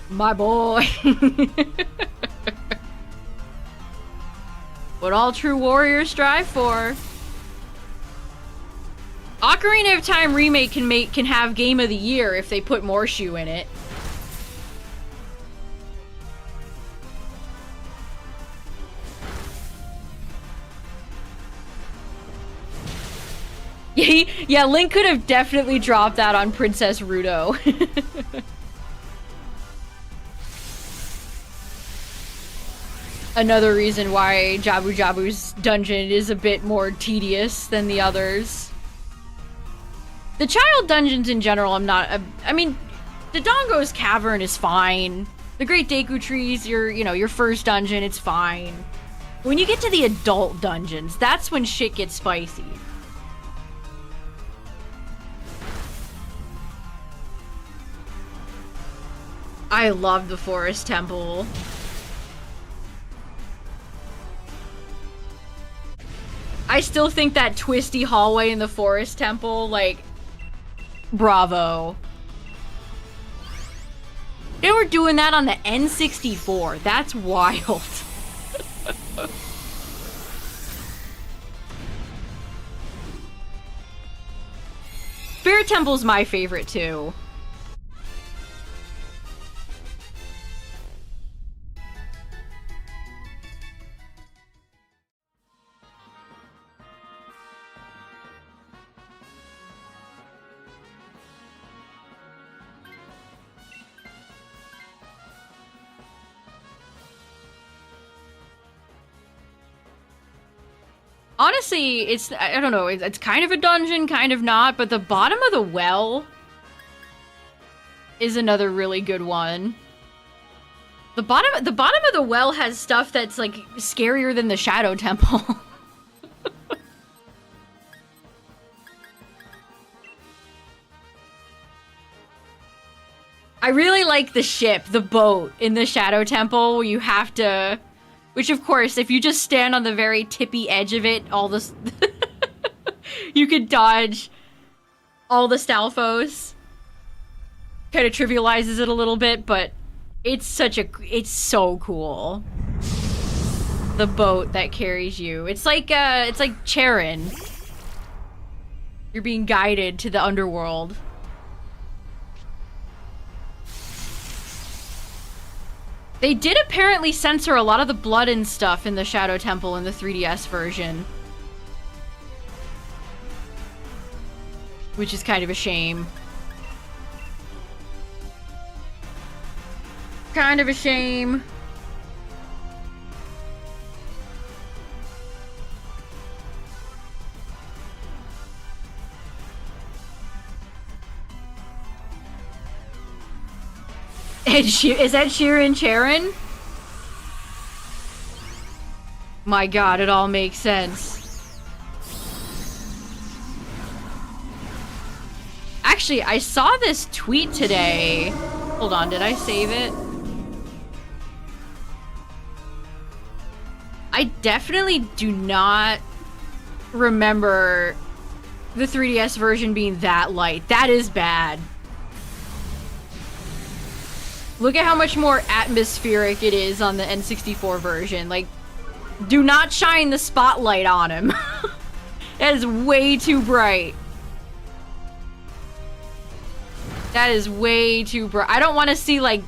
S1: My boy. What all true warriors strive for. Ocarina of Time remake can have Game of the Year if they put Morshu in it. Yeah, Link could have definitely dropped that on Princess Ruto. Another reason why Jabu Jabu's dungeon is a bit more tedious than the others. The child dungeons in general, I mean, Dodongo's Cavern is fine. The Great Deku Trees, your first dungeon, it's fine. When you get to the adult dungeons, that's when shit gets spicy. I love the Forest Temple. I still think that twisty hallway in the Forest Temple, like, bravo. They were doing that on the N64. That's wild. Spirit Temple's my favorite, too. Honestly, it's, I don't know, it's kind of a dungeon, kind of not, but the bottom of the well is another really good one. The bottom of the well has stuff that's, like, scarier than the Shadow Temple. I really like the ship, the boat in the Shadow Temple, where you have to... Which, of course, if you just stand on the very tippy edge of it, all this... you could dodge all the Stalfos. Kind of trivializes it a little bit, but it's so cool. The boat that carries you. It's like Charon. You're being guided to the underworld. They did apparently censor a lot of the blood and stuff in the Shadow Temple in the 3DS version. Which is kind of a shame. Kind of a shame. Is that Sheeran Charon? My god, it all makes sense. Actually, I saw this tweet today. Hold on, did I save it? I definitely do not remember the 3DS version being that light. That is bad. Look at how much more atmospheric it is on the N64 version. Like, do not shine the spotlight on him. That is way too bright. That is way too bright. I don't want to see, like,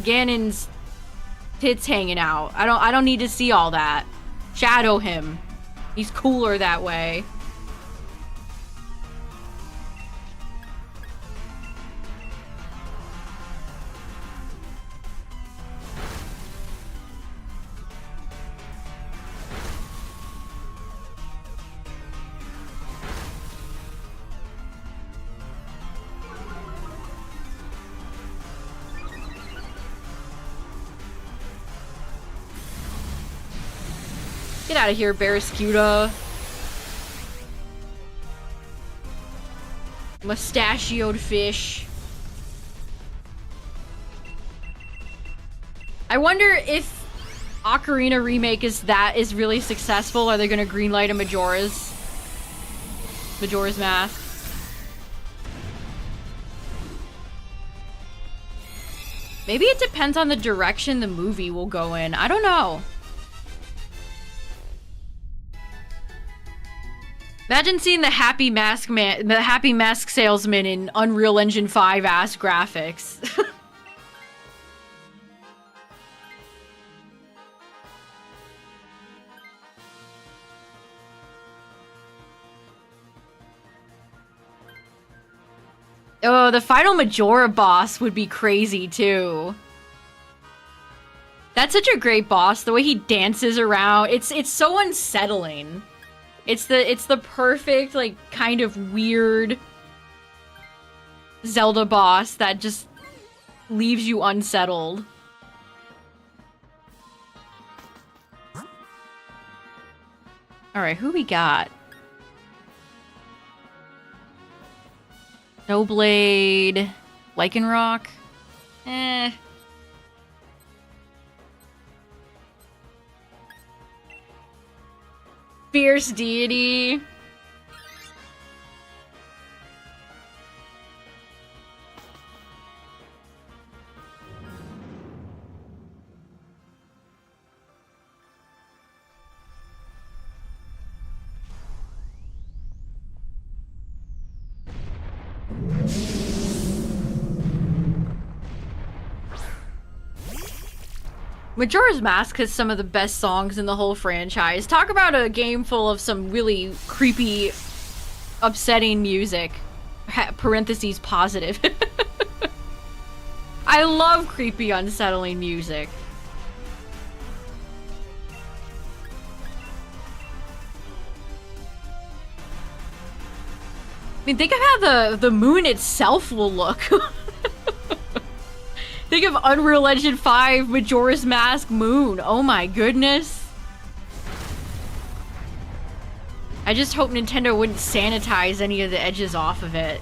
S1: Ganon's tits hanging out. I don't need to see all that. Shadow him. He's cooler that way. Get out of here, Barraskewda. Mustachioed fish. I wonder if Ocarina Remake is really successful. Are they gonna greenlight a Majora's Mask? Maybe it depends on the direction the movie will go in. I don't know. Imagine seeing the Happy Mask salesman in Unreal Engine 5 ass graphics. Oh, the final Majora boss would be crazy too. That's such a great boss. The way he dances around, it's so unsettling. It's the perfect, like, kind of weird Zelda boss that just leaves you unsettled. Alright, who we got? Snowblade, Lycanroc? Eh. Fierce Deity. Majora's Mask has some of the best songs in the whole franchise. Talk about a game full of some really creepy, upsetting music. Parentheses positive. I love creepy, unsettling music. mean, think of how the moon itself will look. Think of Unreal Legend 5 Majora's Mask Moon. Oh my goodness. I just hope Nintendo wouldn't sanitize any of the edges off of it.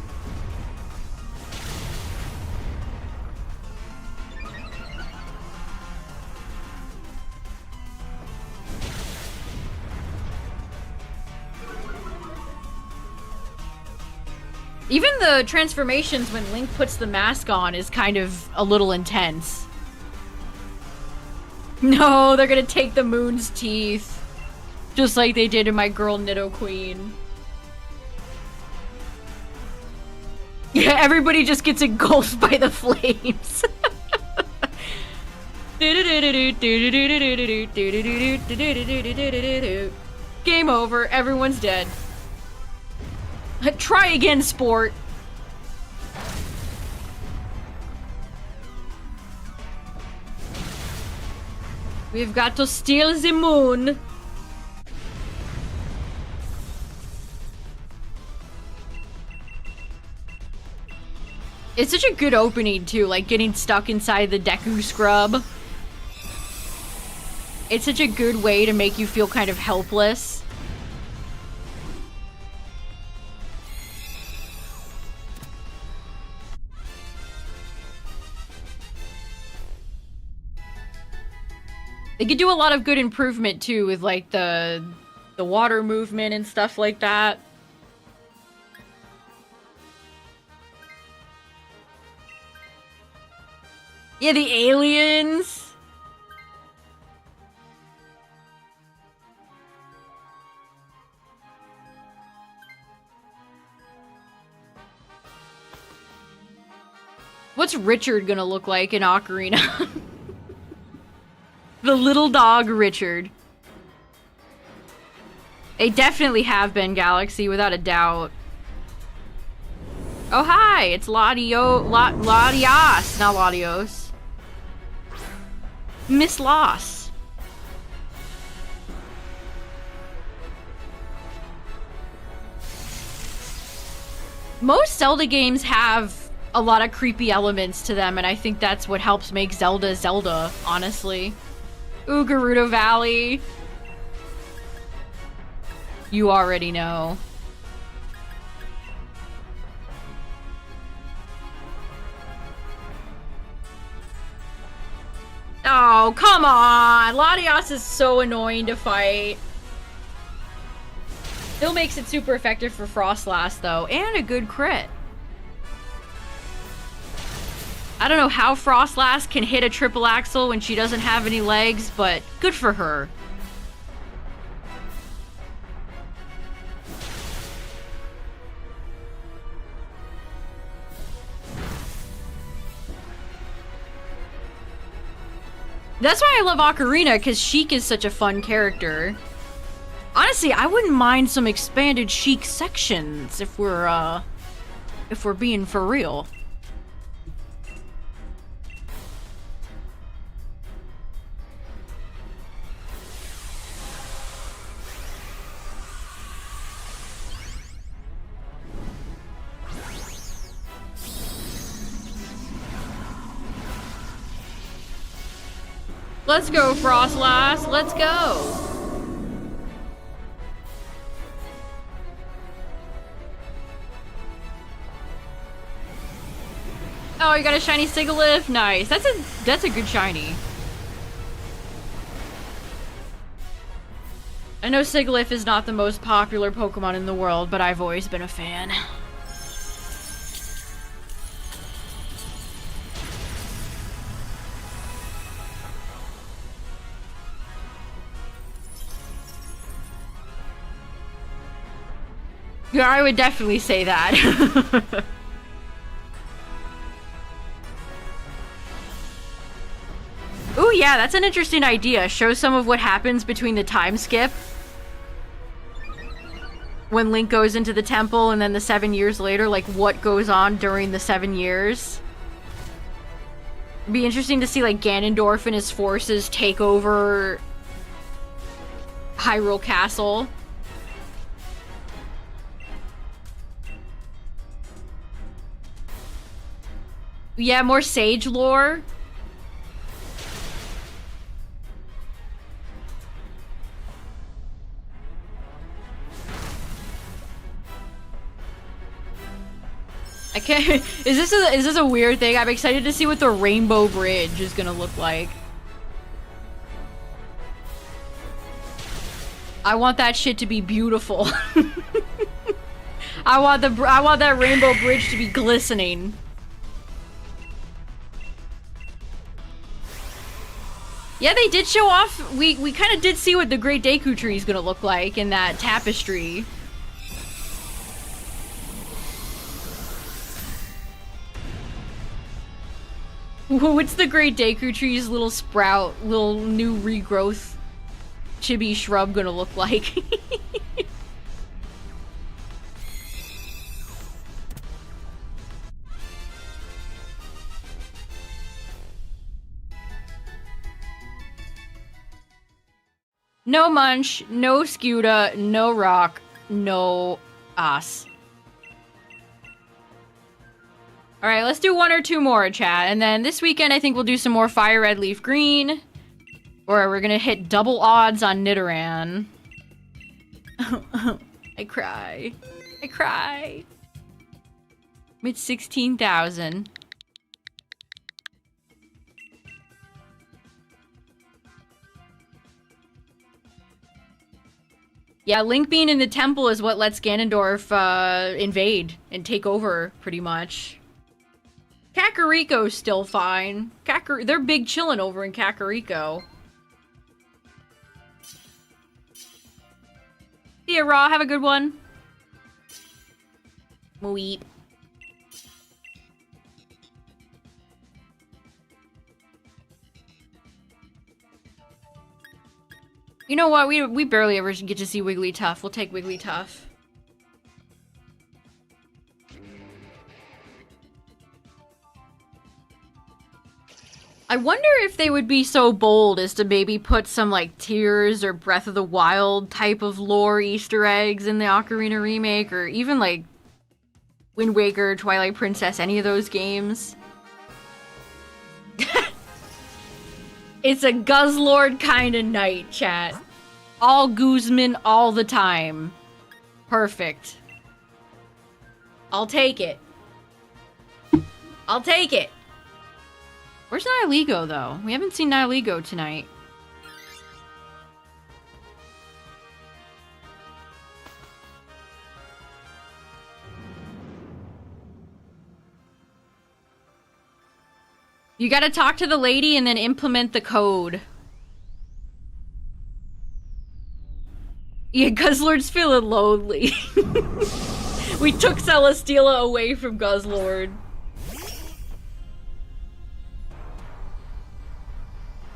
S1: Even the transformations when Link puts the mask on is kind of a little intense. No, they're gonna take the moon's teeth. Just like they did in my girl Nidoqueen. Yeah, everybody just gets engulfed by the flames. Game over, everyone's dead. Try again, sport. We've got to steal the moon. It's such a good opening, too, like getting stuck inside the Deku Scrub. It's such a good way to make you feel kind of helpless. They could do a lot of good improvement, too, with, like, the water movement and stuff like that. Yeah, the aliens. What's Richard gonna look like in Ocarina? The little dog Richard. They definitely have been Galaxy, without a doubt. Oh, hi! It's Latios, not Latios. Miss Loss. Most Zelda games have a lot of creepy elements to them, and I think that's what helps make Zelda Zelda, honestly. Ooh, Gerudo Valley. You already know. Oh, come on! Latios is so annoying to fight. Still makes it super effective for Frostlass, though, and a good crit. I don't know how Frostlass can hit a triple axel when she doesn't have any legs, but good for her. That's why I love Ocarina, because Sheik is such a fun character. Honestly, I wouldn't mind some expanded Sheik sections if we're being for real. Let's go, Frostlass. Let's go. Oh, you got a shiny Sigilyph? Nice. That's a good shiny. I know Sigilyph is not the most popular Pokemon in the world, but I've always been a fan. Yeah, I would definitely say that. Ooh, yeah, that's an interesting idea. Show some of what happens between the time skip. When Link goes into the temple and then the 7 years later, like what goes on during the 7 years. It'd be interesting to see like Ganondorf and his forces take over Hyrule Castle. Yeah, more Sage lore. I can't. Is this a weird thing? I'm excited to see what the Rainbow Bridge is gonna look like. I want that shit to be beautiful. I want that Rainbow Bridge to be glistening. Yeah, they did show off. We kind of did see what the Great Deku Tree is gonna look like in that tapestry. What's the Great Deku Tree's little sprout, little new regrowth chibi shrub gonna look like? No Munch, no Scuda, no Rock, no Us. Alright, let's do one or two more, chat. And then this weekend, I think we'll do some more Fire Red Leaf Green. Or we're gonna hit double odds on Nidoran. I cry. I cry. I'm at 16,000. Yeah, Link being in the temple is what lets Ganondorf invade and take over, pretty much. Kakariko's still fine. They're big chillin' over in Kakariko. See ya, Raw. Have a good one. Weep. You know what? We barely ever get to see Wigglytuff. We'll take Wigglytuff. I wonder if they would be so bold as to maybe put some, like, Tears or Breath of the Wild type of lore Easter eggs in the Ocarina remake, or even, like, Wind Waker, Twilight Princess, any of those games. It's a Guzzlord kind of night, chat. All Guzman all the time. Perfect. I'll take it. I'll take it. Where's Nihilego, though? We haven't seen Nihilego tonight. You gotta talk to the lady and then implement the code. Yeah, Guzzlord's feeling lonely. We took Celesteela away from Guzzlord.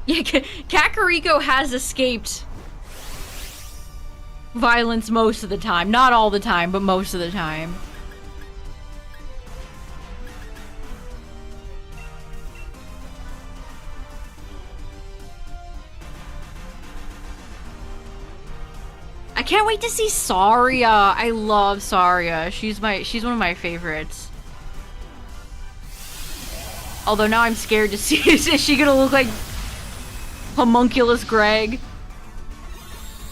S1: Yeah, Kakariko has escaped violence most of the time. Not all the time, but most of the time. I can't wait to see Saria. I love Saria. She's one of my favorites. Although now I'm scared to see, is she gonna look like Homunculus Greg?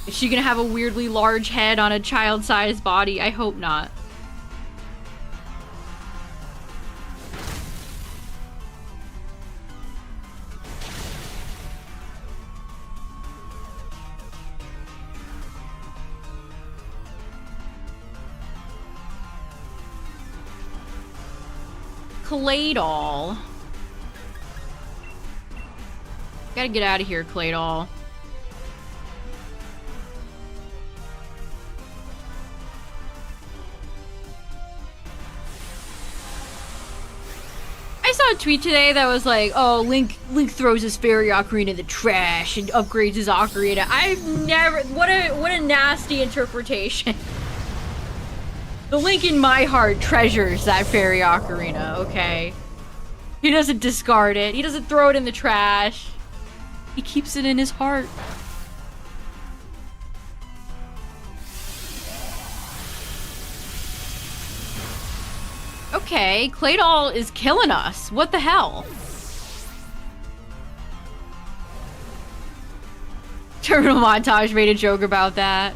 S1: Is she gonna have a weirdly large head on a child-sized body? I hope not. Claydol. Gotta get out of here, Claydol. I saw a tweet today that was like, oh, Link throws his fairy ocarina in the trash and upgrades his ocarina. I've never... What a nasty interpretation. The Link in my heart treasures that fairy ocarina, okay? He doesn't discard it. He doesn't throw it in the trash. He keeps it in his heart. Okay, Claydol is killing us. What the hell? Terminal Montage made a joke about that.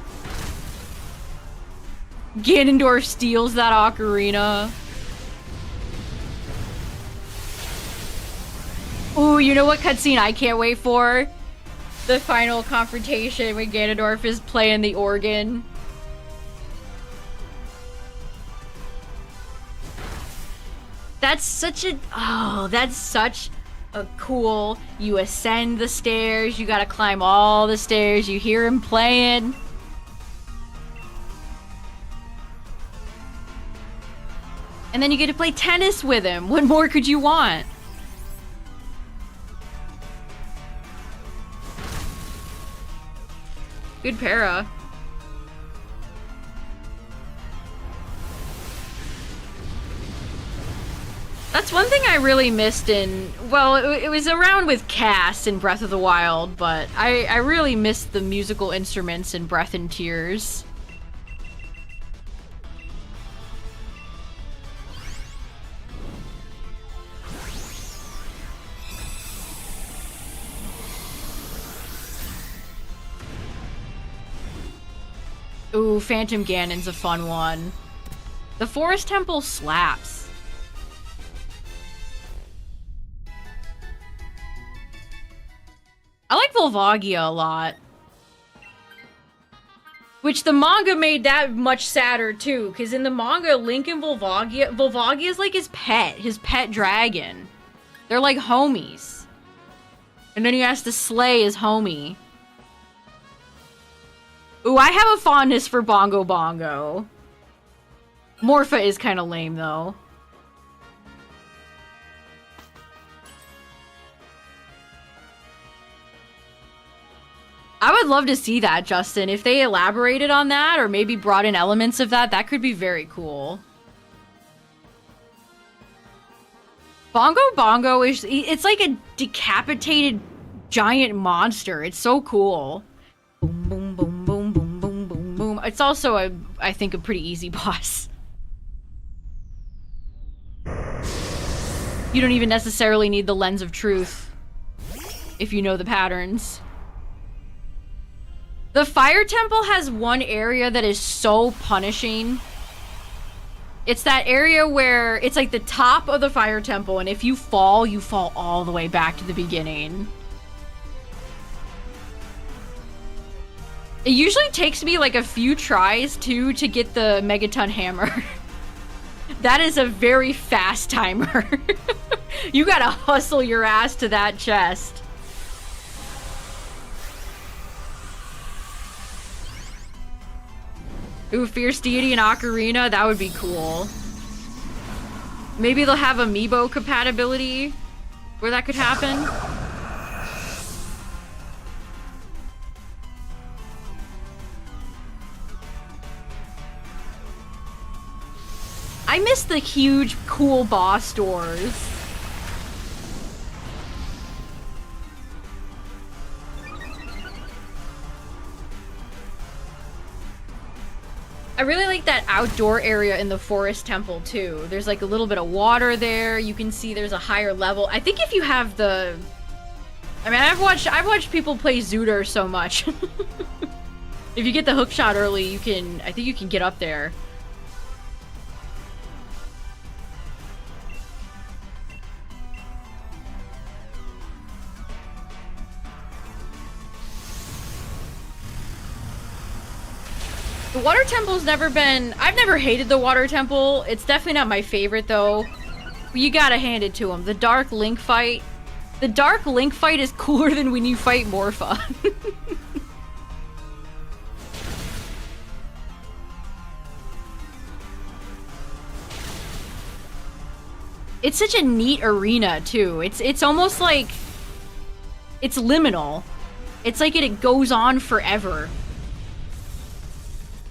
S1: Ganondorf steals that ocarina. Ooh, you know what cutscene I can't wait for? The final confrontation when Ganondorf is playing the organ. That's such a... Oh, that's such a cool... You ascend the stairs, you gotta climb all the stairs, you hear him playing. And then you get to play tennis with him. What more could you want? Good para. That's one thing I really missed in... Well, it was around with Cass in Breath of the Wild, but I really missed the musical instruments in Breath and Tears. Ooh, Phantom Ganon's a fun one. The Forest Temple slaps. I like Volvagia a lot. Which the manga made that much sadder too, because in the manga, Link and Volvagia is like his pet dragon. They're like homies. And then he has to slay his homie. Ooh, I have a fondness for Bongo Bongo. Morpha is kind of lame, though. I would love to see that, Justin. If they elaborated on that, or maybe brought in elements of that, that could be very cool. Bongo Bongo is... It's like a decapitated giant monster. It's so cool. Boom, boom, boom, boom, boom, boom, boom, boom. It's also, I think, a pretty easy boss. You don't even necessarily need the Lens of Truth if you know the patterns. The Fire Temple has one area that is so punishing. It's that area where it's like the top of the Fire Temple, and if you fall all the way back to the beginning. It usually takes me like a few tries too to get the Megaton Hammer. That is a very fast timer. You gotta hustle your ass to that chest. Ooh, Fierce Deity and Ocarina, that would be cool. Maybe they'll have amiibo compatibility where that could happen. I miss the huge, cool boss doors. I really like that outdoor area in the Forest Temple, too. There's like a little bit of water there. You can see there's a higher level. I think if you have the... I mean, I've watched people play Zooter so much. If you get the hookshot early, you can... I think you can get up there. The Water Temple's never been... I've never hated the Water Temple. It's definitely not my favorite, though. You gotta hand it to him. The Dark Link fight... The Dark Link fight is cooler than when you fight Morpha. It's such a neat arena, too. It's almost like... It's liminal. It's like it goes on forever.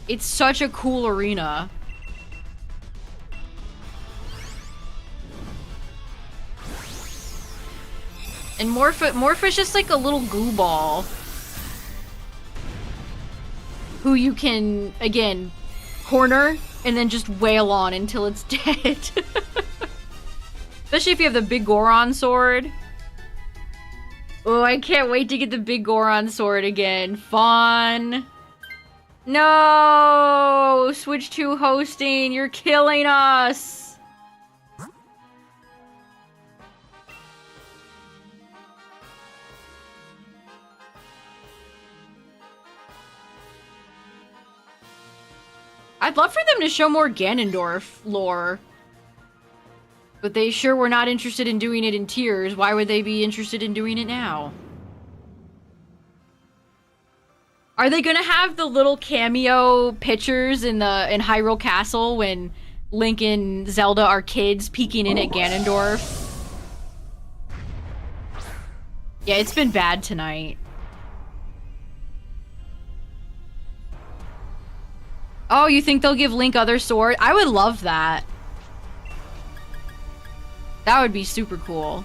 S1: It's such a cool arena. And Morpha's just like a little goo ball. Who you can, again, corner and then just wail on until it's dead. Especially if you have the big Goron sword. Oh, I can't wait to get the big Goron sword again. Fun. No! Switch to hosting. You're killing us. I'd love for them to show more Ganondorf lore. But they sure were not interested in doing it in Tears. Why would they be interested in doing it now? Are they gonna have the little cameo pictures in Hyrule Castle when Link and Zelda are kids peeking in at Ganondorf? Yeah, it's been bad tonight. Oh, you think they'll give Link other sword? I would love that. That would be super cool.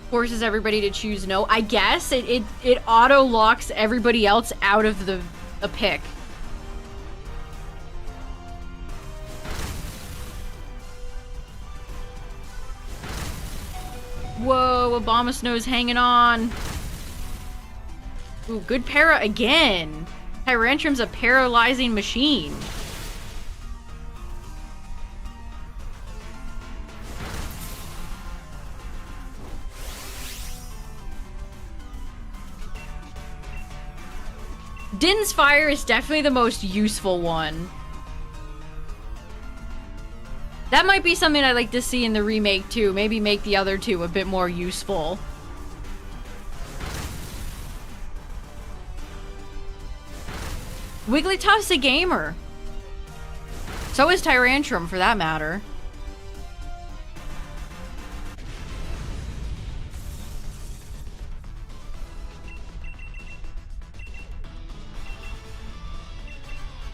S1: Forces everybody to choose no. I guess it auto locks everybody else out of a pick. Whoa, Abomasnow's hanging on. Ooh, good para again. Tyrantrum's a paralyzing machine. Din's Fire is definitely the most useful one. That might be something I'd like to see in the remake too. Maybe make the other two a bit more useful. Wigglytuff's a gamer. So is Tyrantrum, for that matter.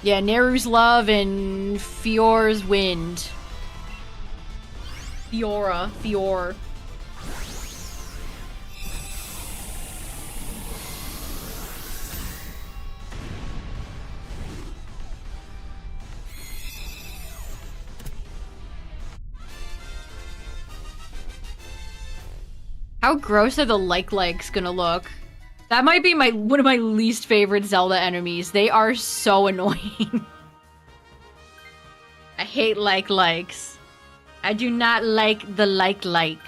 S1: Yeah, Neru's Love and Fior's Wind. Fior. How gross are the likes gonna look? That might be one of my least favorite Zelda enemies. They are so annoying. I hate likes. I do not like the like.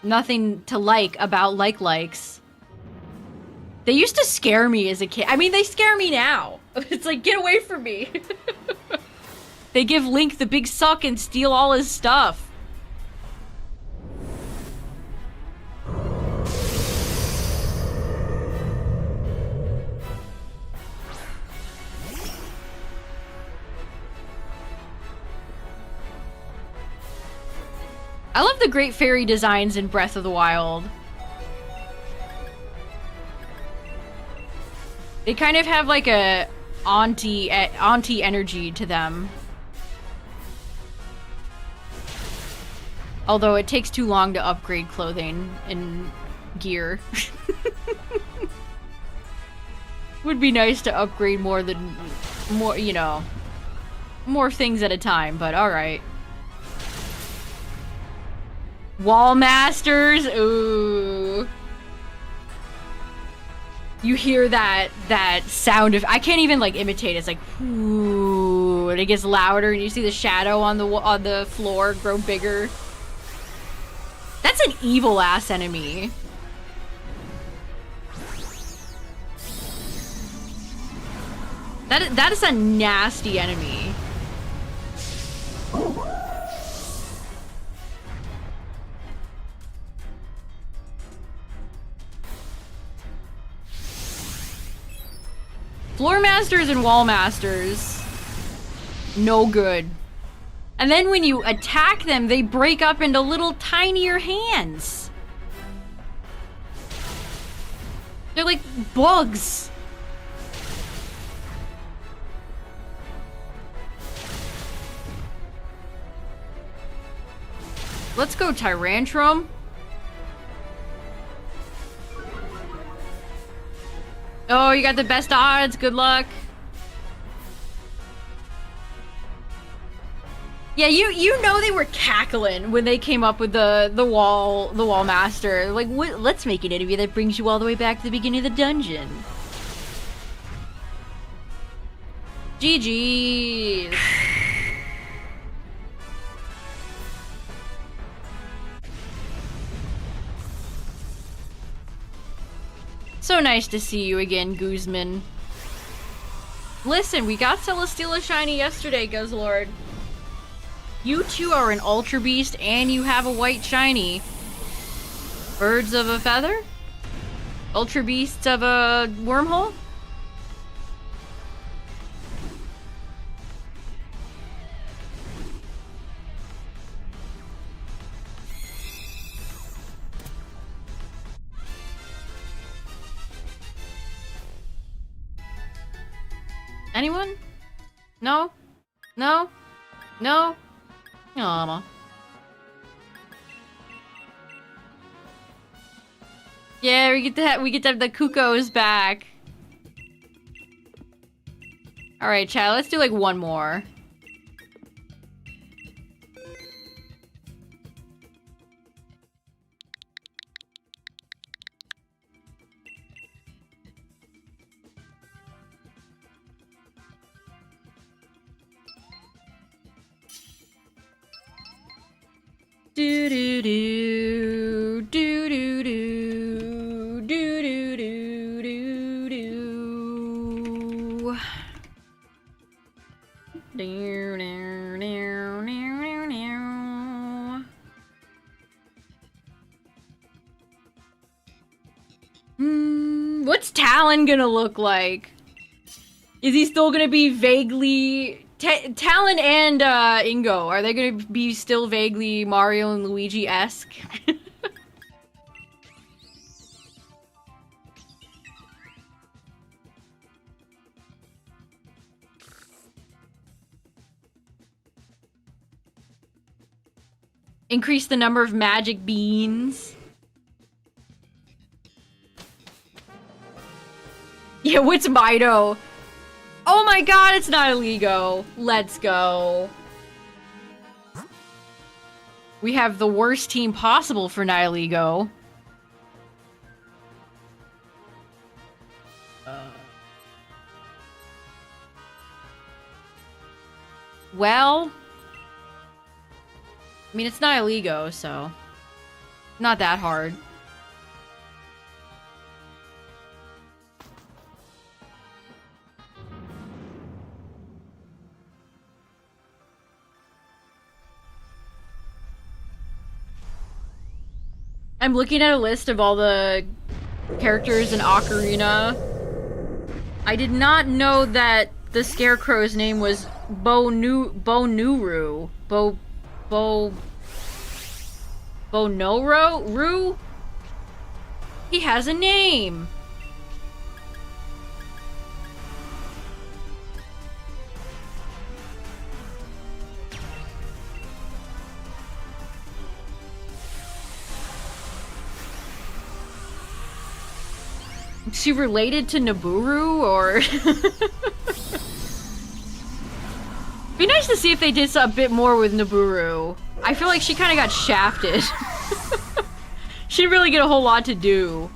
S1: Nothing to like about likes. They used to scare me as a kid. I mean, they scare me now. It's like, get away from me. They give Link the big suck and steal all his stuff. I love the Great Fairy designs in Breath of the Wild. They kind of have like a auntie energy to them. Although it takes too long to upgrade clothing and gear. Would be nice to upgrade more, you know, more things at a time, but alright. Wall Masters, ooh. You hear that sound of, I can't even like imitate it. It's like, ooh, and it gets louder and you see the shadow on the floor grow bigger. That's an evil ass enemy. That is a nasty enemy. Floor Masters and Wall Masters, no good. And then when you attack them, they break up into little tinier hands. They're like bugs. Let's go Tyrantrum. Oh, you got the best odds. Good luck. Yeah, you know they were cackling when they came up with the wall master. Like, let's make an interview that brings you all the way back to the beginning of the dungeon. GG's. So nice to see you again, Guzman. Listen, we got Celesteela shiny yesterday, Guzzlord. You two are an Ultra Beast and you have a white shiny. Birds of a feather? Ultra Beasts of a wormhole? Anyone? No? No? No? Aww. Yeah, we get to have the Kukos back. All right, chat. Let's do like one more. Do do do do do do do do do do do. What's Talon gonna look like? Is he still gonna be vaguely... Talon and Ingo, are they gonna be still vaguely Mario and Luigi-esque? Increase the number of magic beans. Yeah, what's Mido? Oh my god, it's not Iligo. Let's go. We have the worst team possible for Nihiligo. Well... I mean, it's Nihiligo, so... not that hard. I'm looking at a list of all the characters in Ocarina. I did not know that the Scarecrow's name was Bonuru. Bonoro? Roo? He has a name! Is she related to Naburu, or... Be nice to see if they did a bit more with Naburu. I feel like she kind of got shafted. She didn't really get a whole lot to do.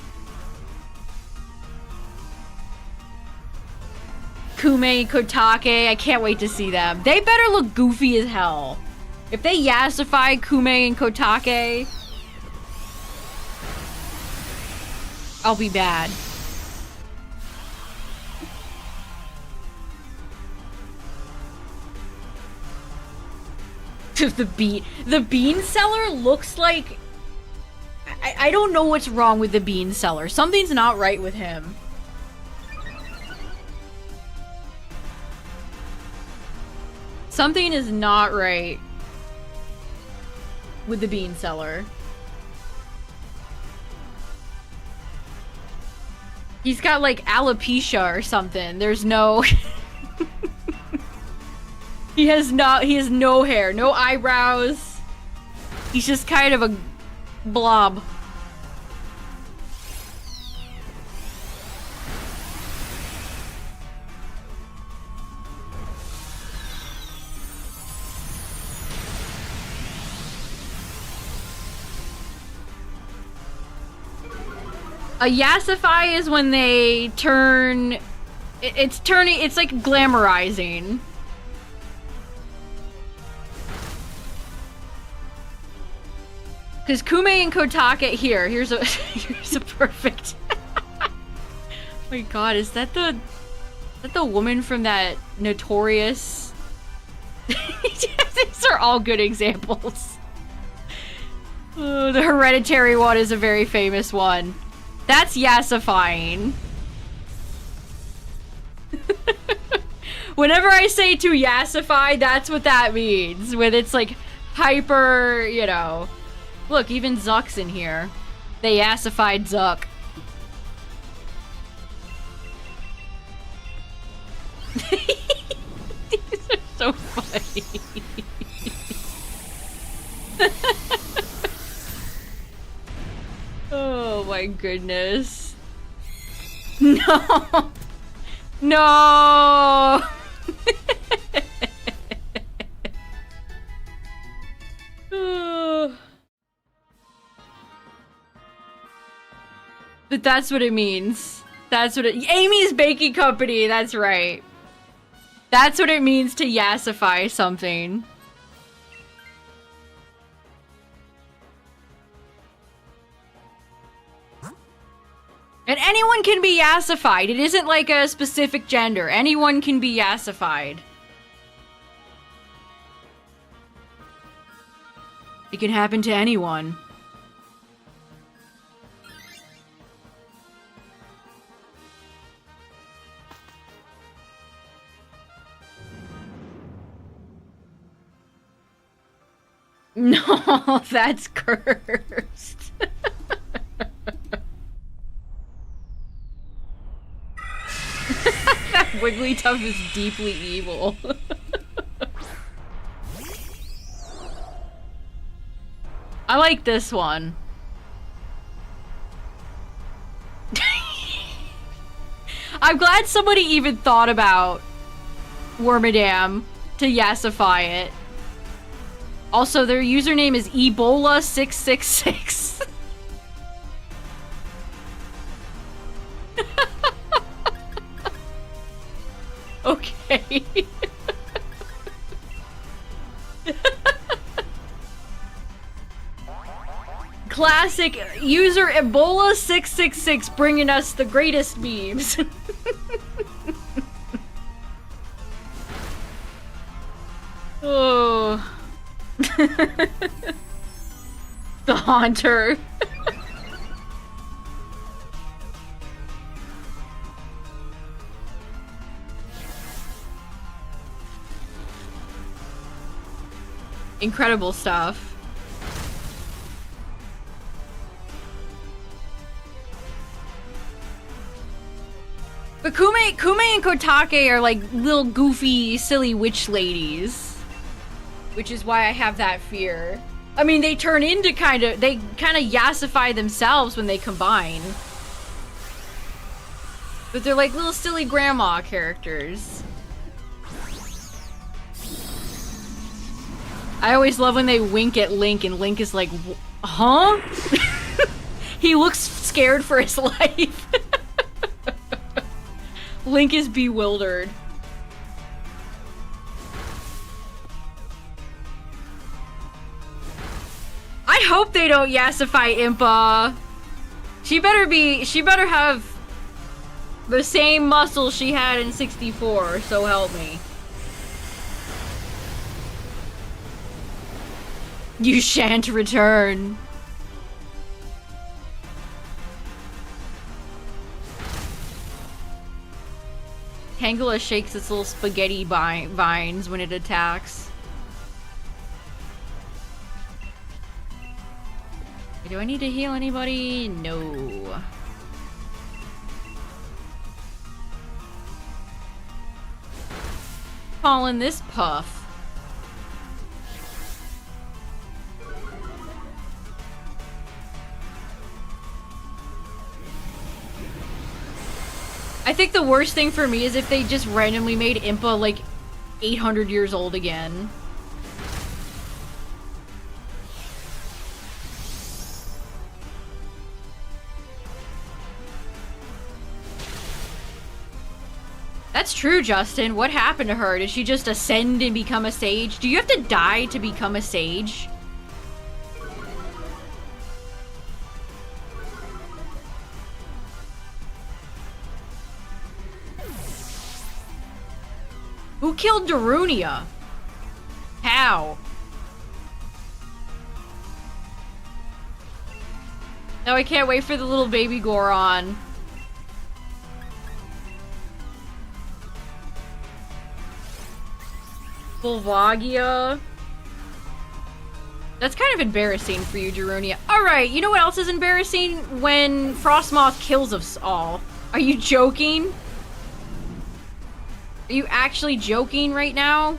S1: Kume, Kotake, I can't wait to see them. They better look goofy as hell. If they yassify Kume and Kotake, I'll be bad. The bean seller looks like... I don't know what's wrong with the bean seller. Something's not right with him. Something is not right with the bean seller. He's got like alopecia or something. There's no... He has no hair, no eyebrows. He's just kind of a blob. A Yasify is when they turn... It's like glamorizing. Because Kume and Kotake here. Here's a here's a perfect. Oh my god, is that the woman from that Notorious? These are all good examples. Oh, the Hereditary one is a very famous one. That's Yasifying. Whenever I say to Yasify, that's what that means. When it's like hyper, you know. Look, even Zuck's in here. They Yassified Zuck. These are so funny. Oh my goodness. No. No. But that's what it means. That's what it... Amy's Baking Company, that's right. That's what it means to Yassify something. And anyone can be Yassified. It isn't like a specific gender. Anyone can be Yassified. It can happen to anyone. No, that's cursed. That Wigglytuff is deeply evil. I like this one. I'm glad somebody even thought about Wormadam to Yassify it. Also, their username is Ebola666. Okay. Classic user Ebola666 bringing us the greatest memes. Oh. The Haunter. Incredible stuff. But Kume and Kotake are like little goofy, silly witch ladies. Which is why I have that fear. I mean, they turn into they kind of Yassify themselves when they combine. But they're like little silly grandma characters. I always love when they wink at Link and Link is like, huh? He looks scared for his life. Link is bewildered. I hope they don't Yassify Impa. She better have the same muscle she had in 64, so help me. You shan't return. Tangela shakes its little spaghetti vines when it attacks. Do I need to heal anybody? No. Calling this Puff. I think the worst thing for me is if they just randomly made Impa like 800 years old again. That's true, Justin. What happened to her? Did she just ascend and become a sage? Do you have to die to become a sage? Who killed Darunia? How? No, I can't wait for the little baby Goron. Volvagia. That's kind of embarrassing for you, Darunia. Alright, you know what else is embarrassing? When Frostmoth kills us all. Are you joking? Are you actually joking right now?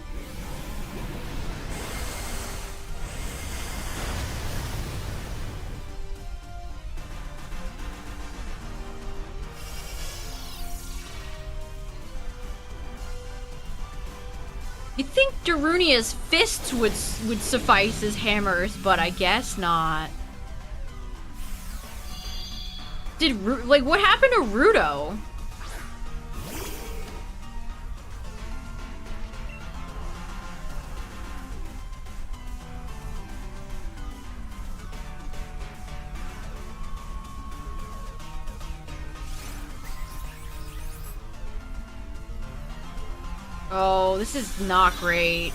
S1: You'd think Darunia's fists would suffice as hammers, but I guess not. Like, what happened to Rudo? Oh, this is not great.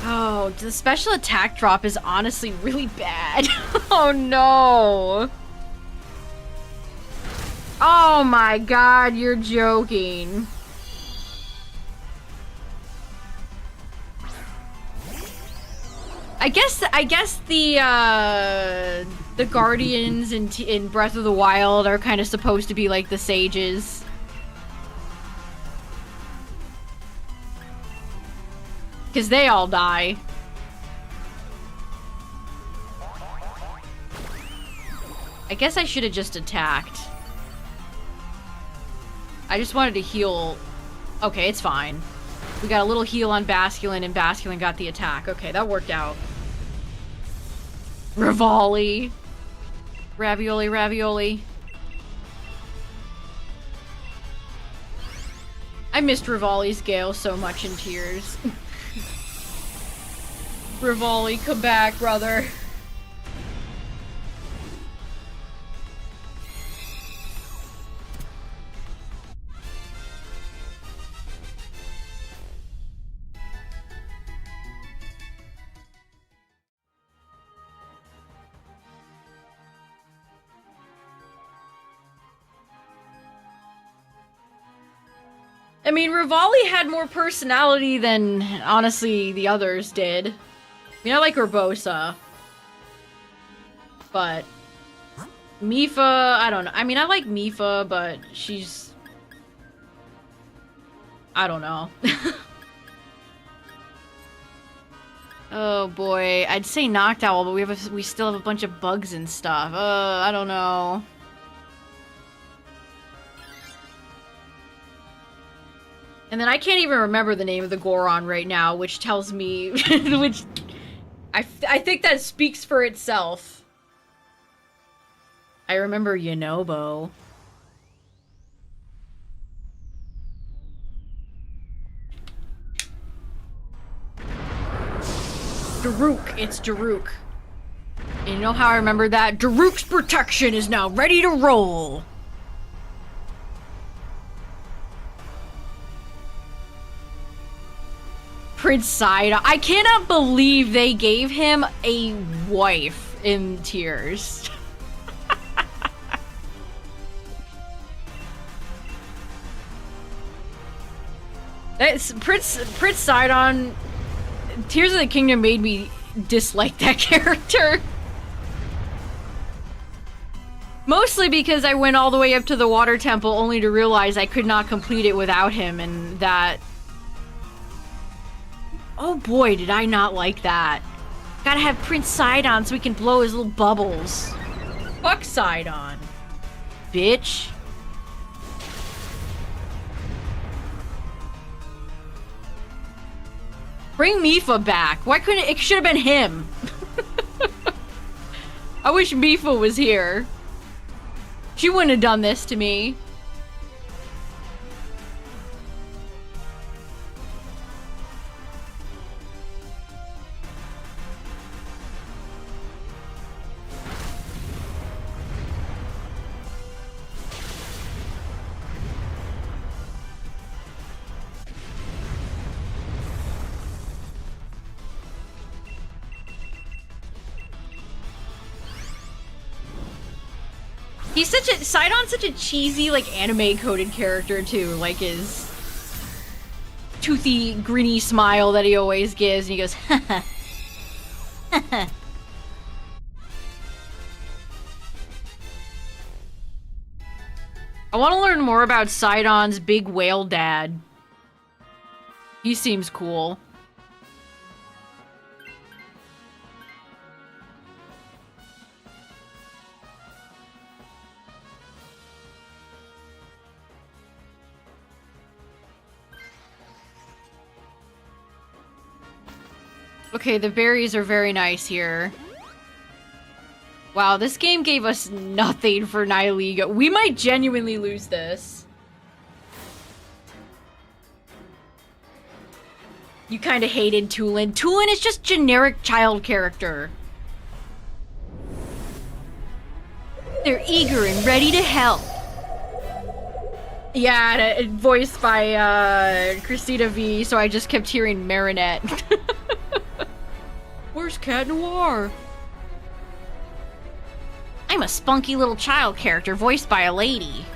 S1: Oh, the special attack drop is honestly really bad. Oh no. Oh my god, you're joking. I guess the Guardians in Breath of the Wild are kind of supposed to be like the sages. Because they all die. I guess I should have just attacked. I just wanted to heal. Okay, it's fine. We got a little heal on Basculin, and Basculin got the attack. Okay, that worked out. Rivali. Ravioli, ravioli. I missed Rivali's Gale so much in tears. Rivali, come back, brother. I mean, Rivali had more personality than, honestly, the others did. I mean, I like Urbosa. But... Mipha, I don't know. I mean, I like Mipha, but she's... I don't know. Oh boy, I'd say Noctowl, but we still have a bunch of bugs and stuff. I don't know. And then I can't even remember the name of the Goron right now, which tells me... which... I think that speaks for itself. I remember Yunobo. Daruk, it's Daruk. And you know how I remember that? Daruk's protection is now ready to roll! Prince Sidon. I cannot believe they gave him a wife in Tears. That's Prince Sidon. Tears of the Kingdom made me dislike that character. Mostly because I went all the way up to the Water Temple only to realize I could not complete it without him, and that... Oh boy, did I not like that. Gotta have Prince Sidon so we can blow his little bubbles. Fuck Sidon. Bitch. Bring Mifa back. Why couldn't it should have been him? I wish Mifa was here. She wouldn't have done this to me. He's such a Sidon's such a cheesy, like, anime-coded character too. Like his toothy, grinny smile that he always gives, and he goes, haha. I want to learn more about Sidon's big whale dad. He seems cool. Okay, the berries are very nice here. Wow, this game gave us nothing for Nihilego. We might genuinely lose this. You kind of hated Tulin. Tulin is just generic child character. They're eager and ready to help. Yeah, voiced by Christina V, so I just kept hearing Marinette. Where's Cat Noir?
S2: I'm a spunky little child character voiced by a lady.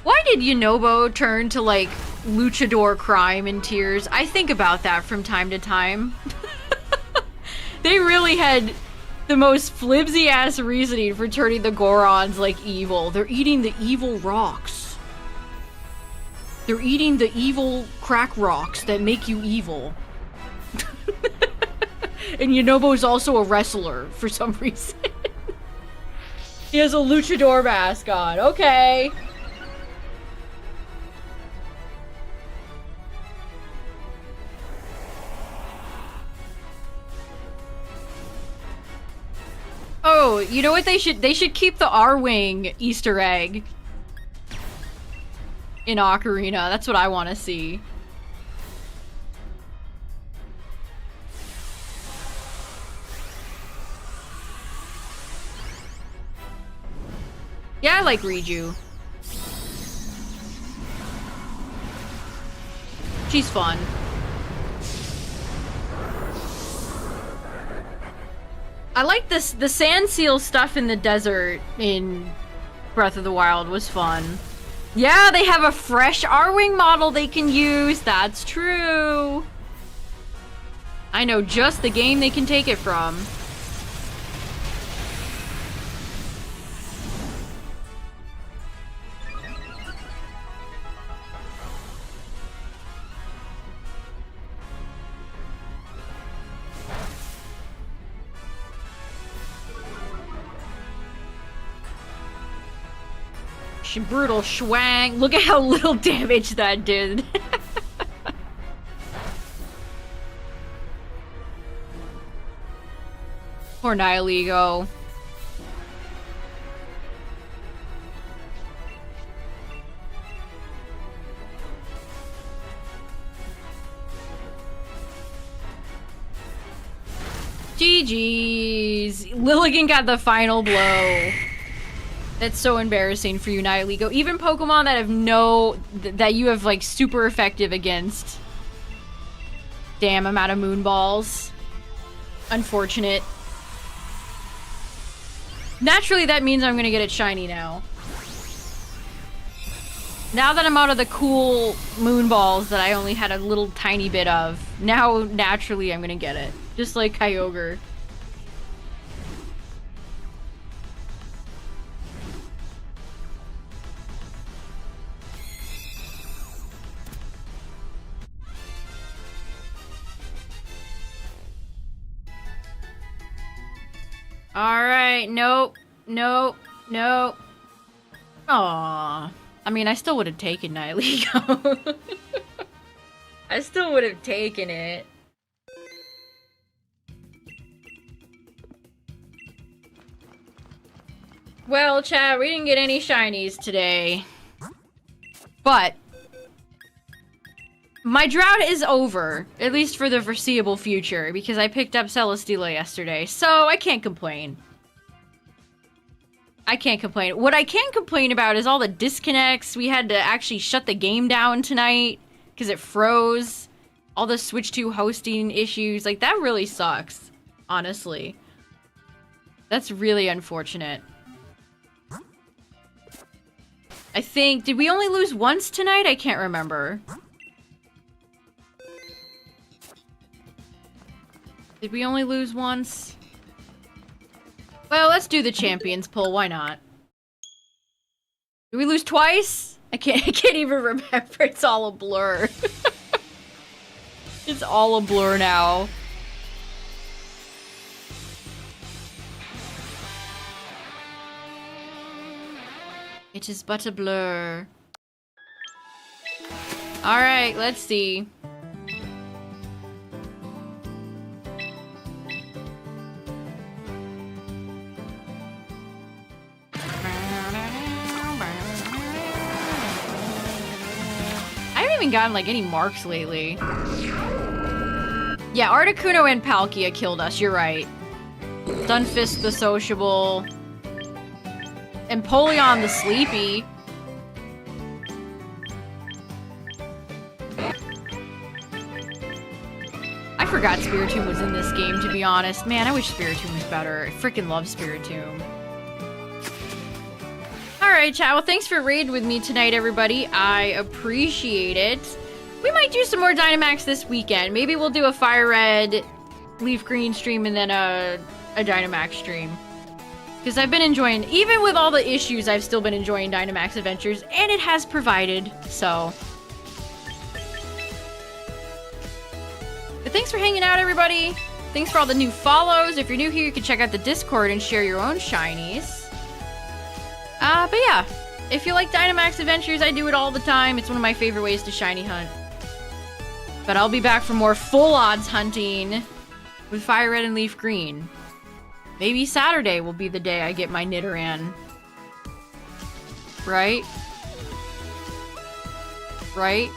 S1: Why did Yunobo turn to, like, luchador crime and tears? I think about that from time to time. They really had the most flimsy-ass reasoning for turning the Gorons, like, evil. They're eating the evil rocks. They're eating the evil crack rocks that make you evil. And Yunobo's also a wrestler, for some reason. He has a luchador mask on. Okay. Oh, you know what they should keep the R-Wing Easter egg in Ocarina. That's what I want to see. Yeah, I like Riju. She's fun. I like this. The sand seal stuff in the desert in Breath of the Wild was fun. Yeah, they have a fresh R-Wing model they can use. That's true. I know just the game they can take it from. Brutal schwang. Look at how little damage that did. Poor Nihilego. GG's. Lilligan got the final blow. That's so embarrassing for you, Nihilego. Even Pokemon that have that you have, like, super effective against. Damn amount of moon balls. Unfortunate. Naturally, that means I'm gonna get it shiny now. Now that I'm out of the cool moon balls that I only had a little tiny bit of, now naturally I'm gonna get it. Just like Kyogre. Alright, nope. Nope. Nope. Aww. I mean, I still would have taken Nihilego. I still would have taken it. Well, chat, we didn't get any shinies today. But my drought is over, at least for the foreseeable future, because I picked up Celesteela yesterday, so I can't complain. I can't complain. What I can complain about is all the disconnects. We had to actually shut the game down tonight because it froze. All the Switch 2 hosting issues. Like, that really sucks, honestly. That's really unfortunate. I think, did we only lose once tonight? I can't remember. Did we only lose once? Well, let's do the champions poll. Why not? Did we lose twice? I can't even remember. It's all a blur. It's all a blur now. It is but a blur. Alright, let's see. I haven't even gotten like any marks lately. Yeah, Articuno and Palkia killed us, you're right. Stunfisk the Sociable. And Polion the Sleepy. I forgot Spiritomb was in this game, to be honest. Man, I wish Spiritomb was better. I freaking love Spiritomb. Alright, chat. Well, thanks for raiding with me tonight, everybody. I appreciate it. We might do some more Dynamax this weekend. Maybe we'll do a Fire Red, Leaf Green stream and then a Dynamax stream. Because I've been enjoying, even with all the issues, I've still been enjoying Dynamax Adventures, and it has provided, so. But thanks for hanging out, everybody. Thanks for all the new follows. If you're new here, you can check out the Discord and share your own shinies. But yeah, if you like Dynamax Adventures, I do it all the time. It's one of my favorite ways to shiny hunt. But I'll be back for more full odds hunting with Fire Red and Leaf Green. Maybe Saturday will be the day I get my Nidoran. Right? Right?